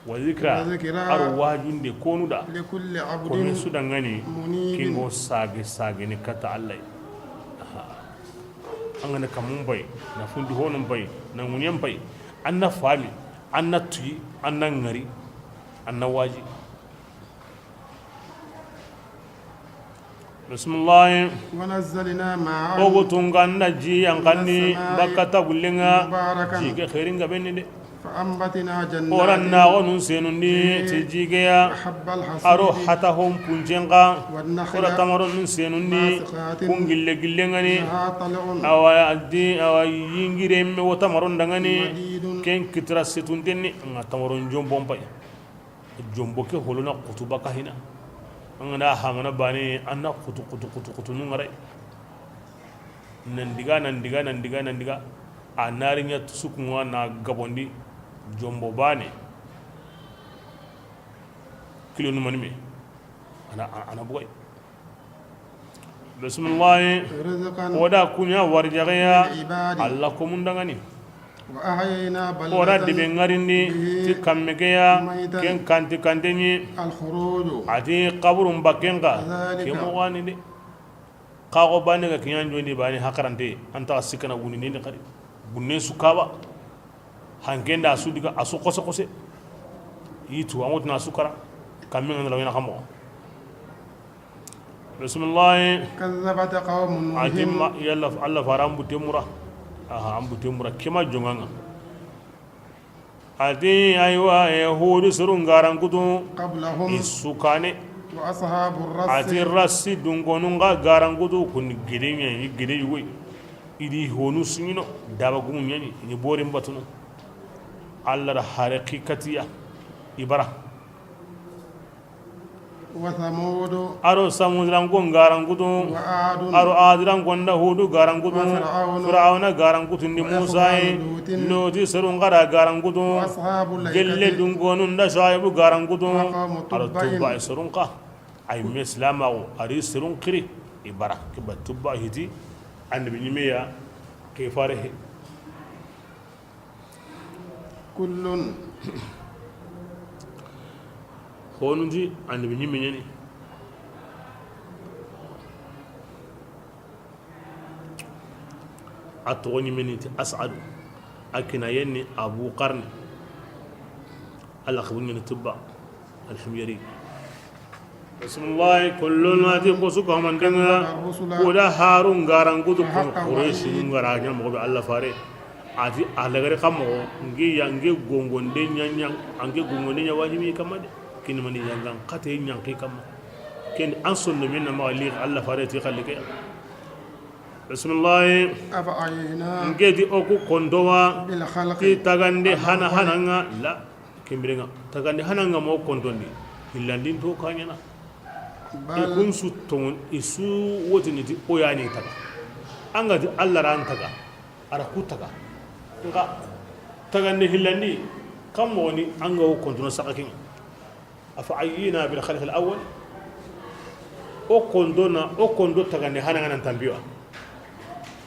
[SPEAKER 1] wa zikra
[SPEAKER 2] وذكرى
[SPEAKER 1] aro wajunde konuda
[SPEAKER 2] لكل
[SPEAKER 1] komin
[SPEAKER 2] عبد
[SPEAKER 1] sudangani
[SPEAKER 2] منيب
[SPEAKER 1] kingo sage ni kata allah angana kamun bay na fundi honum bay na munyan bay anna fami anna tuyi anna ngari anna waji bismillah
[SPEAKER 2] ونزلنا معه
[SPEAKER 1] ogo tunganna ji yankani bakata gulenga
[SPEAKER 2] مباركا
[SPEAKER 1] jige khairinga benni de
[SPEAKER 2] فأنبتنا
[SPEAKER 1] oran
[SPEAKER 2] جنات
[SPEAKER 1] na onun senundi ti jige ya
[SPEAKER 2] حب
[SPEAKER 1] aro
[SPEAKER 2] الحصيد
[SPEAKER 1] hata hom punjenga
[SPEAKER 2] والنخل
[SPEAKER 1] ora tamaron nun senundi
[SPEAKER 2] باسقات
[SPEAKER 1] kungille gillengani
[SPEAKER 2] لها طلع
[SPEAKER 1] awa addi awa yingire me wota maron dangani
[SPEAKER 2] مديد
[SPEAKER 1] ken kitra setundenni nga tamaron jombo mbay jombo ke holona kutuba kahina ngana hangana bani anna kutu nungare nandiga a narinya sukunwa na gabondi jombo bane kilo numani me ana boy bismillah
[SPEAKER 2] رزقا
[SPEAKER 1] oda kunya warjagaya
[SPEAKER 2] للعباد
[SPEAKER 1] alla komundangani
[SPEAKER 2] وأحيينا
[SPEAKER 1] ora
[SPEAKER 2] بلدة
[SPEAKER 1] debe ngarindi ti kammekeya ken kanti kantenyi
[SPEAKER 2] الخروج
[SPEAKER 1] ati kaburum bakenga
[SPEAKER 2] ذلك
[SPEAKER 1] ke mogani de kago bane ga kinyan joni bani hakarante anta sikana guni ne kari gunne su kaba hankenda su diga asu kose kose yitu amut na sukara kamin ngala wina kamo bismillah
[SPEAKER 2] كذبت قوم نوح
[SPEAKER 1] atimma yalla alla faram butemura aha am butemura kima jonganga ati aywa yahudu surun garan kutu
[SPEAKER 2] قبلهم
[SPEAKER 1] isukane
[SPEAKER 2] وأصحاب
[SPEAKER 1] ati
[SPEAKER 2] الرس
[SPEAKER 1] rassi dungonunga garan kutu kun gidenya ni gide yugo idi honu sinino daba gumu nyani ni borin batuno alla da haqiqatiya ibara
[SPEAKER 2] وثمود
[SPEAKER 1] aro samudiran gon garan kutu
[SPEAKER 2] وعاد
[SPEAKER 1] aro adiran gonda hudu garan kutu
[SPEAKER 2] وفرعون
[SPEAKER 1] fir'auna garan kutu ni musa loti surun gara garan kutu
[SPEAKER 2] وأصحاب
[SPEAKER 1] gelle
[SPEAKER 2] الأيكة
[SPEAKER 1] dungonun da shaibu garan kutu
[SPEAKER 2] وقوم
[SPEAKER 1] aro
[SPEAKER 2] تبع
[SPEAKER 1] tubba surun ka ay mislamago ari surun kiri ibara kiba tubba hiti annabi nimiya ke farehe
[SPEAKER 2] كل
[SPEAKER 1] honunji annabi nimi nyani atoni miniti as'ad akina yenni abu qarni al-akhbun min tubba al-himyari bismillah kullun ati kusuka man denga kuda harun garan kudu quraish ngara nya mo be allah fare ati alagare kamo ngi yange gongonde nyanya ange gongonde nya wajibi kamade kin mani yangan kate nyanki kamma ken ansun min ma li allah fare ti khallike bismillah
[SPEAKER 2] أفعينا
[SPEAKER 1] ngedi oku kondowa
[SPEAKER 2] بالخلق
[SPEAKER 1] ti tagande hana hananga la kimbirenga tagande hananga mo kondondi hillandin to kanyana
[SPEAKER 2] بل
[SPEAKER 1] ikun su ton isu wotini ti oyani taga anga ti allah ran taga ara ku taga nga tagande hillandi kam woni anga o kondono sakakin afa ayina bil khalq al awwal o kondo tagande hananga nan tambiwa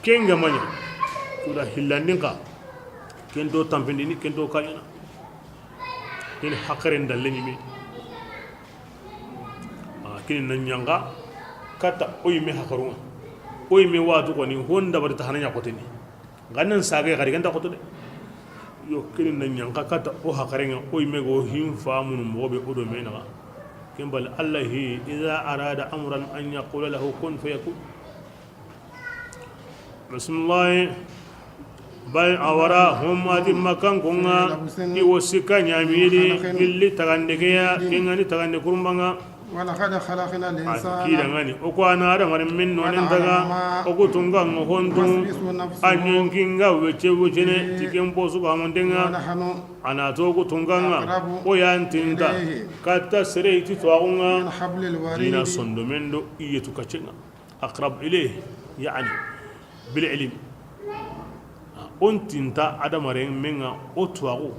[SPEAKER 1] kenga manya kuda hillandin ka kendo tampindini kendo kanyana ken hakaren dalle nyimi kini nan nyanga kata oyi me hakarunga oyi me watu ko ni honda bari ta hananya koteni ganan sage gari ganda koto de yo kini nan nyanga kata o hakarenga oyi me go him famu mo be odo me na kembal allahi idha arada amran an yaqula lahu kun fayakun bismillah bal awara hum adi makan kunga iwosika nyamiri illi tagandegeya kengani tagande kurumbanga
[SPEAKER 2] ولقد خلقنا الإنسان
[SPEAKER 1] kida ngani o ko ana ada ngani min no nen daga o ko tunga ngo hondu anyen kinga weche wechene tikem posu ga mondenga
[SPEAKER 2] ونحن
[SPEAKER 1] ana to ko tunga nga o yantinta kata sere ti to
[SPEAKER 2] من
[SPEAKER 1] nga
[SPEAKER 2] حبل
[SPEAKER 1] dina
[SPEAKER 2] الوريد
[SPEAKER 1] sondo mendo iyetu kacenga aqrab ilayhi yani bil ilm on tinta ada mare menga o tuago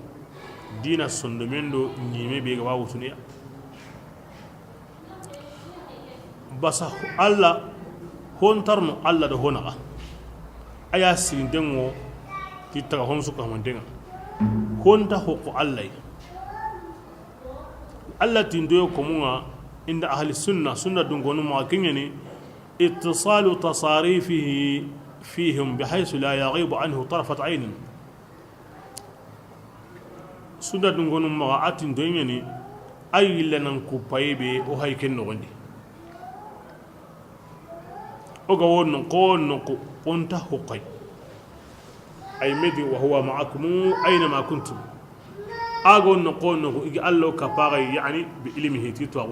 [SPEAKER 1] dina sondo mendo nyime be ga wawutuniya basa alla hontarno alla da honaga aya sirindengo tittaga hon suka mandenga honta hoko allai alla tindoyo komunga inda ahli sunna dungonu ma kinyani ittisalu tasarifihi fihim bihaythu la yaghibu anhu tarfat ayn sunna dungonu ma atin doyeni ayilanan kupaybe o hayken no gondi oga wonno ko onta hoqay ay medi wa huwa ma'akum ayna ma kuntum ago no ko igi allo kapara yani bi ilmihi titwa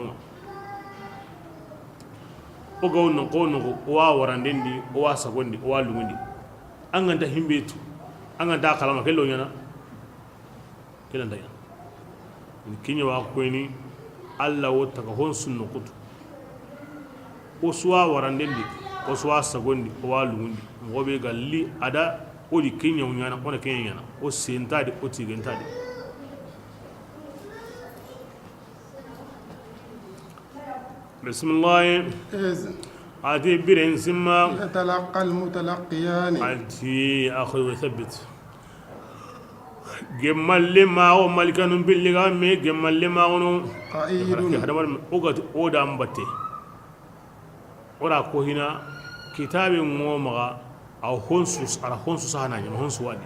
[SPEAKER 1] oga wonno ko wa warandendi o wa sagondi o wa lumundi anganta himbetu anganta kalama kello nyana kelanda ya kinya wa ko ni alla wota ko hon sunno kutu o suwa warandendi o suwa sagondi o wa lumundi ngobe galli ada o di kenya nyana ona kenya nyana o sentade o tigentade bismillah ati biren simma
[SPEAKER 2] يتلقى المتلقيان
[SPEAKER 1] ati akhu thabbit gemalle ma o malikanu billiga me gemalle ma wono
[SPEAKER 2] قائد
[SPEAKER 1] hadamar ogati oda ambatte ora ko hina kitabin mo maga aw honsus ara honsus hana nyama honsu wadi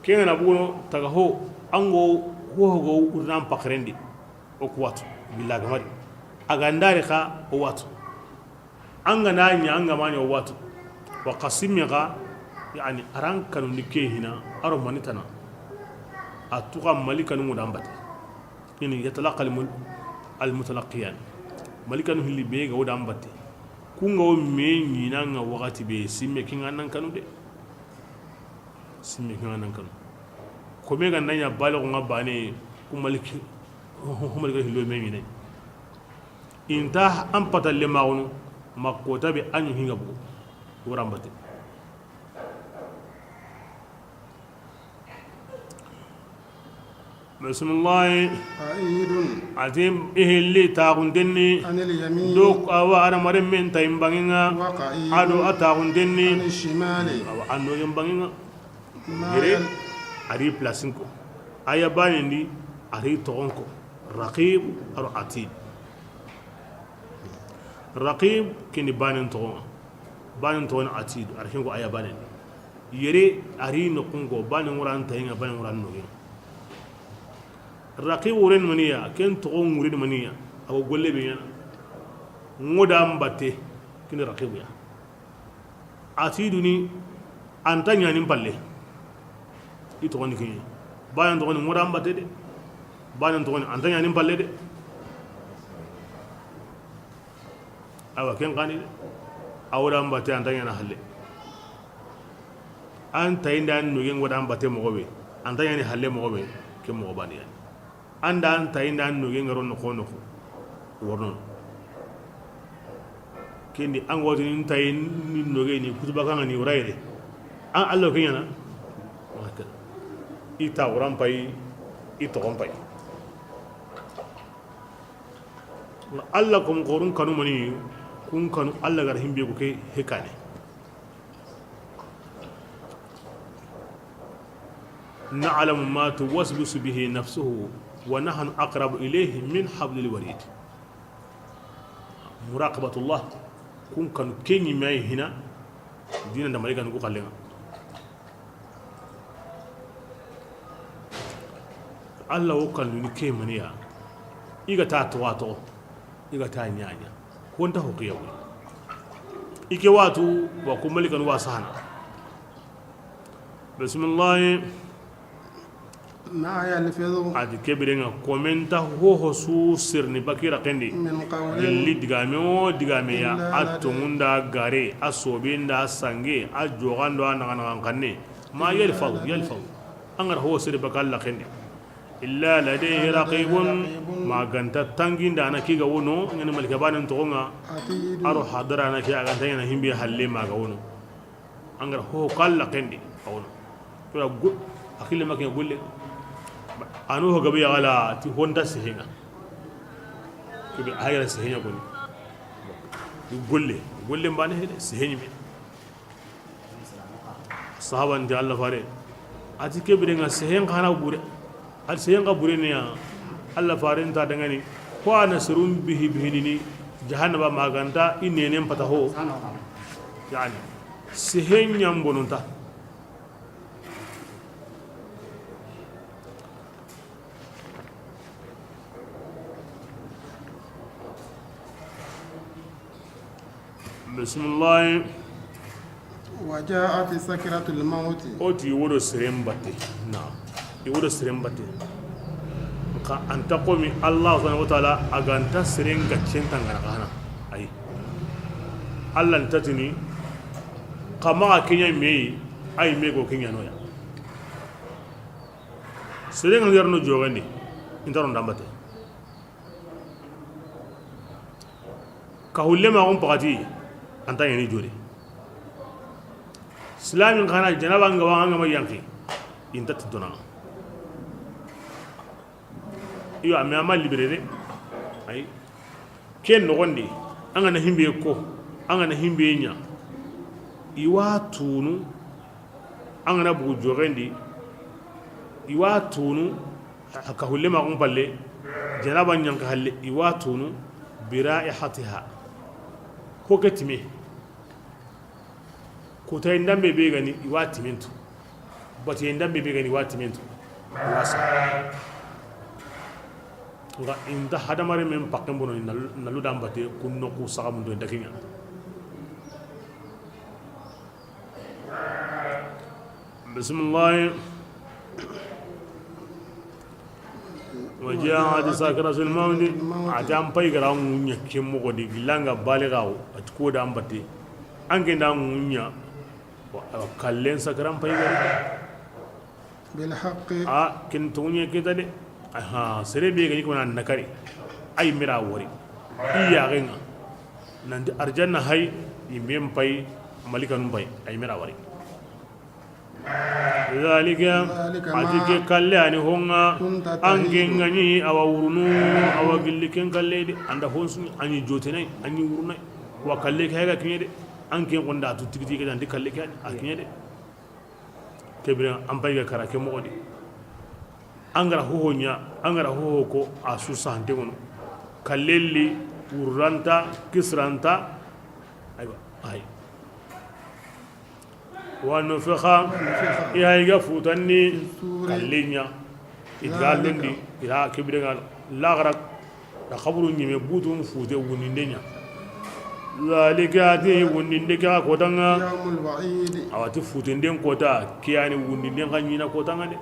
[SPEAKER 1] kena buno taga ho ango ho urnan pakrendi o kwatu billaga mari aga ndare ka o watu anga nanya anga manya o watu wa qasimiga yani aran kanu nike hina aro manitana atuqa malikan mudambati ini yatalaqa al mutalaqiyan malikan hilli be ga wudambati kunga o me nyina nga wakati be simme kinga nan kanu de simme kinga nan kanu ko me ga nanya balo nga bane ku maliki ho malika hillo me nyina inta an patalle maunu makota be anyu hinga bu urambate bismillah
[SPEAKER 2] قائد
[SPEAKER 1] atim ihilli taaqundenni
[SPEAKER 2] عن اليمين
[SPEAKER 1] dok awa ara mare men tayimbanginga
[SPEAKER 2] وقائد
[SPEAKER 1] ado
[SPEAKER 2] عن
[SPEAKER 1] ataaqundenni
[SPEAKER 2] الشمال
[SPEAKER 1] awa ando yimbanginga
[SPEAKER 2] ما
[SPEAKER 1] gere ari placinko aya banendi ari togonko raqib aro atid raqib kini banen togon atid arhingo aya banen yere ari no kungo banen uran tayinga banen uran no raqib uren maniya ken togon uren maniya awo golle be yana ngoda ambate kini raqib ya atiduni antanya nim palle ito woni kini bayan to woni ngoda ambate de bayan to woni antanya nim palle de awa ken qani awra ambate antanya na halle anta indan no yen ngoda ambate mo gobe antanya ni halle mo gobe ke mo bani yani anda anta indan no yen ngaron ko no ko wornon kendi an wodi ni tay ni no ge ni kutuba kan ni urayre an allo kenyana ita uran pai ito gon pai Allah kum qorun kanu mani kun kanu Allah gar himbe ko ke hekane na'lamu ma tuwaswisu bihi nafsuhu wa nahnu aqrabu ilayhi min hablil warid muraqabatullah kun kanu kenyi mai hina dina da malika ko kallenga Allah wo kallu ni ke maniya iga ta tawato iga ta nyanya ko nta hokiya wi ike watu wa ko malikan wasana bismillah
[SPEAKER 2] ما يلفظ
[SPEAKER 1] adi kebirenga komenta ho su sirni bakira kendi
[SPEAKER 2] من قول
[SPEAKER 1] dilli digame o digame ya atungunda gare asobinda sange ajogando ananga kanne ma yalfaz angar ho sir bakalla kendi illa ladayhi raqibun ma ganta tanginda ana kiga wono ngene malika banen tonga
[SPEAKER 2] عتيد
[SPEAKER 1] aro hadara na kiga ganta yana himbe halle ma ga wono angar ho kalla kendi wono to akille makin gulle anu ho gabi ala ti honda sehinga kibe ayara sehenya goni gulle mbane hede sehenyi mi sahaban da Allah fare ati kebire nga sehen kana bure al sehen ga bure ne ya Allah fare ta dangani ko ana sirum bihi ni jahannaba maganta inene pata ho yani sehen nyam bonunta bismillah
[SPEAKER 2] وجاءت سكرة الموت
[SPEAKER 1] oti wodo serembate na wodo serembate ka anta komi Allah subhanahu wa ta'ala aganta serenga centa ngana kana ai Allah ntatini kama kenya mei ai mego kenya noya serenga yarno jogani intaro ndambate ka hullema on pakati anta yani jori islamin kana janaba nga wanga ma yanki inta tuduna iyo ame amal libere ay ken no gondi angana himbe ko angana himbe nya iwa tunu angana bugu jogendi iwa tunu ka hulle ma on balle janaba nyanka halle iwa tunu bira'ihatiha ko katime ko tay ndambe be gani iwa timintu bati ndambe be gani iwa timintu wasa nga inda hadamare men pakken bono nalu dambate kunno ku sagam do dakinya bismillah وجاءت سكرة الموت أجام باي كراو نيا كم مقدي لانغا بالغاو أتكو دام بتي أنك دام نيا كلين سكرام باي كراو
[SPEAKER 2] بالحق
[SPEAKER 1] كنتونيا كده دي سري بيجي كمان نكاري أي مرا وري إياه غينا نند أرجعنا هاي يمين باي مالكان باي أي مرا وري ذلك أتيك كلاني هونا أنجن غني أو ورنو أو قلكين كلادي عند هونسني أني جوتناي أني ورناي وكلك هيك كنيدي أنكين قندا تتيجي كده عندي كلك يعني أكنيدي كبرنا أمبايا كرا كمودي أنغرا هو نيا أنغرا هو كو أسوسا هندمون كللي ورانتا كسرانتا أيوة هاي ونفخا يا فوتني كلينيا إدغالندي إلى كبرنا لاغرق خبروا ني بوتون فوتو ونيندنيا ذلك اتي ونيندكا كوتانا
[SPEAKER 2] يوم الوعيد
[SPEAKER 1] awati futenden kota kiyani wundinen kanyina kota ngade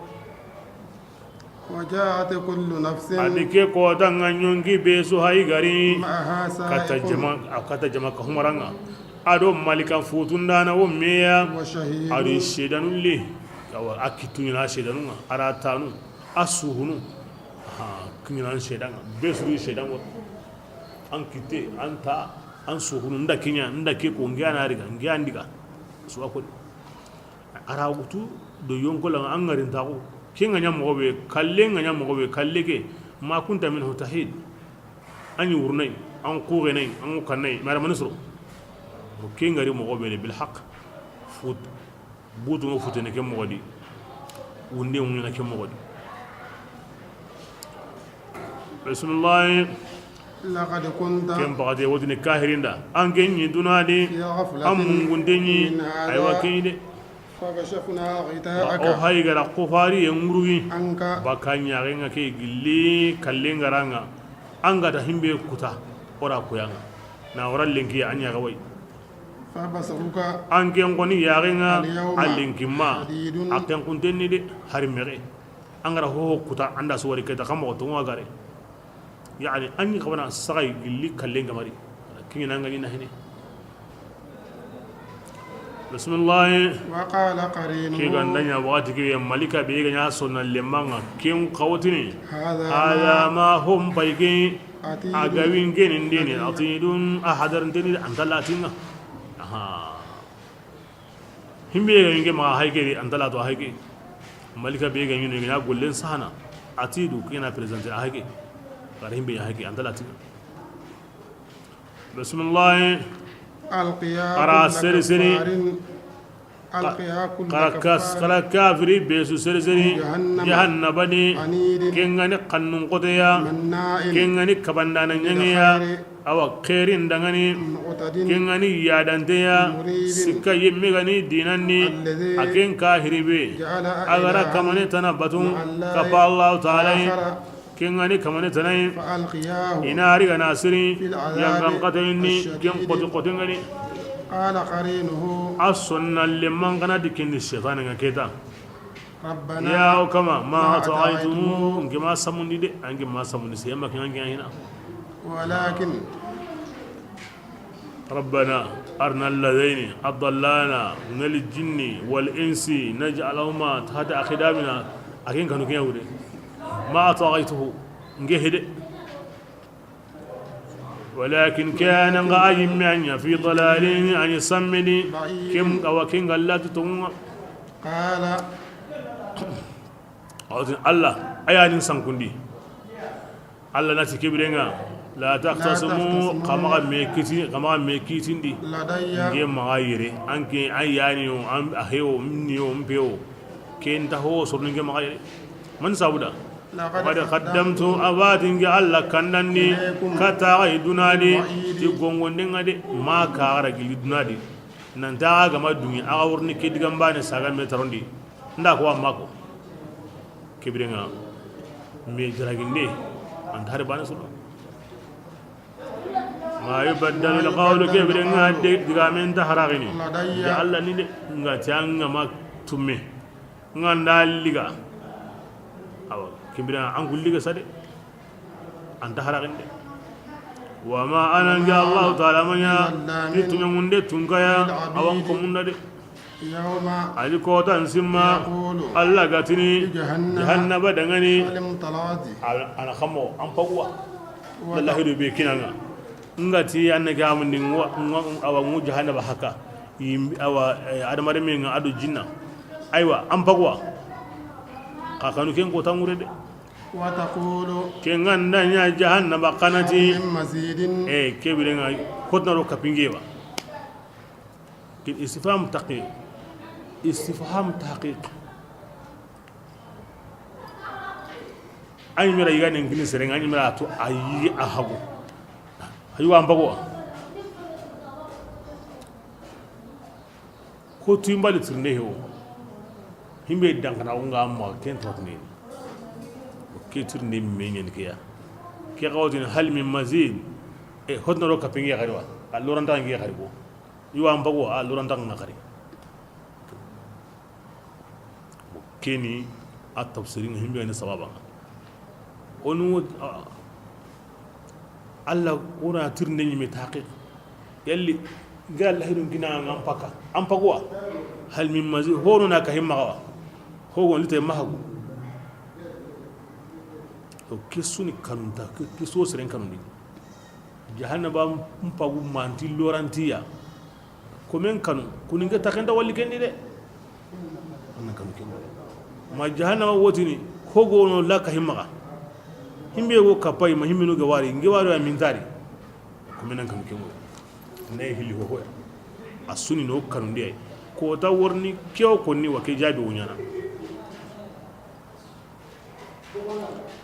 [SPEAKER 2] وجاءت كل نفس
[SPEAKER 1] adike kota nganyongi beso hay gari
[SPEAKER 2] معها سائق
[SPEAKER 1] kata jama ka humaranga ado malika futundana wo meya
[SPEAKER 2] وشهيد
[SPEAKER 1] ado shedanulli awa akitunyina shedanunga aratanu asuhunu kinyina shedanga beso shedango ankite anta an suhunu ndake ko ngana riga ngandiga so ko ara wutu do yonkola an ngarin tawo kinga nyamo be kalle nga nyamo be kalle ke ma kunta min hutahid an yurnay an qurenay an kanay mara manusro o kinga ri mo be bil haqq fut butu mo futene ke mo godi wunde mo na ke mo godi bismillah
[SPEAKER 2] لقد كنت
[SPEAKER 1] كم بعد ودني كاهرين دا أنجني دونادي
[SPEAKER 2] في غفلة
[SPEAKER 1] أم غندني
[SPEAKER 2] من هذا
[SPEAKER 1] أيوة كيد
[SPEAKER 2] فكشفنا
[SPEAKER 1] أو
[SPEAKER 2] غطاءك
[SPEAKER 1] هاي غرا قفاري يمروي
[SPEAKER 2] عنك
[SPEAKER 1] bakanya renga ke gilli kallenga ranga anga da himbe kuta ora kuyanga na ora lenki anya gawai
[SPEAKER 2] فبصرك
[SPEAKER 1] anke ngoni ya renga
[SPEAKER 2] اليوم
[SPEAKER 1] alenki ma
[SPEAKER 2] حديد
[SPEAKER 1] aken kuntenni de harimere angara ho kuta anda suwari keta kamo to ngare يعني أني خبرنا سعي اللي كلين كماري كين نانغني نهني بسم الله
[SPEAKER 2] وقال قرينه
[SPEAKER 1] كي غندنيا وقت كي ملكا بيغنيا سنن لمانغا كين قوتني
[SPEAKER 2] هذا
[SPEAKER 1] ما هم بايكي
[SPEAKER 2] أتيد
[SPEAKER 1] أغاوين كين ديني أطيدون أحضر ديني أنت لاتينا هم بيغنيا ما هايكي أنت لاتو هايكي ملكا بيغنيا يقول لين سهنا أتيدو كينا بريزنتي هايكي قريب بيا هيك عند لاتي بسم الله
[SPEAKER 2] القيا
[SPEAKER 1] قرا سري سري
[SPEAKER 2] القيا كل
[SPEAKER 1] قركاس قرا كافري بيسو سري سري جهنم بني كينغني قنن قديا
[SPEAKER 2] مناء
[SPEAKER 1] كينغني كبندانا نيا awa khairin dangani kengani yadanteya sikka yemmegani dinanni aken kahiribe agara kamane tana batun kapa Allah ta'ala kengani kamane tanai
[SPEAKER 2] فألقياه
[SPEAKER 1] inari ga nasiri yangan qatayni ken qotengani
[SPEAKER 2] قال قرينه
[SPEAKER 1] asonna lemman kana dikin shaytan ga keta
[SPEAKER 2] ربنا
[SPEAKER 1] ya kama ma ta'aytumu ngima samundi de angi ma samundi sai makin angi hina
[SPEAKER 2] ولكن
[SPEAKER 1] ربنا أرنا الذين أضلانا من الجن والإنس نجعلهما تحت أقدامنا أكين كانوا كي يقولون ما طغيته نجهد ولكن كان غايم يعني في ضلال أن يسمني كم أو كين قال لا تتوم
[SPEAKER 2] قال
[SPEAKER 1] الله أيان إنسان كندي الله ناتي كبرنا la taqtasimu kama mekiti ndi
[SPEAKER 2] لدي
[SPEAKER 1] nge magayire anke ayani o am aheo mni o mpeo kenta ho so nge magayire man sabuda qad qaddamtu abadinge alla kannanni kata dunadi ti gongonde ngade ma kaara gili dunadi nan ta ga maduni aga wurni ke digambane saga metarondi nda ko amako kibrenga me jaraginde an har bana sulu ma yubaddal alqawlu kibrenga digamen ta haragini ya alla ni de ngatanga ma tumme nganda liga awa kibrenga an gulliga sade an ta haraginde wa ma ana ja Allah ta'ala manya tunya munde tunkaya awan ko munde
[SPEAKER 2] يوم
[SPEAKER 1] aliko tan simma Allah gatini jahannaba dangani
[SPEAKER 2] المطلات
[SPEAKER 1] ana khamo an fagwa wallahi do be kinanga ngati annaga mun din awan mu jahannaba haka awa adamare men adu jinna aywa an fagwa kakanu ken ko tan murede
[SPEAKER 2] وتقول
[SPEAKER 1] kenganda nya jahannaba kanati
[SPEAKER 2] من مزيد
[SPEAKER 1] kebirenga kotnaro kapingeba istifham tahqiq ay mira yigane ngini serenga ay mira to ayi ahago aywa ambago ko tuimbali tirne ho himbe dankana unga amma ken totni ke tirne menyen kiya ke gawdin hal min mazid hodna ro kapingi garwa alloranta ngi garibo yiwa ambago alloranta ngakari keni at-tafsirin himbe ne sababa onu alla ora tirne ni taqiq yalli gal lahidun gina ngam paka am pagwa hal min mazid hono na ka himma gawa hogo lite mahagu to kisuni kanunta kiso siren kanundi jahannaba mpagu manti lorantiya komen kanu kuninga takenda walli kendi de annan kanu kendi ma jahannama wotini hogo no la ka himma himbe go kapai ma himmino ga wari nge wari min tari komen nan kanu kendi ne hili ho hoya asuni no kanundi ay ko ta worni kyo konni wa ke jabi wunyana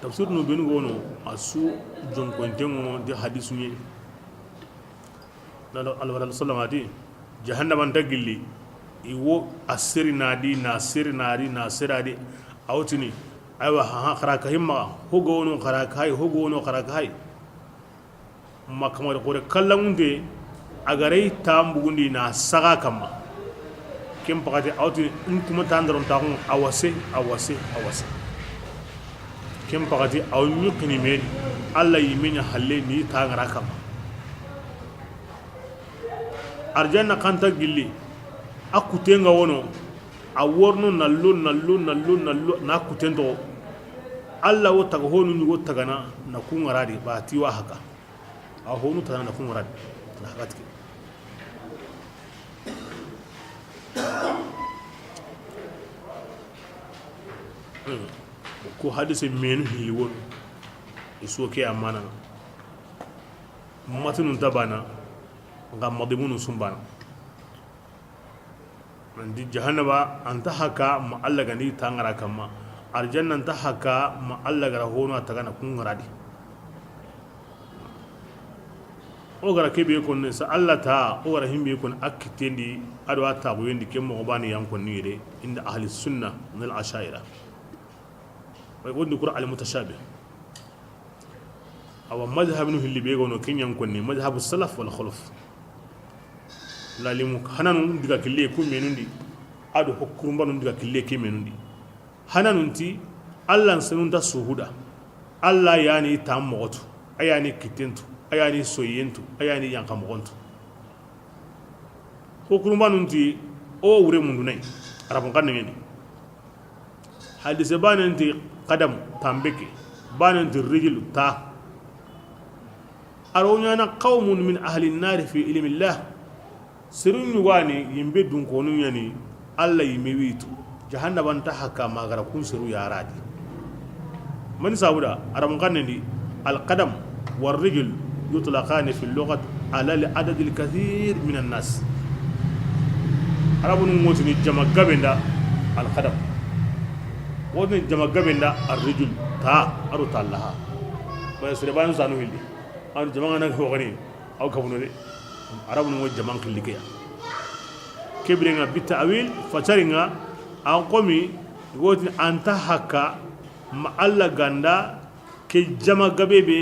[SPEAKER 1] tafsir no ben gono asu jon kontengo de hadisu ni na alwala sallallahu alaihi jahannama tagilli iwo asiri nadi nasiradi awtini aywa ha kharaka himma hogo no kharaka hay makamar gore kallamunde agarai tambugundi na saga kama kem pakati awtini kuma tandaron taxun awase kem pakati aw nyukini medi alla yiminya halle ni tangara kama arjanna kanta gilli akutenga wono aworno nallu na kutendo alla wo taga honu ni wo tagana na kungaradi ba tiwa haka a honu tagana na kungaradi na hakatki ko hadise men hiliwon isoke amana matunun tabana ngam madimun sumbana andi jahannaba anta haka ma alla gani tangara kama arjanna anta haka ma alla gara hono tagana kungaradi o gara kebe kon sa alla ta o gara himbe kon akitendi ado ata bo yendi kemmo bani yankon niire inda ahli sunna min al ashaira ويقول نقرأ على متشابه أو مذهب نهي اللي بيقولوا كين ينكوني مذهب السلف والخلف لا لمك هنانو ديكا كلي يكون منوندي أدو حكرمبا ديكا كلي كي منوندي هنانو انتي الله نسنوندا سهودا الله يعني تامغوتو أياني كتنتو أياني سوينتو أياني ينكامغونتو حكرمبا ننتي أو وري مندوني أرابون كان حديث باننتي قدم تامبكي باننتي الرجل تا أرونيانا قوم من أهل النار في علم الله سرون يواني يمبدون كونو يعني الله يميويتو جهنم انتحكا ما غرقون سرو يا رادي من ساودا أرام قانني القدم والرجل يطلقان في اللغة على العدد الكثير من الناس عرب نموتني جمع قبندا القدم ودن جمع قبندا الرجل تا أرو تالها ما يسربان سانو هندي أنا جمع أنا هوغني أو كفنولي عرب نموت جمع كليكيا كبرنا بالتأويل فترنا أن قومي يقول أنت هكا ما الله غندا كي جمع قبيبي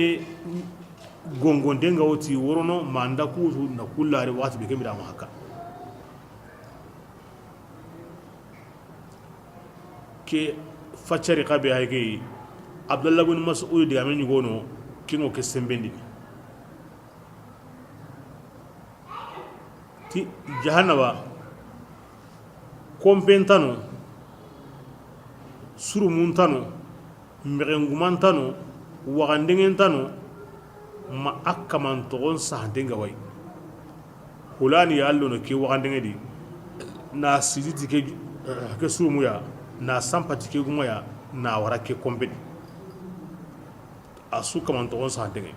[SPEAKER 1] gongondenga woti worono manda kutu na kullare wati be kemira ma haka ke facari qabe hayge abdullah ibn mas'ud de amen gono kingo ke sembendi ti jahannaba kompentano surumuntano merengumantano wagandengentano ma akaman togon sahantenga way hulani ya allo no ke wagandenge di na siditi ke sumu ya na sampati ke guma ya na wara ke kompedi asu kaman togon sahantenga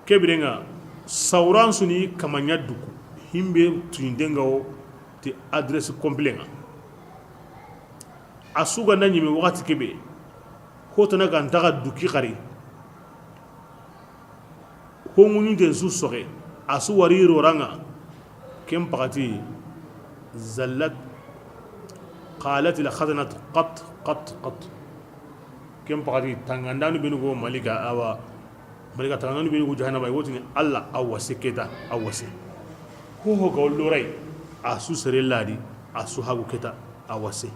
[SPEAKER 1] ke birenga sauran suni kamanya duku himbe tuindenga o ti adresse complet asu ganda nyime wakati kebe hotona gantaga duki khari honguni den su soge asu wari roranga kem pagati zallat qalat la khadanat qat kem pagati tangandanu benugo malika tangandanu benugo jahannama wotini alla awase keta awase ho gawlorai asu serelladi asu hagu keta awase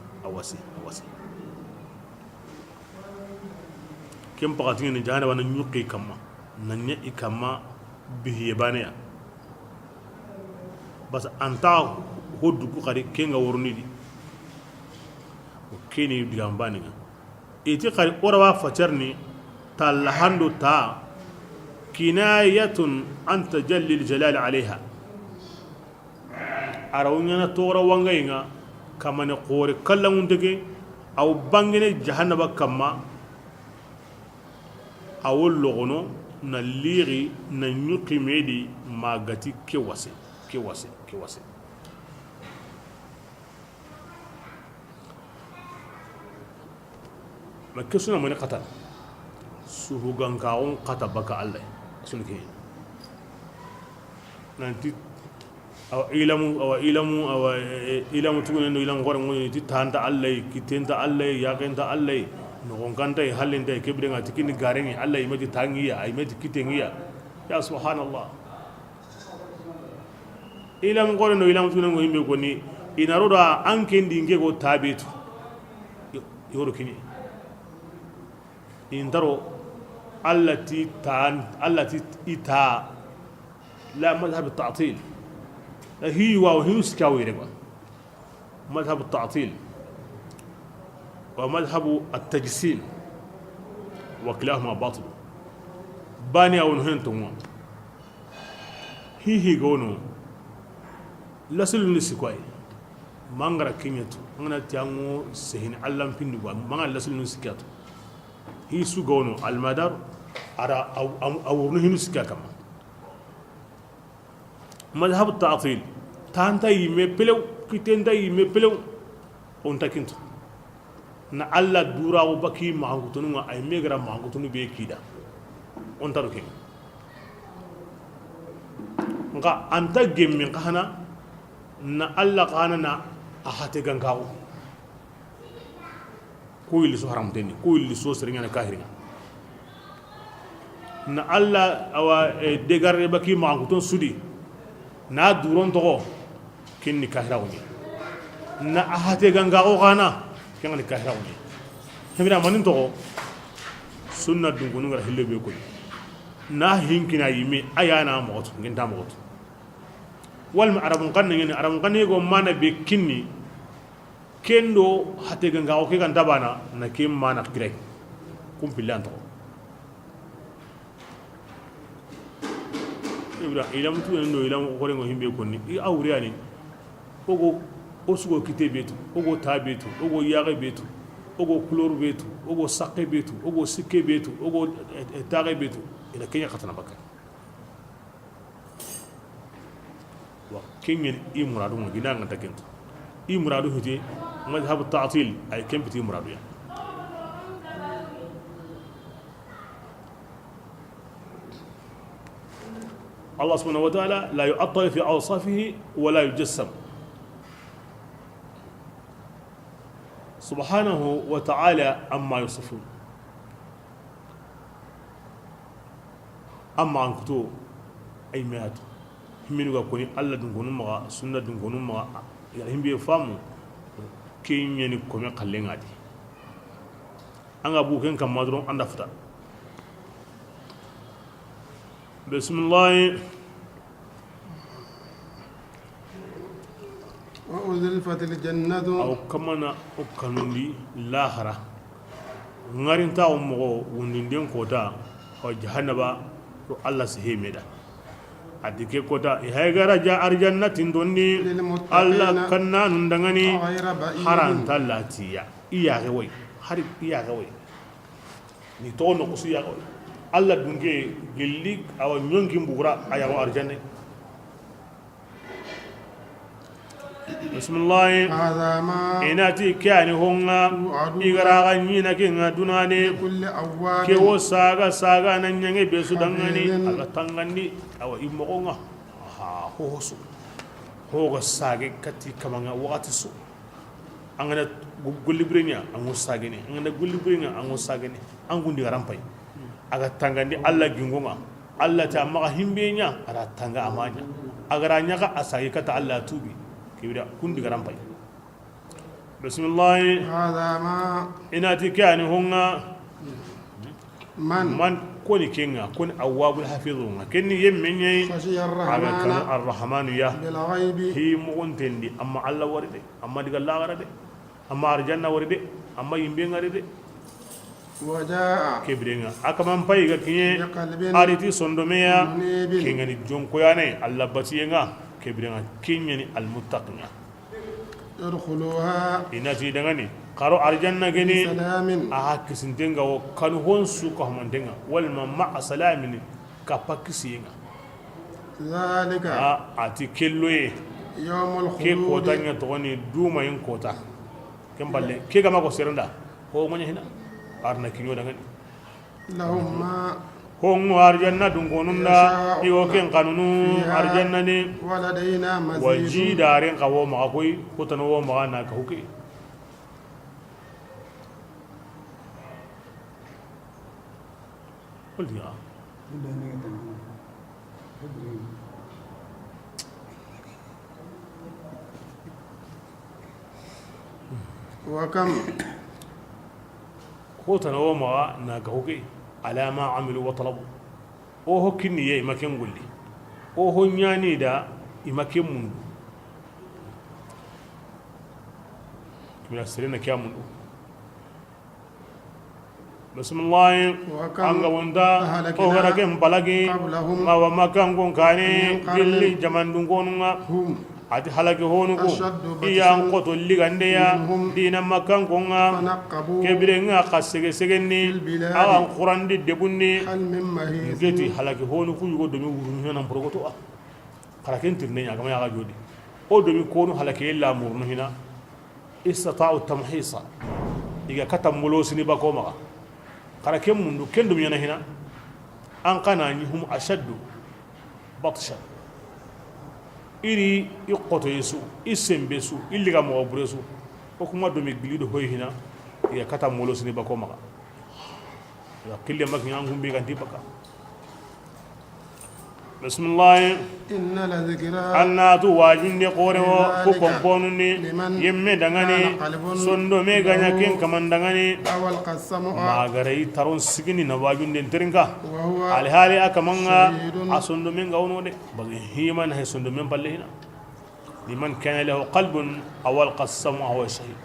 [SPEAKER 1] kem pagati ni jahannama na nyuqi kamma nanya ikama bihiye baneya bas anta hoddu ko kare kenga wornidi o keni digambani eti kare orawa fatarni talhando ta kinayatun anta jalil jalal alaiha arawnyana tora wangayinga kamane qore kallangunde aw bangene jahannaba kamma awol logono na liri na nyuki medi magati ke wase ma kesuna mani qata suhugan kaun qata baka Allah sunke nanti aw ilamu tugunen no ilang gore ngoni ti tanta Allah kitenta Allah yaqenta Allah no gonganta halinde kebrenga tikini garengi Allah imati tangiya imati kitengiya ya subhanallah ilam gore no ilam tunan go himbe goni inaroda ankendi ngego tabitu yoro kini indaro allati ita la madhhab at-ta'til hi wa huskawi reba madhhab at-ta'til ومذهب التجسيم وكلاهما باطل باني او نهنتم هي غونو لسل نسكوي مانغرا كينيتو انا تيانو سهين علام بيندو مانغا لسل نسكاتو هي سو غونو المدار ارا او نهنو سكا كما مذهب التعطيل تانتا يمي بلو كيتنتا يمي بلو اونتا كينتو na alla dura o baki mahangutunu nga ay megra mahangutunu be kida on taru ke nga anta gemmi kahana na alla kahana na ahate gangawo ko yili so haram teni ko yili so seringa na kahirina na alla awa degarre baki mahangutun sudi na duron to kinni kahira woni na ahate gangawo kana kenga ni kahira woni hemira manin to sunna dungunu ngar hillebe ko na hinkina yimi ayana moto ngenta moto wal arabun kan ngene arabun kan go mana be kinni kendo hate ganga o ke kan tabana na kim mana grek kum pilanto ibra ilam tu ndo ilam ko rengo himbe ko ni i awriani ogo osugo kite betu ogo ta betu ogo yaga betu ogo couleur betu ogo sakke betu ogo sikke betu ogo tare betu ina kenya katana bakka wa kenya i muradu mo gina ngata kento i muradu hiti madhhab ta'til ay kempiti muradu ya الله سبحانه وتعالى لا يعطل في أوصافه ولا يجسم سبحانه وتعالى أما يصفون أما أنكتو أي مات من يقولون الله دنكونو مغا سنة دنكونو مغا يعني هم بيفهموا كين ينكم يقلين عادي أنا أبوكين كم مدرون عند فتاة بسم الله
[SPEAKER 2] وأزلفت الجنة
[SPEAKER 1] أو كمانا أكنولي لاهرة نارين تاو مغو وندين كوتا أو جهنبا الله سهيمدا أديك كوتا إهاجر جاء الجنة تندوني الله كنا نندغني حرام تلاتيا إياه غوي حرب إياه غوي نتون نقصي إياه غوي الله دونجي جليك أو نيونجي مبغرا أيام أرجاني بسم الله
[SPEAKER 2] هذا ما
[SPEAKER 1] إناتي كان هونغا إغراغا نينا كينا دوناني
[SPEAKER 2] كل أواب
[SPEAKER 1] كيو ساغا نانيانغي بيسو دانغاني أغا تانغاني أو إمغونغا هوسو هوغا ساغي كتي كمانغا وغاتسو أغانا غولي برينيا أغو ساغيني أغانا غولي برينيا أغو ساغيني أغو ندي غرامباي أغا تانغاني الله جنغونغا الله تامغا همبينيا أغا تانغا أمانيا أغرا نيغا أساغي كتا الله توبي كيبدا كوندي غرامباي بسم الله
[SPEAKER 2] هذا ما
[SPEAKER 1] إناتي كان هونغا
[SPEAKER 2] من
[SPEAKER 1] كوني كينغا كون أواب الحفيظون كني يمني
[SPEAKER 2] خشي
[SPEAKER 1] على
[SPEAKER 2] الرحمن
[SPEAKER 1] الرحمن يا
[SPEAKER 2] بالغيب
[SPEAKER 1] هي مغنتندي أما الله ورد أما دي الله ورد أما أرجانا ورد أما يمبين ورد
[SPEAKER 2] وجاء
[SPEAKER 1] كبرينغا أكمان بايغا كيني
[SPEAKER 2] بقلب
[SPEAKER 1] أريتي صندوميا
[SPEAKER 2] منيب
[SPEAKER 1] كينغا جونكوياني الله باتيينغا كبرينغا كيني المتقين
[SPEAKER 2] ادخلوها
[SPEAKER 1] إناتي دغني قارو أرجانا كيني
[SPEAKER 2] بسلام
[SPEAKER 1] كسنتينغا وكانوا هونسو كهمانتينغا والما مع سلام كاباكسينغا
[SPEAKER 2] ذلك
[SPEAKER 1] أتي كيلوي
[SPEAKER 2] يوم
[SPEAKER 1] كي كوتا
[SPEAKER 2] الخلود
[SPEAKER 1] نيتوني دوما ين كوتا كم بالله كي كما كو سيرندا هو من هنا أرنا كينيو دغني
[SPEAKER 2] لهم ما
[SPEAKER 1] هون أرجانا دونغونوندا يو كين قانونو أرجانا ني
[SPEAKER 2] ولدينا مزيد
[SPEAKER 1] وجي دارين قوو ما كوي كوتنو ما نا كوكي قلت يا
[SPEAKER 2] وكم
[SPEAKER 1] كوتنو ما نا كوكي على ما عملوا وطلبوا اوه كني يي مكن غولي اوه نياني دا يمكن من كما سرنا كامل بسم الله
[SPEAKER 2] وكم
[SPEAKER 1] anga wanda
[SPEAKER 2] أهلكنا
[SPEAKER 1] o gara kem balagi
[SPEAKER 2] قبلهم
[SPEAKER 1] ma wa makan gon kane
[SPEAKER 2] من قرن
[SPEAKER 1] gilli jamandun gonunga
[SPEAKER 2] هم
[SPEAKER 1] ati halaki honugo
[SPEAKER 2] أشد بطشا
[SPEAKER 1] iyan qoto ligande ya
[SPEAKER 2] منهم
[SPEAKER 1] dina makan gonga
[SPEAKER 2] فنقبوا
[SPEAKER 1] kebirenga khasege segenni
[SPEAKER 2] البلاد
[SPEAKER 1] awan qurandi debunni
[SPEAKER 2] هل من مهيث
[SPEAKER 1] geti halaki honu ku yugo domi wuru hina progoto a halakin tirne nya gama ya jodi o domi konu halaki illa murnu hina istata'u tamhisa iga katamulo sini bakoma halakin mundu kendo yana hina an kana ni hum ashaddu batsha iri iqoto yesu isembesu illiga mo buresu o kuma domi glido hoy hina iga katamulo sini bakoma ya kille mak nyangum bi ganti baka بسم الله
[SPEAKER 2] إن لذكرى
[SPEAKER 1] أنا تو واجين دي قورو كو كومبونني
[SPEAKER 2] لمن
[SPEAKER 1] يمي دغاني
[SPEAKER 2] كان قلب
[SPEAKER 1] سوندو مي غانيا كين كمان دغاني
[SPEAKER 2] أو القسم
[SPEAKER 1] ما غري تارون سيغني نواجون دي ترينكا
[SPEAKER 2] وهو
[SPEAKER 1] على حالي اكمانغا
[SPEAKER 2] شهيد
[SPEAKER 1] اسوندو مي غاونو دي بغي هيمان هي سوندو مي بالي هنا لمن كان له قلب او القسم هو شهيد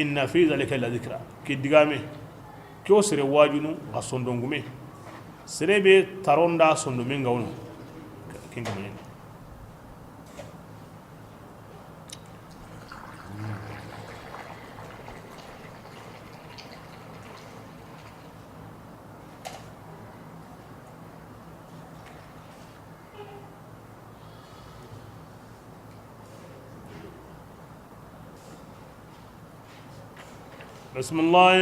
[SPEAKER 1] ان في ذلك لذكرى كي دغامي كيو سري واجونو اسوندو غومي serebe taronda sondo menga wono kinga men بسم الله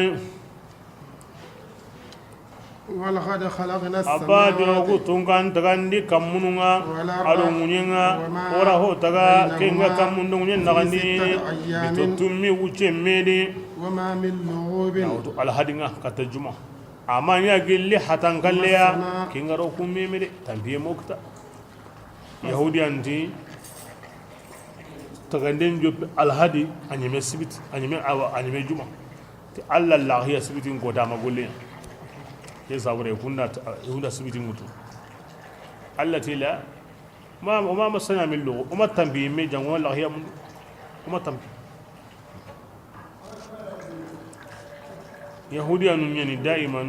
[SPEAKER 2] ولقد خلقنا
[SPEAKER 1] abadi
[SPEAKER 2] السماوات
[SPEAKER 1] ogu tunkan tagandi kammununga
[SPEAKER 2] والأرض
[SPEAKER 1] ado munyenga
[SPEAKER 2] وما
[SPEAKER 1] ora ho taga kenga
[SPEAKER 2] بينهما
[SPEAKER 1] kammundu munyen nagandi
[SPEAKER 2] في 6 أيام
[SPEAKER 1] bitotummi wuce medi
[SPEAKER 2] وما من لغوب
[SPEAKER 1] awto alhadinga kata juma amanya gilli hatan kalleya kenga ro kumme mede tambiye mokta yahudi anti taganden job alhadi anyeme sibiti anyeme juma ti alla lahiya sibitin ko dama golle ke sabure hunda sibitin mutu allati la ma masana min lugu uma tambi me jango lahiya mun uma tambi yahudiya nun yani daiman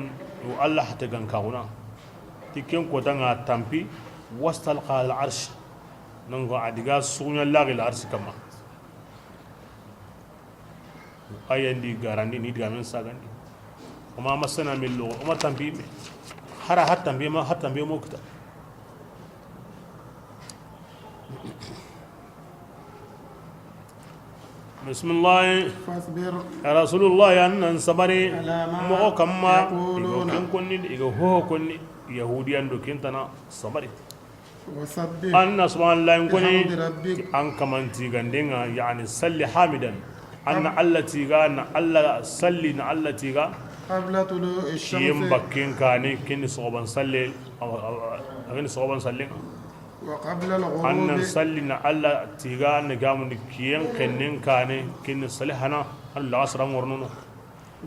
[SPEAKER 1] wa allah ta ganka una tiken ko tanga tampi wastal qal arsh nango adiga sunya lagil arsh kama ayandi garandi ni diga men sagandi وما مسنا من لغة وما تنبيه حرا حتى بما حتى بموكتا بسم الله
[SPEAKER 2] فاصبر
[SPEAKER 1] يا رسول الله أن صبري
[SPEAKER 2] على ما
[SPEAKER 1] مو كما
[SPEAKER 2] يقولون
[SPEAKER 1] كن هو كن يهودي عنده كنتنا صبري
[SPEAKER 2] وسبح
[SPEAKER 1] أن سبحان الله كوني
[SPEAKER 2] بحمد ربك
[SPEAKER 1] أن كمان تيغاندينغا يعني صلي حامدا أن الله تيغا أن الله صلي أن الله تيغا
[SPEAKER 2] قبل طلوع
[SPEAKER 1] شيم
[SPEAKER 2] الشمس
[SPEAKER 1] بكين كاني كني صوبان صلي أغني صوبان صلي
[SPEAKER 2] وقبل
[SPEAKER 1] أن
[SPEAKER 2] الغروب
[SPEAKER 1] نصلي نعلى تيجا نجام نكين كنين كاني كني صلي هنا الله أسرع ورنونو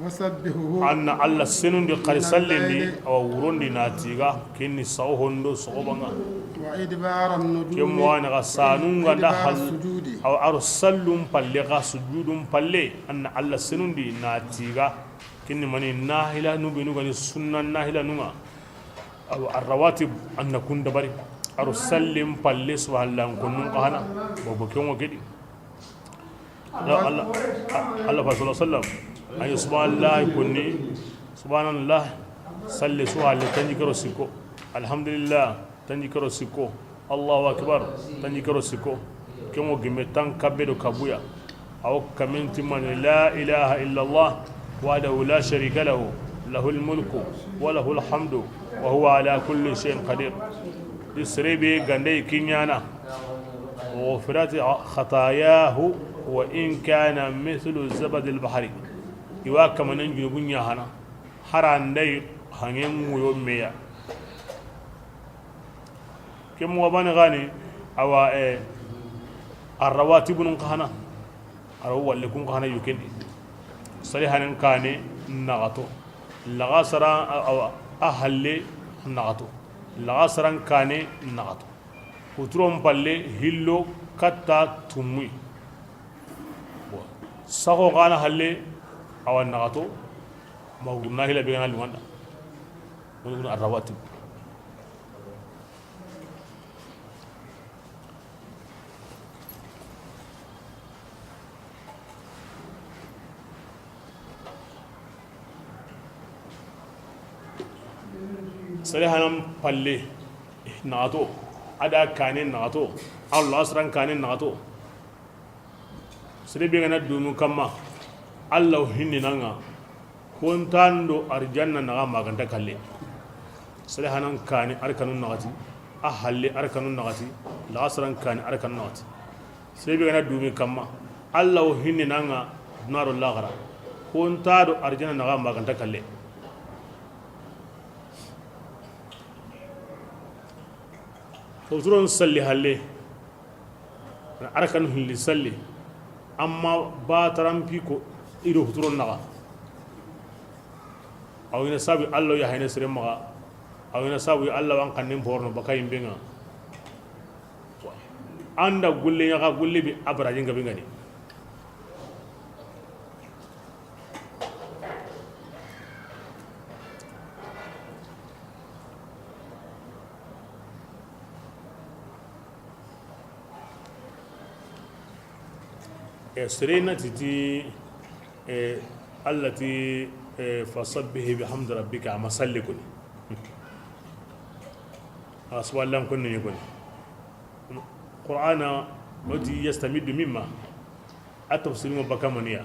[SPEAKER 2] وسبحه
[SPEAKER 1] أن الله سنون دي قري صلي دي أو ورون دي ناتيجا كني صو هندو صوبانا
[SPEAKER 2] وإدبار النجوم
[SPEAKER 1] كم وانا غسانون غدا
[SPEAKER 2] وإدبار
[SPEAKER 1] حل
[SPEAKER 2] السجود
[SPEAKER 1] أو أرسلهم باللغة سجودهم بالله أن الله سنون دي ناتيجا كني مني ناهلا نبي نغني سنة ناهلا نما أو الرواتب أن نكون دبري أرسلهم بالله سبحان الله كنون قهنا وبكيوم وكدي الله الله صلى الله عليه وسلم أي سبحان الله كني سبحان الله صلي سبحان الله تنجكرو سيكو الحمد لله تنجكرو سيكو الله أكبر تنجكرو سيكو كم وجمتان كبدو كبويا أو كمن تمن لا إله إلا الله وحده لا شريك له له الملك وله الحمد وهو على كل شيء قدير يسربي غندي كينيانا وغفرت خطاياه وإن كان مثل الزبد البحري يواك من نجي بنيا هنا حران دي هنين ويوميا كم وبان غني أو الرواتب نقهنا أروا اللي كون قهنا يمكن صريحا كان نغطو لغاسرا أو أهل نغطو لغاسرا كان نغطو وتروم بالله هيلو كتا تمي ساقو غانا هالي أو نغطو ما قلنا هلا بينا لوانا ونقول الرواتب سريحنا بالله نغطو ada kanin nagato Allah asran kanin nagato sire be gana dunu kama Allah hinni nanga kontando arjanna naga maganta kalle sire hanan kani arkanun nagati ahalle arkanun nagati la asran kani arkanun nagati sire be gana dunu kama Allah hinni nanga naro lagara kontado arjanna naga maganta kalle وترون صلي هالله أركن هاللي صلي أما باترام بيكو إيرو ترون نغا أو ينسابي الله يهين سريم مغا أو ينسابي الله وان كنن بورن بكاين بينا anda gulle yaga gulle bi abraje ngabe ngani سرينا تتي التي فصبه بحمد ربك عما سلكني أسوأ لم كن يكون القرآن ودي يستمد مما التفسير بكمنيا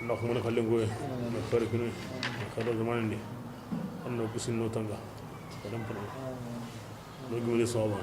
[SPEAKER 1] خمنا خلينا نقول نفرق كنوي خير زمان دي أنه بس إنه تنقى كلام كنا نقول لي صوابه